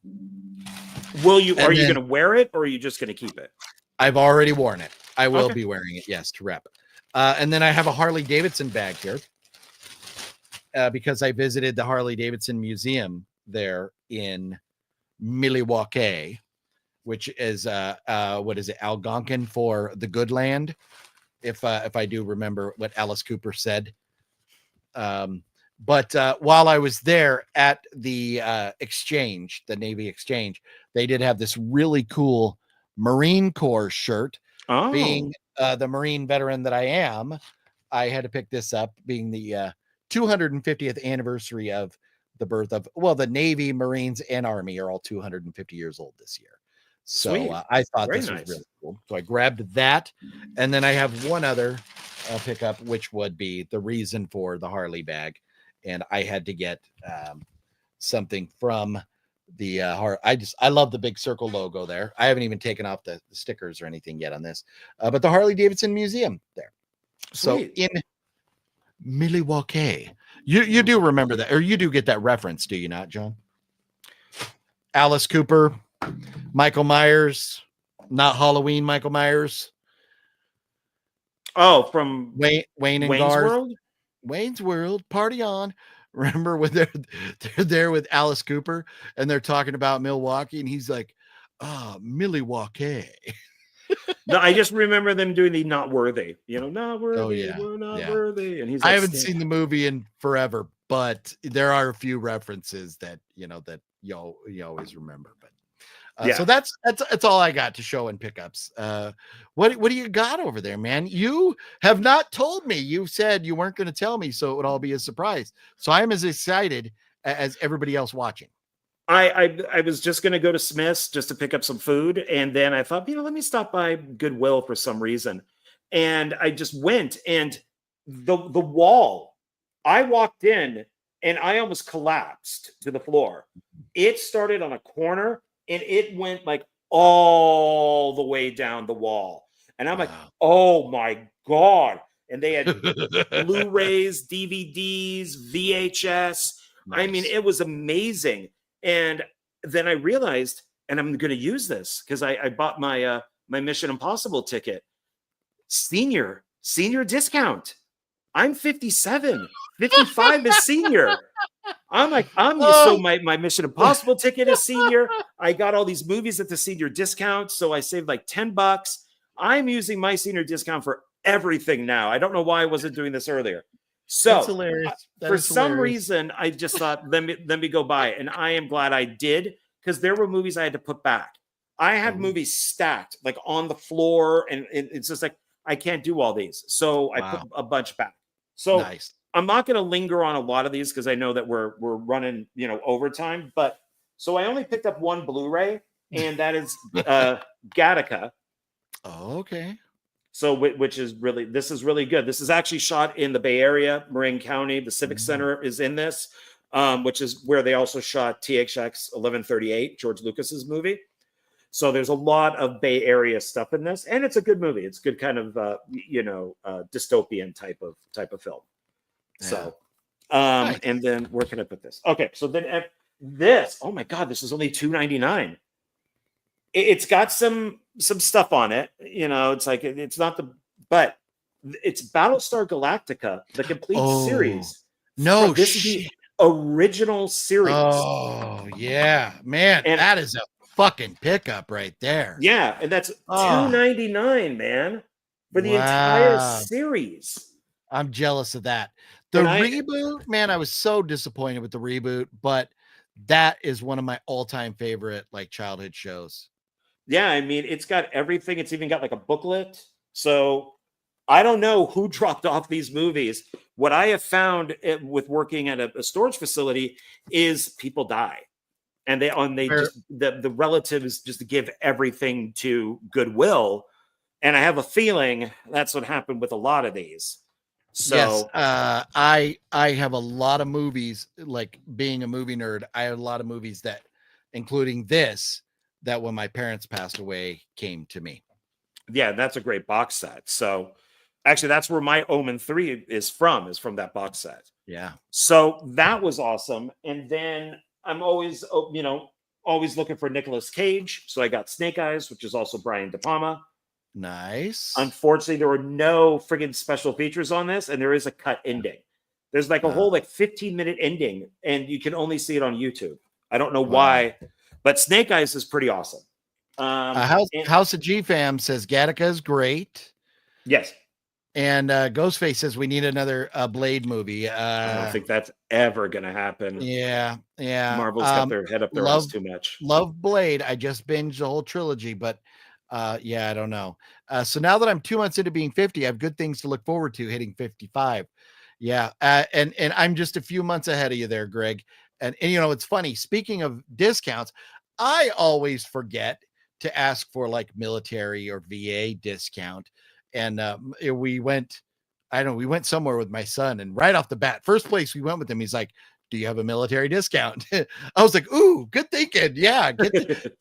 Are you going to wear it or are you just going to keep it? I've already worn it. I will be wearing it. Yes, to rep. And then I have a Harley Davidson bag here. Because I visited the Harley Davidson Museum there in Milwaukee, which is what is it, Algonquin for the good land, if I do remember what Alice Cooper said. But while I was there at the exchange, the Navy exchange, they did have this really cool Marine Corps shirt. Being the Marine veteran that I am, I had to pick this up, being the 250th anniversary of the birth of, the Navy, Marines, and Army are all 250 years old this year. So I thought this was really cool. So I grabbed that. And then I have one other pickup, which would be the reason for the Harley bag. And I had to get something from the I love the big circle logo there. I haven't even taken off the stickers or anything yet on this, but the Harley Davidson Museum there. So in Milwaukee, you do remember that, or you do get that reference, do you not, John? Alice Cooper, Michael Myers, not Halloween Michael Myers. Oh, from Wayne and Wayne's Garth. World? Wayne's World, party on. Remember when they're there with Alice Cooper and they're talking about Milwaukee and he's like, Milwaukee. No, I just remember them doing the "not worthy," not worthy, Oh yeah, we're not yeah. worthy, and he's I like, haven't seen the movie in forever, but there are a few references that that you always remember. But so that's all I got to show in pickups. What do you got over there, man? You have not told me. You said you weren't going to tell me, so it would all be a surprise. So I am as excited as everybody else watching. I was just going to go to Smith's just to pick up some food, and then I thought, let me stop by Goodwill for some reason, and I just went, and the wall, I walked in and I almost collapsed to the floor. It started on a corner and it went like all the way down the wall, and I'm like, oh my God. And they had Blu-rays, DVDs, VHS. Nice. I mean, it was amazing. And then I realized, and I'm going to use this because I bought my my Mission Impossible ticket. Senior discount. I'm 57. 55 is senior. I'm like, so my Mission Impossible ticket is senior. I got all these movies at the senior discount. So I saved like $10. I'm using my senior discount for everything now. I don't know why I wasn't doing this earlier. So that's hilarious. For some reason, I just thought, let me go buy it. And I am glad I did, because there were movies I had to put back. I had movies stacked like on the floor, and it's just like, I can't do all these. So I put a bunch back. So nice. I'm not going to linger on a lot of these because I know that we're running, overtime. But so I only picked up one Blu-ray, and that is Gattaca. Oh, okay. So, this is really good. This is actually shot in the Bay Area, Marin County. The Civic Center is in this, which is where they also shot THX 1138, George Lucas's movie. So there's a lot of Bay Area stuff in this, and it's a good movie. It's good kind of dystopian type of film. Yeah. So, nice. And then where can I put this? Okay, so then this. Oh my God, this is only $2.99. It's got some stuff on it, it's like, it's not but it's Battlestar Galactica, the complete series. No, this is the original series. Oh yeah, man, and that is a fucking pickup right there. Yeah, and that's $2.99, man, for the entire series. I'm jealous of that. The reboot, man, I was so disappointed with the reboot, but that is one of my all-time favorite like childhood shows. Yeah, I mean, it's got everything. It's even got like a booklet. So I don't know who dropped off these movies. What I have found with working at a storage facility is people die, and the relatives just give everything to Goodwill, and I have a feeling that's what happened with a lot of these. So yes, I have a lot of movies. Like being a movie nerd, I have a lot of movies that, including this, that when my parents passed away came to me. Yeah, that's a great box set. So actually that's where my Omen 3 is from that box set. Yeah. So that was awesome. And then I'm always, always looking for Nicolas Cage. So I got Snake Eyes, which is also Brian De Palma. Nice. Unfortunately, there were no friggin' special features on this, and there is a cut ending. There's like a whole 15-minute ending, and you can only see it on YouTube. I don't know why. But Snake Eyes is pretty awesome. House of G-Fam says Gattaca is great. Yes. And Ghostface says we need another Blade movie. I don't think that's ever going to happen. Yeah. Marvel's got their head up their ass too much. Love Blade. I just binged the whole trilogy, but I don't know. So now that I'm 2 months into being 50, I have good things to look forward to hitting 55. Yeah. And I'm just a few months ahead of you there, Greg. And it's funny, speaking of discounts, I always forget to ask for like military or VA discount. And we went somewhere with my son, and right off the bat, first place we went with him, he's like, do you have a military discount? I was like, ooh, good thinking. Yeah,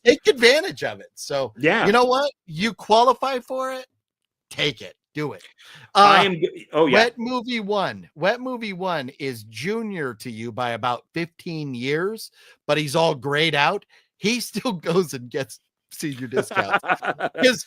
take advantage of it. So yeah, you know what? You qualify for it, take it. Do it. Wet Movie One is junior to you by about 15 years, but he's all grayed out. He still goes and gets senior discounts because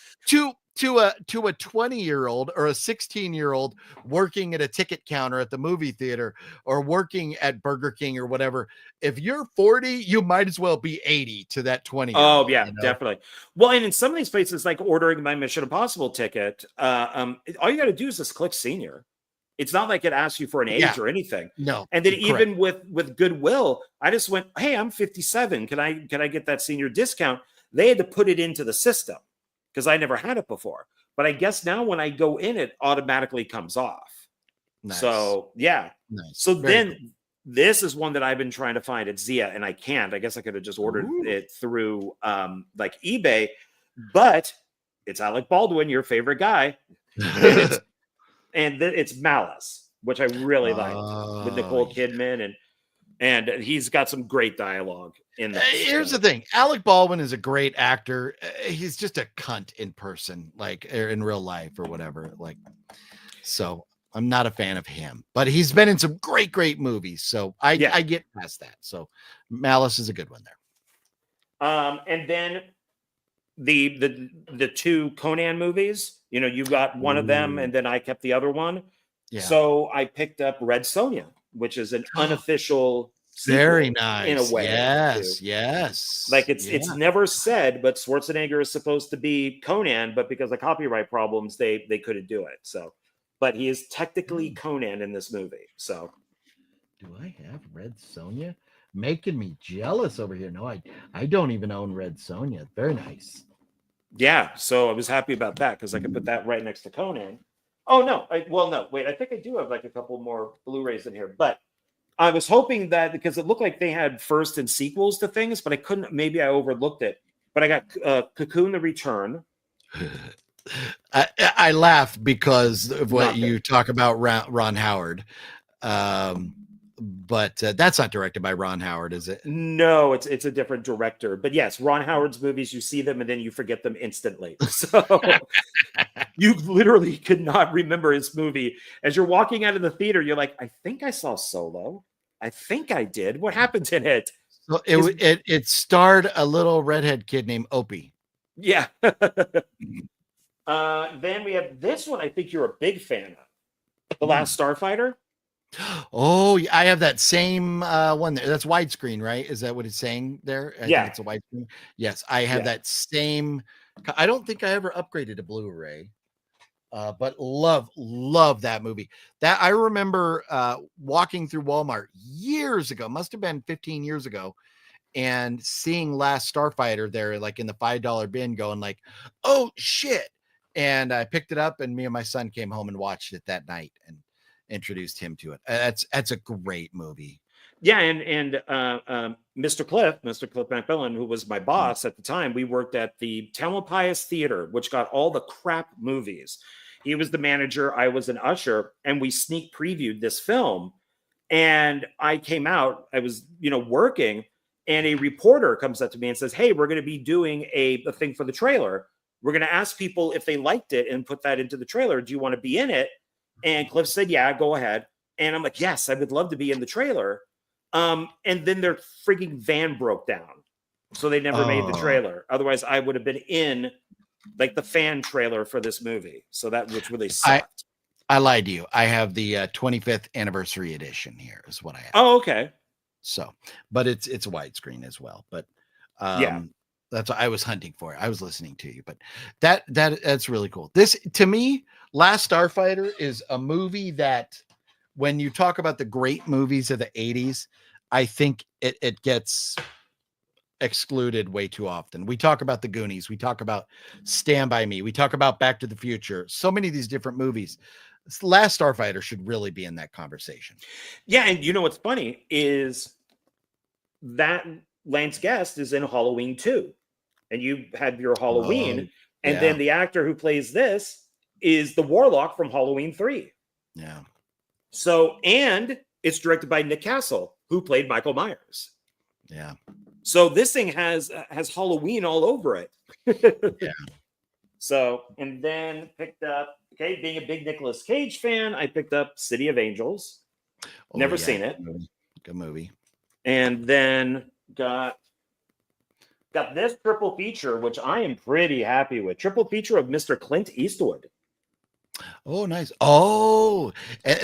to a 20-year-old or a 16-year-old working at a ticket counter at the movie theater or working at Burger King or whatever, if you're 40, you might as well be 80 to that 20-year-old. Oh yeah, definitely. Well, and in some of these places, like ordering my Mission Impossible ticket, all you got to do is just click senior. It's not like it asks you for an age or anything. No. And then even with Goodwill, I just went, hey, I'm 57. Can I get that senior discount? They had to put it into the system because I never had it before. But I guess now when I go in, it automatically comes off. Nice. So yeah. Nice. So Very then cool. This is one that I've been trying to find at Zia, and I can't. I guess I could have just ordered it through like eBay, but it's Alec Baldwin, your favorite guy. And it's Malice, which I really liked with Nicole Kidman, and he's got some great dialogue in there. Here's the thing: Alec Baldwin is a great actor. He's just a cunt in person, like or in real life or whatever. Like, so I'm not a fan of him, but he's been in some great movies. So I get past that. So Malice is a good one there. And then the two Conan movies. You know, you got one of them, and then I kept the other one. Yeah. So I picked up Red Sonja, which is an unofficial very nice in a way. Yes. Like it's never said, but Schwarzenegger is supposed to be Conan, but because of copyright problems, they couldn't do it. So, but he is technically Conan in this movie. So, do I have Red Sonja? Making me jealous over here. No, I don't even own Red Sonja. Very nice. Yeah, so I was happy about that because I could put that right next to Conan. Oh no, no, wait, I think I do have like a couple more Blu-rays in here, but I was hoping that because it looked like they had first and sequels to things, but I couldn't. Maybe I overlooked it. But I got Cocoon: The Return. I laugh because of what you talk about Ron Howard. But that's not directed by Ron Howard, is it? No, it's a different director. But yes, Ron Howard's movies, you see them and then you forget them instantly. So you literally could not remember his movie. As you're walking out of the theater, you're like, I think I saw Solo. I think I did. What happened in it? So it starred a little redhead kid named Opie. Yeah. Then we have this one I think you're a big fan of. The Last Starfighter. Oh, I have that same one there. That's widescreen, right? Is that what it's saying there? I think it's a widescreen. Yes, I have that same. I don't think I ever upgraded to Blu-ray, but love that movie. That I remember walking through Walmart years ago, must have been 15 years ago, and seeing Last Starfighter there, like in the $5 bin, going like, "Oh shit!" And I picked it up, and me and my son came home and watched it that night, and introduced him to it. That's a great movie. Yeah, and Mr. Cliff McMillan, who was my boss at the time, we worked at the Tamalpais Theater, which got all the crap movies. He was the manager, I was an usher, and we sneak previewed this film. And I came out, I was working, and a reporter comes up to me and says, "Hey, we're going to be doing a thing for the trailer. We're going to ask people if they liked it and put that into the trailer. Do you want to be in it?" And Cliff said, "Yeah, go ahead." And I'm like, "Yes, I would love to be in the trailer." And then their freaking van broke down. So they never made the trailer. Otherwise, I would have been in like the fan trailer for this movie. So that which really sucked. I lied to you. I have the 25th anniversary edition here is what I have. Oh, okay. So, but it's widescreen as well. But that's what I was hunting for. I was listening to you, but that's really cool. This, to me, Last Starfighter is a movie that when you talk about the great movies of the 80s, I think it gets excluded way too often. We talk about the Goonies. We talk about Stand By Me. We talk about Back to the Future. So many of these different movies. Last Starfighter should really be in that conversation. Yeah, and you know what's funny is that Lance Guest is in Halloween 2. And you had your Halloween, and then the actor who plays this is the Warlock from Halloween 3. Yeah. So, and it's directed by Nick Castle, who played Michael Myers. Yeah. So this thing has Halloween all over it. Yeah. So, and then picked up, being a big Nicolas Cage fan, I picked up City of Angels. Never seen it. Good movie. And then got got this triple feature, which I am pretty happy with. Triple feature of Mr. Clint Eastwood. Oh, nice. Oh,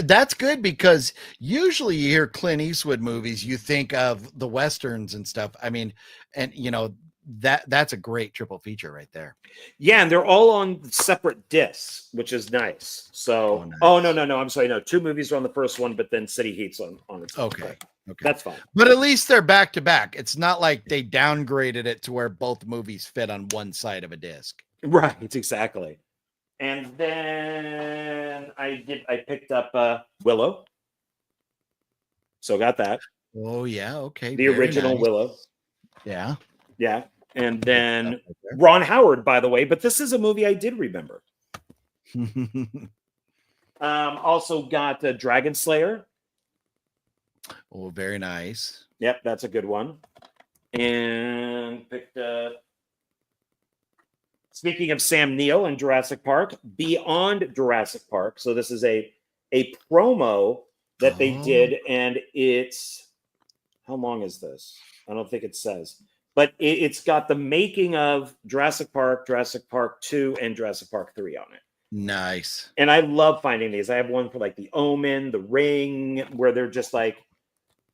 that's good because usually you hear Clint Eastwood movies, you think of the Westerns and stuff. I mean, and you know, that's a great triple feature right there. Yeah, and they're all on separate discs, which is nice. So, nice. No, I'm sorry. No, 2 movies are on the first one, but then City Heat's on its own. Okay. Okay. That's fine. But at least they're back to back. It's not like they downgraded it to where both movies fit on one side of a disc. Right, exactly. And then I picked up Willow. So got that. Oh yeah, okay. The original nice. Willow. Yeah. Yeah. And then Ron Howard, by the way, but this is a movie I did remember. Also got Dragon Slayer. Oh, very nice. Yep, that's a good one. And picked speaking of Sam Neill and Jurassic Park, Beyond Jurassic Park. So this is a promo that they did, and it's, how long is this? I don't think it says, but it's got the making of Jurassic Park 2, and Jurassic Park 3 on it. Nice. And I love finding these. I have one for like The Omen, The Ring, where they're just like,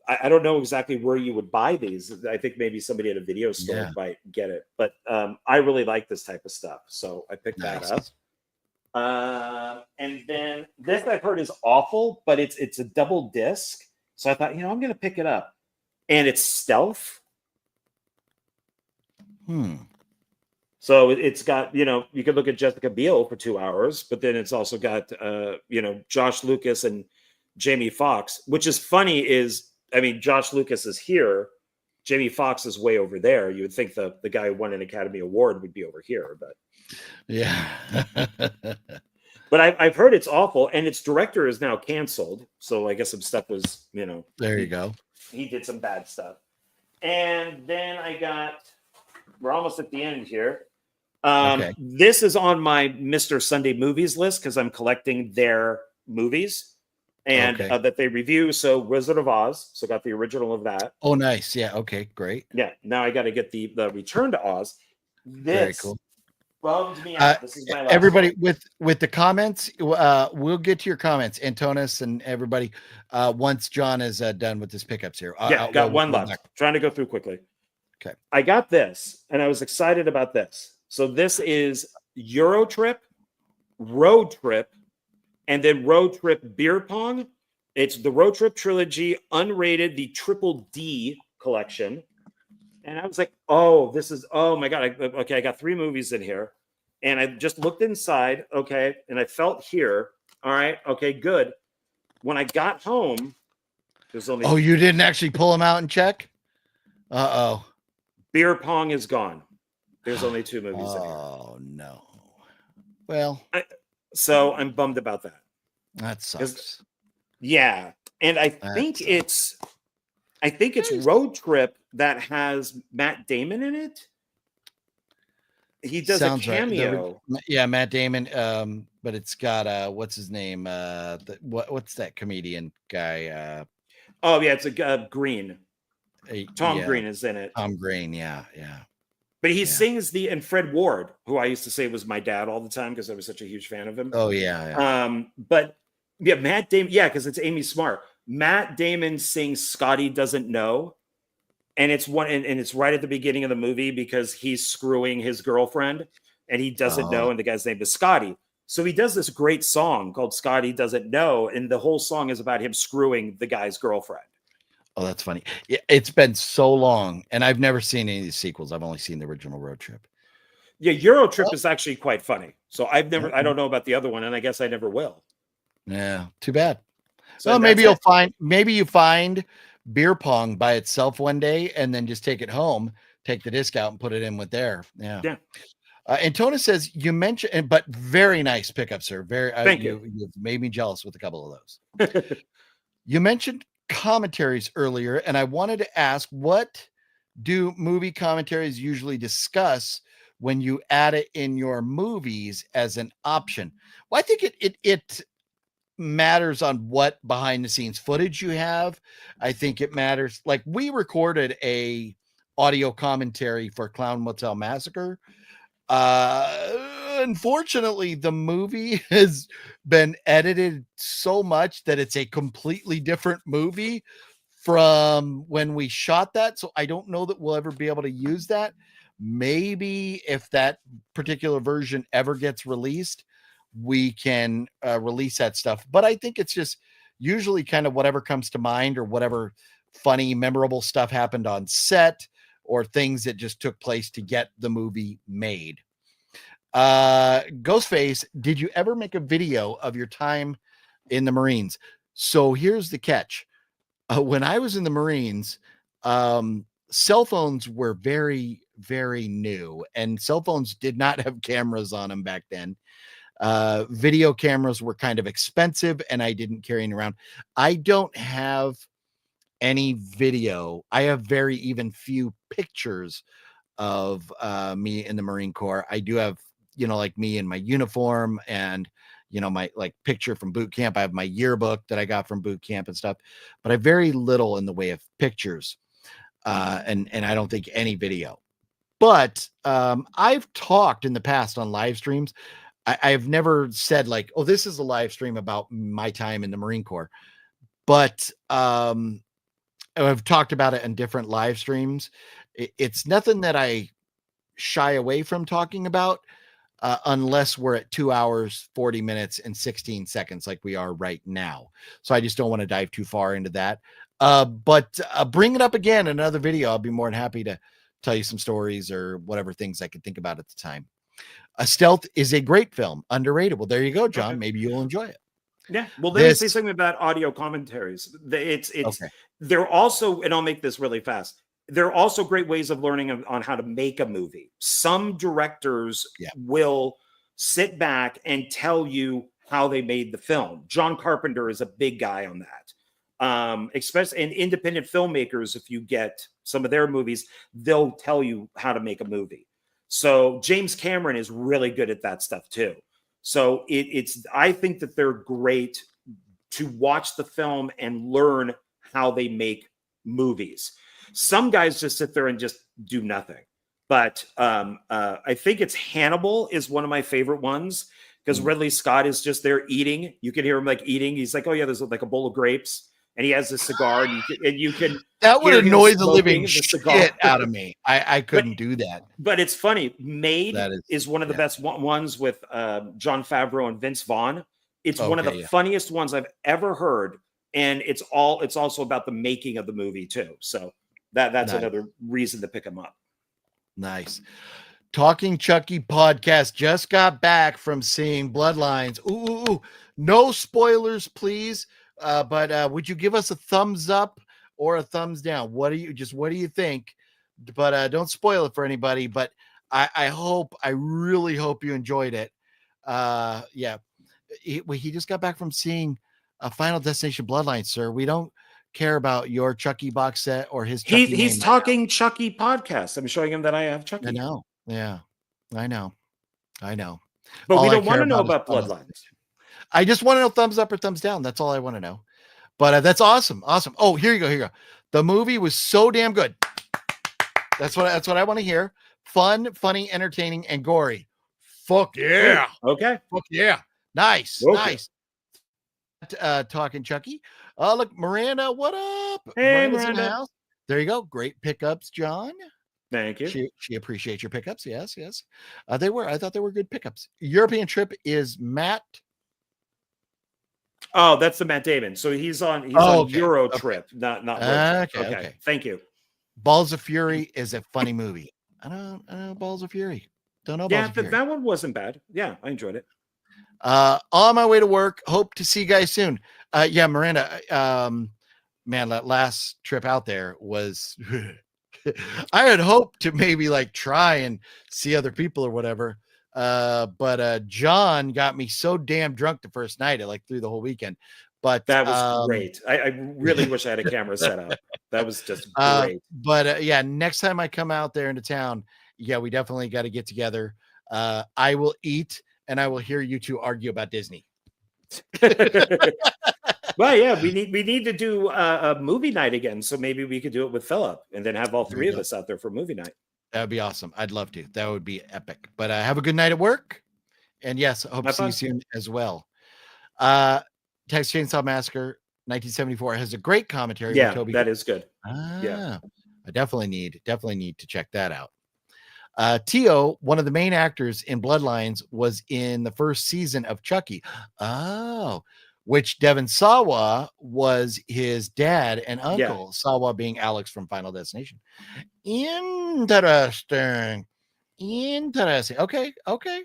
I don't know exactly where you would buy these. I think maybe somebody at a video store might get it, but I really like this type of stuff, so I picked that up. And then this I've heard is awful, but it's a double disc, so I thought, I'm going to pick it up. And it's Stealth. So it's got, you could look at Jessica Biel for 2 hours, but then it's also got, Josh Lucas and Jamie Foxx, which is funny is, Josh Lucas is here. Jamie Foxx is way over there. You would think the guy who won an Academy Award would be over here, but yeah. But I've heard it's awful, and its director is now canceled. So I guess some stuff was, There you go. He did some bad stuff. And then we're almost at the end here. This is on my Mr. Sunday Movies list because I'm collecting their movies and that they review. So Wizard of Oz. So got the original of that. Oh, nice. Yeah. Okay, great. Yeah. Now I got to get the Return to Oz. Very cool. Bummed me out. This is my last everybody one. with the comments. We'll get to your comments, Antonis and everybody. Once John is done with his pickups here. Got one left. Trying to go through quickly. Okay. I got this, and I was excited about this. So this is Euro Trip, Road Trip, and then Road Trip Beer Pong. It's the Road Trip Trilogy, unrated, the Triple D collection. And I was like, oh my God. I got 3 movies in here. And I just looked inside, and I felt here. All right, okay, good. When I got home, there's only... Oh, you didn't actually pull them out and check? Uh-oh. Beer Pong is gone. There's only 2 movies in here. Oh, no. Well... So I'm bummed about that. That sucks. Yeah. And I think it's Road Trip that has Matt Damon in it. He does a cameo. Right. Yeah, Matt Damon. But it's got what's his name? What's that comedian guy? It's a Green. Tom Green is in it. Tom Green, yeah. But he sings and Fred Ward, who I used to say was my dad all the time because I was such a huge fan of him. Oh yeah. But yeah, Matt Damon, because it's Amy Smart. Matt Damon sings "Scotty Doesn't Know," and it's it's right at the beginning of the movie because he's screwing his girlfriend and he doesn't know, and the guy's name is Scotty. So he does this great song called "Scotty Doesn't Know," and the whole song is about him screwing the guy's girlfriend. Oh, that's funny. Yeah, it's been so long, and I've never seen any of these sequels. I've only seen the original Road Trip. Yeah, Euro Trip is actually quite funny. So I don't know about the other one, and I guess I never will. Yeah, too bad. So well, maybe you find Beer Pong by itself one day, and then just take it home, take the disc out, and put it in with there. Yeah. Antona says you mentioned, but very nice pickup, sir. Thank you. You've made me jealous with a couple of those. You mentioned commentaries earlier, and I wanted to ask, what do movie commentaries usually discuss when you add it in your movies as an option? Well, I think it matters on what behind the scenes footage you have. I think it matters. Like we recorded a audio commentary for Clown Motel Massacre. Unfortunately, the movie has been edited so much that it's a completely different movie from when we shot that. So I don't know that we'll ever be able to use that. Maybe if that particular version ever gets released, we can release that stuff. But I think it's just usually kind of whatever comes to mind or whatever funny, memorable stuff happened on set or things that just took place to get the movie made. Ghostface, did you ever make a video of your time in the Marines? So here's the catch. When I was in the Marines, cell phones were very, very new, and cell phones did not have cameras on them back then. Video cameras were kind of expensive, and I didn't carry them around. I don't have any video. I have very even few pictures of me in the Marine Corps. I do have, like me in my uniform and, my like picture from boot camp. I have my yearbook that I got from boot camp and stuff, but I have very little in the way of pictures. And I don't think any video, but I've talked in the past on live streams. I've never said like, oh, this is a live stream about my time in the Marine Corps, but I've talked about it in different live streams. It's nothing that I shy away from talking about unless we're at 2 hours, 40 minutes and 16 seconds like we are right now. So I just don't want to dive too far into that. But bring it up again in another video. I'll be more than happy to tell you some stories or whatever things I could think about at the time. Stealth is a great film, underrated. Well, there you go, John. Okay. Maybe you'll enjoy it. Yeah. Well, let me say something about audio commentaries. It's okay. They're also, and I'll make this really fast. They're also great ways of learning on how to make a movie. Some directors will sit back and tell you how they made the film. John Carpenter is a big guy on that. Especially in independent filmmakers, if you get some of their movies, they'll tell you how to make a movie. So James Cameron is really good at that stuff too. So I think that they're great to watch the film and learn how they make movies. Some guys just sit there and just do nothing. But I think it's Hannibal is one of my favorite ones because Ridley Scott is just there eating. You can hear him like eating. He's like, oh yeah, there's like a bowl of grapes. And he has a cigar, and you can that would annoy the living shit out of me. I couldn't do that. But it's funny. Made is one of the best ones with Jon Favreau and Vince Vaughn. It's one of the funniest ones I've ever heard, and it's also about the making of the movie too. So that's another reason to pick them up. Nice. Talking Chucky podcast just got back from seeing Bloodlines. Ooh. No spoilers, please. But would you give us a thumbs up or a thumbs down? What do you think? But don't spoil it for anybody. But I really hope you enjoyed it. He just got back from seeing a Final Destination Bloodline, sir. We don't care about your Chucky box set or his Chucky he's talking Chucky podcast. I'm showing him that I have Chucky. I know. Yeah, I know. But all we don't want to know about Bloodlines. I just want to know thumbs up or thumbs down. That's all I want to know. But that's awesome. Oh, here you go. The movie was so damn good. That's what I want to hear. Fun, funny, entertaining, and gory. Fuck yeah. Okay. Fuck yeah. Nice. Okay. Nice. Talking Chucky. Look, Miranda, what up? Hey, Miranda's Miranda. In the house. There you go. Great pickups, John. Thank you. She appreciates your pickups. Yes. I thought they were good pickups. European trip is Matt. Oh, that's the Matt Damon. So he's on Euro trip, not okay. Thank you. Balls of Fury is a funny movie. I don't know Balls of Fury. Don't know. Yeah, that one wasn't bad. Yeah, I enjoyed it. On my way to work. Hope to see you guys soon. Miranda. Man, that last trip out there was. I had hoped to maybe like try and see other people or whatever. But John got me so damn drunk the first night, like through the whole weekend. But that was great. I really wish I had a camera set up. That was just great. But next time I come out there into town, we definitely got to get together. I will eat and I will hear you two argue about Disney. Well, yeah, we need to do a movie night again. So maybe we could do it with Philip and then have all three of us out there for movie night. That'd be awesome. I'd love to. That would be epic. But have a good night at work. And yes, I hope to see you soon as well. Texas Chainsaw Massacre 1974 has a great commentary. Yeah, Toby. that is good. Yeah, I definitely need to check that out. Tio, one of the main actors in Bloodlines, was in the first season of Chucky. Oh, which Devon Sawa was his dad and uncle. Sawa being Alex from Final Destination. Interesting. Okay.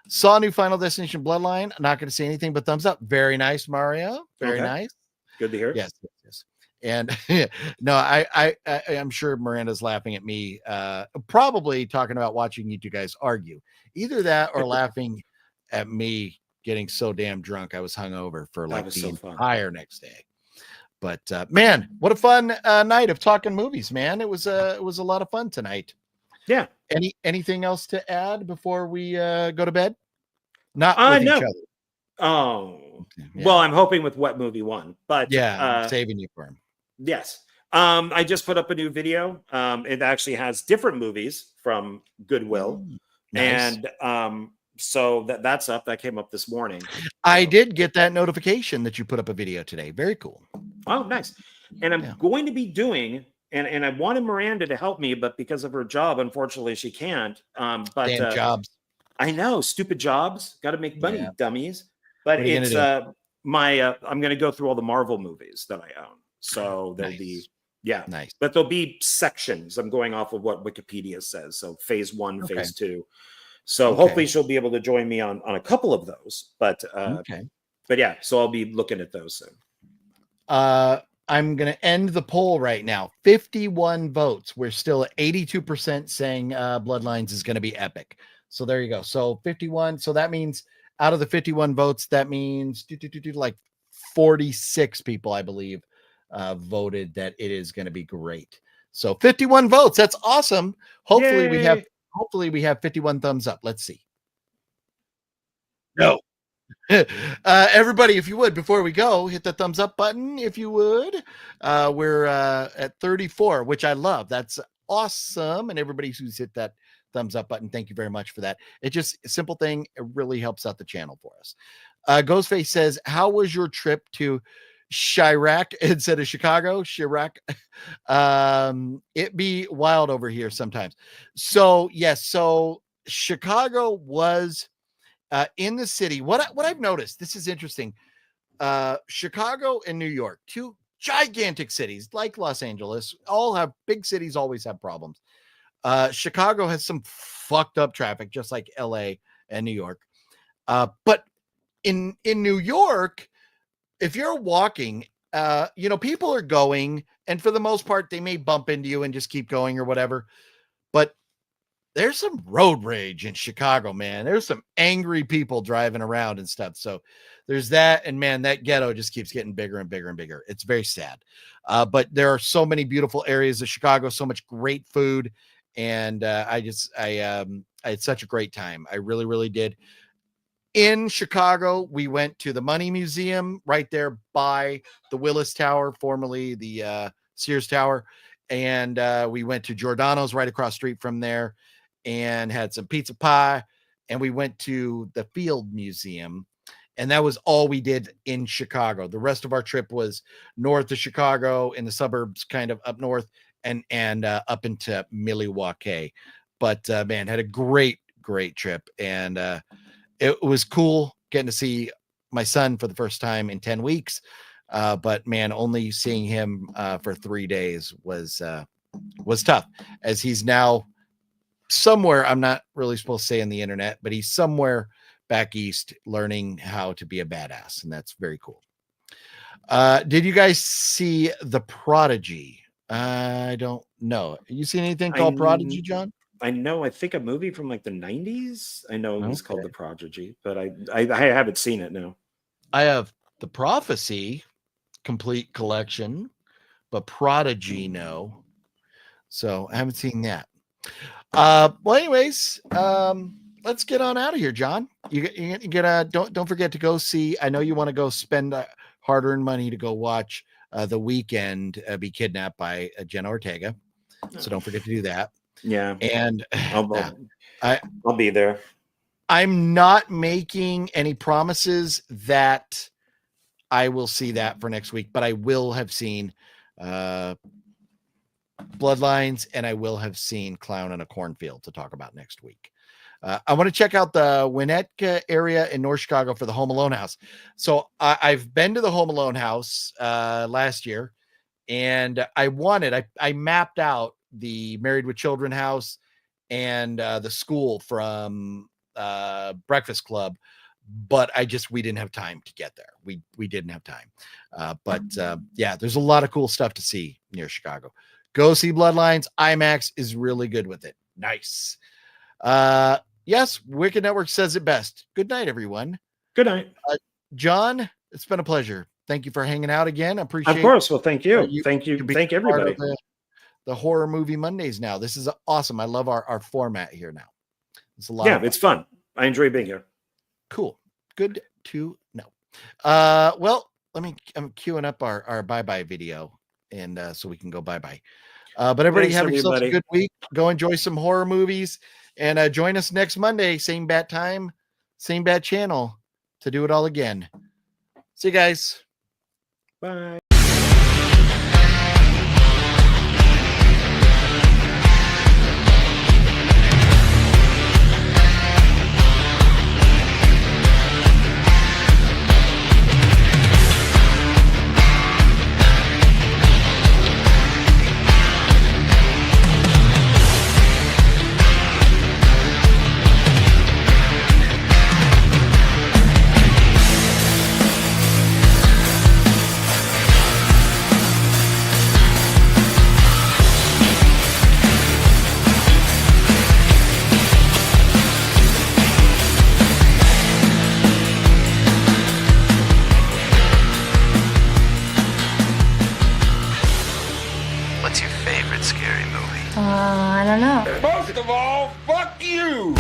Saw new Final Destination Bloodline. I'm not going to say anything but thumbs up. Very nice, Mario. Very nice. Good to hear. Yes. And no, I'm sure Miranda's laughing at me, probably talking about watching you two guys argue. Either that or laughing at me getting so damn drunk I was hungover for like the entire next day. But man, what a fun night of talking movies, man. It was a lot of fun tonight. Yeah. Anything else to add before we go to bed? Not with each other. Oh, yeah. Well, I'm hoping with What Movie 1, but yeah, saving you for him. Yes. I just put up a new video. It actually has different movies from Goodwill. Nice. And so that's up. That came up this morning. I did get that notification that you put up a video today. Very cool. Oh, nice. And I'm going to be doing, and I wanted Miranda to help me, but because of her job, unfortunately, she can't. But damn jobs. I know, stupid jobs. Got to make money, dummies. But it's I'm going to go through all the Marvel movies that I own. So there'll be, nice. But there'll be sections. I'm going off of what Wikipedia says. So phase 1, phase 2. So hopefully she'll be able to join me on a couple of those. But yeah, so I'll be looking at those soon. I'm going to end the poll right now. 51 votes. We're still at 82% saying Bloodlines is going to be epic. So there you go. So 51. So that means out of the 51 votes, that means like 46 people, I believe, voted that it is going to be great. So 51 votes. That's awesome. Hopefully we have 51 thumbs up. Let's see. No. Everybody, if you would, before we go, hit the thumbs up button. If you would, we're at 34, which I love. That's awesome. And everybody who's hit that thumbs up button, thank you very much for that. It's just a simple thing. It really helps out the channel for us. Ghostface says, how was your trip to Chirac instead of Chicago? Chirac. It be wild over here sometimes. So yes, so Chicago was in the city. What I've noticed, this is interesting. Chicago and New York, two gigantic cities like Los Angeles, all have big cities, always have problems. Chicago has some fucked up traffic, just like LA and New York. But in New York, if you're walking, people are going, and for the most part, they may bump into you and just keep going or whatever. But there's some road rage in Chicago, man. There's some angry people driving around and stuff. So there's that. And man, that ghetto just keeps getting bigger and bigger and bigger. It's very sad. But there are so many beautiful areas of Chicago, so much great food. And I had such a great time. I really, really did. In Chicago, we went to the Money Museum right there by the Willis Tower, formerly the Sears Tower. And we went to Giordano's right across the street from there and had some pizza pie. And we went to the Field Museum. And that was all we did in Chicago. The rest of our trip was north of Chicago, in the suburbs, kind of up north, and up into Milwaukee. But man, had a great trip. And it was cool getting to see my son for the first time in 10 weeks. But man, only seeing him for 3 days was tough, as he's now somewhere, I'm not really supposed to say on the internet, but he's somewhere back east learning how to be a badass. And that's very cool. Did you guys see The Prodigy? I don't know. You seen anything called Prodigy, John? I know. I think a movie from like the 90s. I know it was called The Prodigy, but I haven't seen it. No. I have The Prophecy complete collection, but Prodigy, no. So I haven't seen that. Well, anyways, let's get on out of here, John. You don't forget to go see. I know you want to go spend hard-earned money to go watch The Weeknd be kidnapped by Jenna Ortega. So don't forget to do that. Yeah. And I'll be there. I'm not making any promises that I will see that for next week, but I will have seen Bloodlines, and I will have seen Clown in a Cornfield to talk about next week. I want to check out the Winnetka area in North Chicago for the Home Alone house. So I've been to the Home Alone house last year, and I mapped out the Married with Children house and the school from Breakfast Club, but we didn't have time to get there. We didn't have time. But yeah, there's a lot of cool stuff to see near Chicago. Go see Bloodlines. IMAX is really good with it. Nice. Yes, Wicked Network says it best. Good night, everyone. Good night. John, it's been a pleasure. Thank you for hanging out again. I appreciate it. Of course. Well, thank you. Thank you. Thank everybody. The Horror Movie Mondays now. This is awesome. I love our format here now. It's a lot. Yeah, it's fun. I enjoy being here. Cool. Good to know. Well, I'm queuing up our bye-bye video, and so we can go bye-bye. But everybody have yourself a good week. Go enjoy some horror movies, and join us next Monday, same bat time, same bat channel, to do it all again. See you guys. Bye. I don't know. Most of all, fuck you!